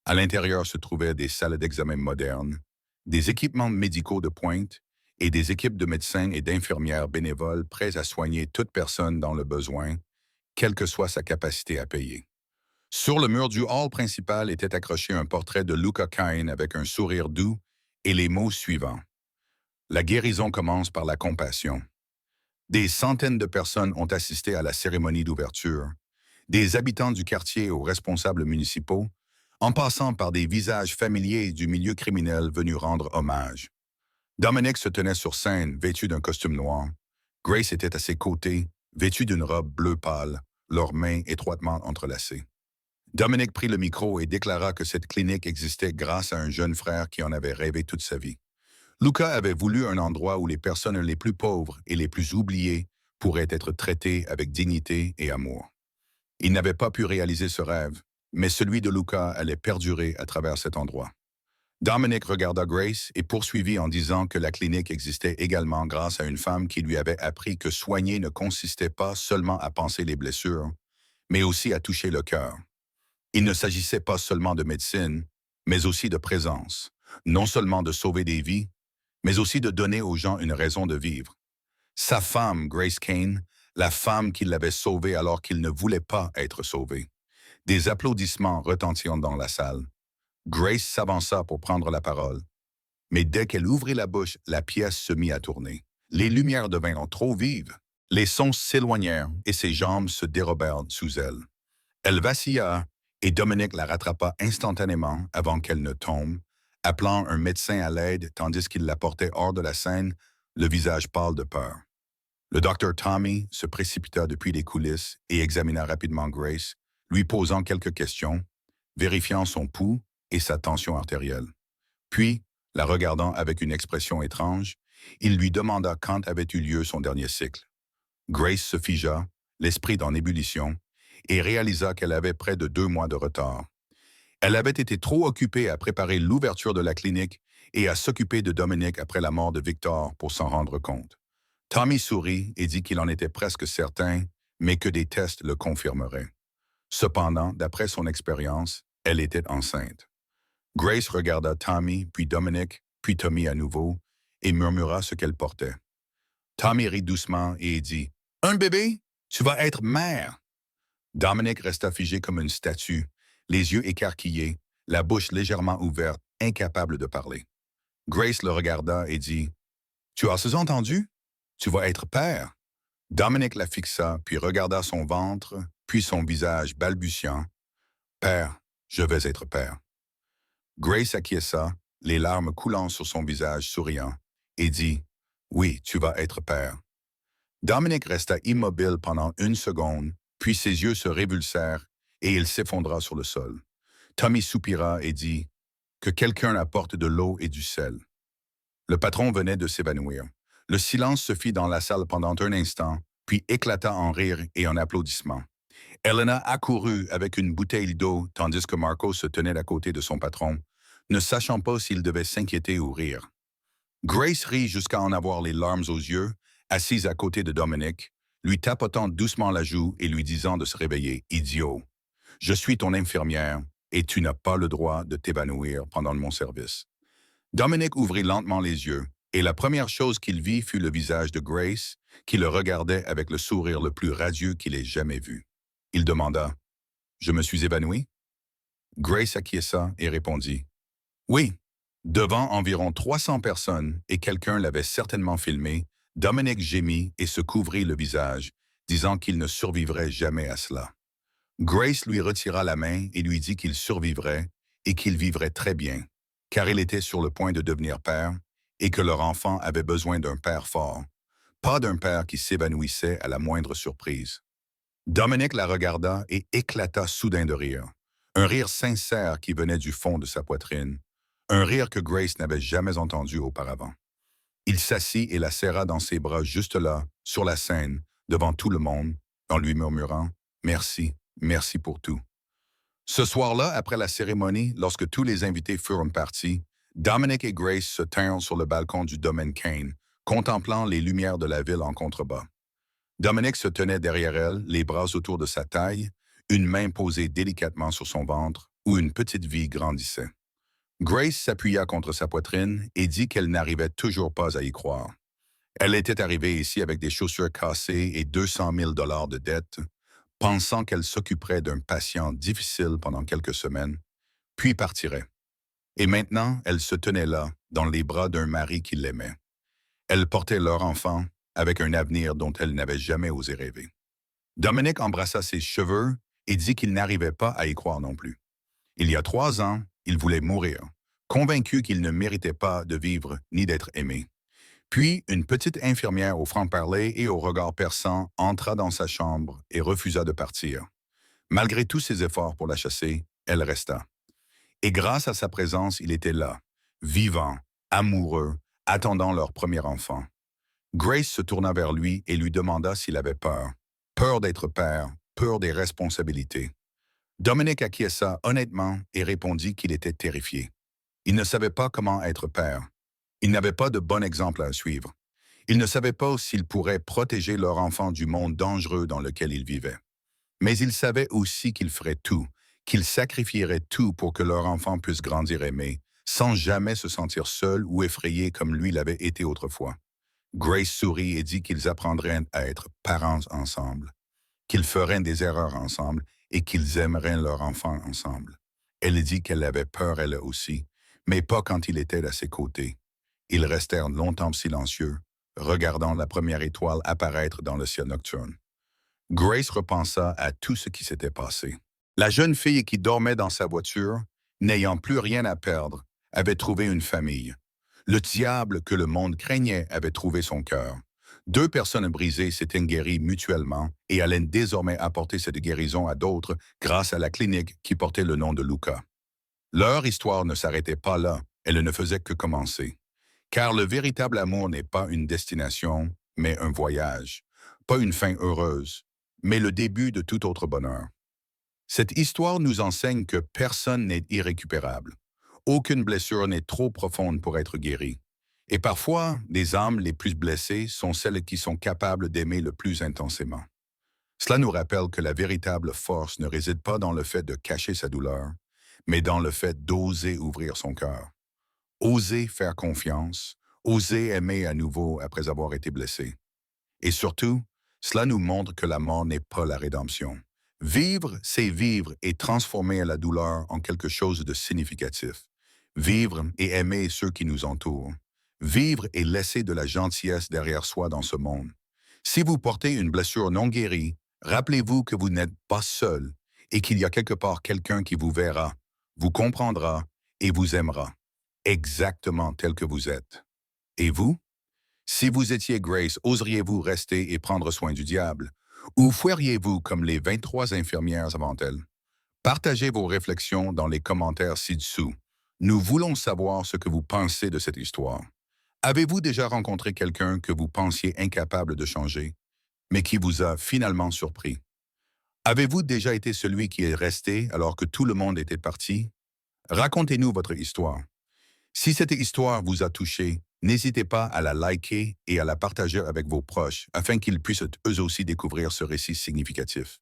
À l'intérieur se trouvaient des salles d'examen modernes, des équipements médicaux de pointe et des équipes de médecins et d'infirmières bénévoles prêts à soigner toute personne dans le besoin, quelle que soit sa capacité à payer. Sur le mur du hall principal était accroché un portrait de Luca Kine avec un sourire doux et les mots suivants. La guérison commence par la compassion. Des centaines de personnes ont assisté à la cérémonie d'ouverture, des habitants du quartier aux responsables municipaux, en passant par des visages familiers du milieu criminel venus rendre hommage. Dominic se tenait sur scène, vêtu d'un costume noir. Grace était à ses côtés, vêtue d'une robe bleu pâle, leurs mains étroitement entrelacées. Dominic prit le micro et déclara que cette clinique existait grâce à un jeune frère qui en avait rêvé toute sa vie. Luca avait voulu un endroit où les personnes les plus pauvres et les plus oubliées pourraient être traitées avec dignité et amour. Il n'avait pas pu réaliser ce rêve, mais celui de Luca allait perdurer à travers cet endroit. Dominic regarda Grace et poursuivit en disant que la clinique existait également grâce à une femme qui lui avait appris que soigner ne consistait pas seulement à panser les blessures, mais aussi à toucher le cœur. Il ne s'agissait pas seulement de médecine, mais aussi de présence, non seulement de sauver des vies, mais aussi de donner aux gens une raison de vivre. Sa femme, Grace Kane, la femme qui l'avait sauvé alors qu'il ne voulait pas être sauvé. Des applaudissements retentirent dans la salle. Grace s'avança pour prendre la parole. Mais dès qu'elle ouvrit la bouche, la pièce se mit à tourner. Les lumières devinrent trop vives. Les sons s'éloignèrent et ses jambes se dérobèrent sous elle. Elle vacilla et Dominic la rattrapa instantanément avant qu'elle ne tombe, appelant un médecin à l'aide tandis qu'il la portait hors de la scène, le visage pâle de peur. Le docteur Tommy se précipita depuis les coulisses et examina rapidement Grace, lui posant quelques questions, vérifiant son pouls et sa tension artérielle. Puis, la regardant avec une expression étrange, il lui demanda quand avait eu lieu son dernier cycle. Grace se figea, l'esprit en ébullition, et réalisa qu'elle avait près de 2 mois de retard. Elle avait été trop occupée à préparer l'ouverture de la clinique et à s'occuper de Dominic après la mort de Victor pour s'en rendre compte. Tommy sourit et dit qu'il en était presque certain, mais que des tests le confirmeraient. Cependant, d'après son expérience, elle était enceinte. Grace regarda Tommy, puis Dominic, puis Tommy à nouveau, et murmura ce qu'elle portait. Tommy rit doucement et dit « Un bébé? Tu vas être mère! » Dominic resta figé comme une statue, les yeux écarquillés, la bouche légèrement ouverte, incapable de parler. Grace le regarda et dit « Tu as entendu? Tu vas être père. » Dominic la fixa, puis regarda son ventre, puis son visage balbutiant. « Père, je vais être père. » Grace acquiesça, les larmes coulant sur son visage souriant, et dit « Oui, tu vas être père. » Dominic resta immobile pendant 1 seconde, puis ses yeux se révulsèrent et il s'effondra sur le sol. Tommy soupira et dit « Que quelqu'un apporte de l'eau et du sel. » Le patron venait de s'évanouir. Le silence se fit dans la salle pendant un instant, puis éclata en rire et en applaudissements. Elena accourut avec une bouteille d'eau tandis que Marco se tenait à côté de son patron, ne sachant pas s'il devait s'inquiéter ou rire. Grace rit jusqu'à en avoir les larmes aux yeux, assise à côté de Dominic, lui tapotant doucement la joue et lui disant de se réveiller. « Idiot, je suis ton infirmière et tu n'as pas le droit de t'évanouir pendant mon service. » Dominic ouvrit lentement les yeux, et la première chose qu'il vit fut le visage de Grace, qui le regardait avec le sourire le plus radieux qu'il ait jamais vu. Il demanda « Je me suis évanoui? » Grace acquiesça et répondit « Oui. » Devant environ 300 personnes, et quelqu'un l'avait certainement filmé, Dominic gémit et se couvrit le visage, disant qu'il ne survivrait jamais à cela. Grace lui retira la main et lui dit qu'il survivrait et qu'il vivrait très bien, car il était sur le point de devenir père et que leur enfant avait besoin d'un père fort, pas d'un père qui s'évanouissait à la moindre surprise. Dominic la regarda et éclata soudain de rire, un rire sincère qui venait du fond de sa poitrine, un rire que Grace n'avait jamais entendu auparavant. Il s'assit et la serra dans ses bras juste là, sur la scène, devant tout le monde, en lui murmurant « Merci, merci pour tout. » Ce soir-là, après la cérémonie, lorsque tous les invités furent partis, Dominic et Grace se tinrent sur le balcon du domaine Kane, contemplant les lumières de la ville en contrebas. Dominic se tenait derrière elle, les bras autour de sa taille, une main posée délicatement sur son ventre, où une petite vie grandissait. Grace s'appuya contre sa poitrine et dit qu'elle n'arrivait toujours pas à y croire. Elle était arrivée ici avec des chaussures cassées et 200 000 de dettes, pensant qu'elle s'occuperait d'un patient difficile pendant quelques semaines, puis partirait. Et maintenant, elle se tenait là, dans les bras d'un mari qui l'aimait. Elle portait leur enfant avec un avenir dont elle n'avait jamais osé rêver. Dominic embrassa ses cheveux et dit qu'il n'arrivait pas à y croire non plus. Il y a 3 ans, il voulait mourir, convaincu qu'il ne méritait pas de vivre ni d'être aimé. Puis, une petite infirmière au franc-parler et au regard perçant entra dans sa chambre et refusa de partir. Malgré tous ses efforts pour la chasser, elle resta. Et grâce à sa présence, il était là, vivant, amoureux, attendant leur premier enfant. Grace se tourna vers lui et lui demanda s'il avait peur. Peur d'être père, peur des responsabilités. Dominic acquiesça honnêtement et répondit qu'il était terrifié. Il ne savait pas comment être père. Il n'avait pas de bon exemple à suivre. Il ne savait pas s'il pourrait protéger leur enfant du monde dangereux dans lequel il vivait. Mais il savait aussi qu'il ferait tout, qu'il sacrifierait tout pour que leur enfant puisse grandir aimé, sans jamais se sentir seul ou effrayé comme lui l'avait été autrefois. Grace sourit et dit qu'ils apprendraient à être parents ensemble, qu'ils feraient des erreurs ensemble et qu'ils aimeraient leur enfant ensemble. Elle dit qu'elle avait peur elle aussi, mais pas quand il était à ses côtés. Ils restèrent longtemps silencieux, regardant la première étoile apparaître dans le ciel nocturne. Grace repensa à tout ce qui s'était passé. La jeune fille qui dormait dans sa voiture, n'ayant plus rien à perdre, avait trouvé une famille. Le diable que le monde craignait avait trouvé son cœur. 2 personnes brisées s'étaient guéries mutuellement et allaient désormais apporter cette guérison à d'autres grâce à la clinique qui portait le nom de Luca. Leur histoire ne s'arrêtait pas là, elle ne faisait que commencer. Car le véritable amour n'est pas une destination, mais un voyage. Pas une fin heureuse, mais le début de tout autre bonheur. Cette histoire nous enseigne que personne n'est irrécupérable. Aucune blessure n'est trop profonde pour être guérie. Et parfois, les âmes les plus blessées sont celles qui sont capables d'aimer le plus intensément. Cela nous rappelle que la véritable force ne réside pas dans le fait de cacher sa douleur, mais dans le fait d'oser ouvrir son cœur. Oser faire confiance, oser aimer à nouveau après avoir été blessé. Et surtout, cela nous montre que la mort n'est pas la rédemption. Vivre, c'est vivre et transformer la douleur en quelque chose de significatif. Vivre et aimer ceux qui nous entourent. Vivre et laisser de la gentillesse derrière soi dans ce monde. Si vous portez une blessure non guérie, rappelez-vous que vous n'êtes pas seul et qu'il y a quelque part quelqu'un qui vous verra, vous comprendra et vous aimera, exactement tel que vous êtes. Et vous? Si vous étiez Grace, oseriez-vous rester et prendre soin du diable? Ou fuiriez-vous comme les 23 infirmières avant elle? Partagez vos réflexions dans les commentaires ci-dessous. Nous voulons savoir ce que vous pensez de cette histoire. Avez-vous déjà rencontré quelqu'un que vous pensiez incapable de changer, mais qui vous a finalement surpris? Avez-vous déjà été celui qui est resté alors que tout le monde était parti? Racontez-nous votre histoire. Si cette histoire vous a touché, n'hésitez pas à la liker et à la partager avec vos proches afin qu'ils puissent eux aussi découvrir ce récit significatif.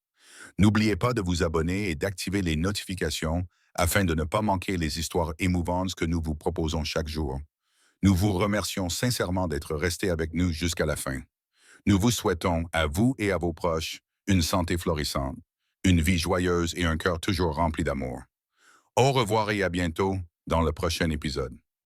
N'oubliez pas de vous abonner et d'activer les notifications afin de ne pas manquer les histoires émouvantes que nous vous proposons chaque jour. Nous vous remercions sincèrement d'être restés avec nous jusqu'à la fin. Nous vous souhaitons, à vous et à vos proches, une santé florissante, une vie joyeuse et un cœur toujours rempli d'amour. Au revoir et à bientôt dans le prochain épisode.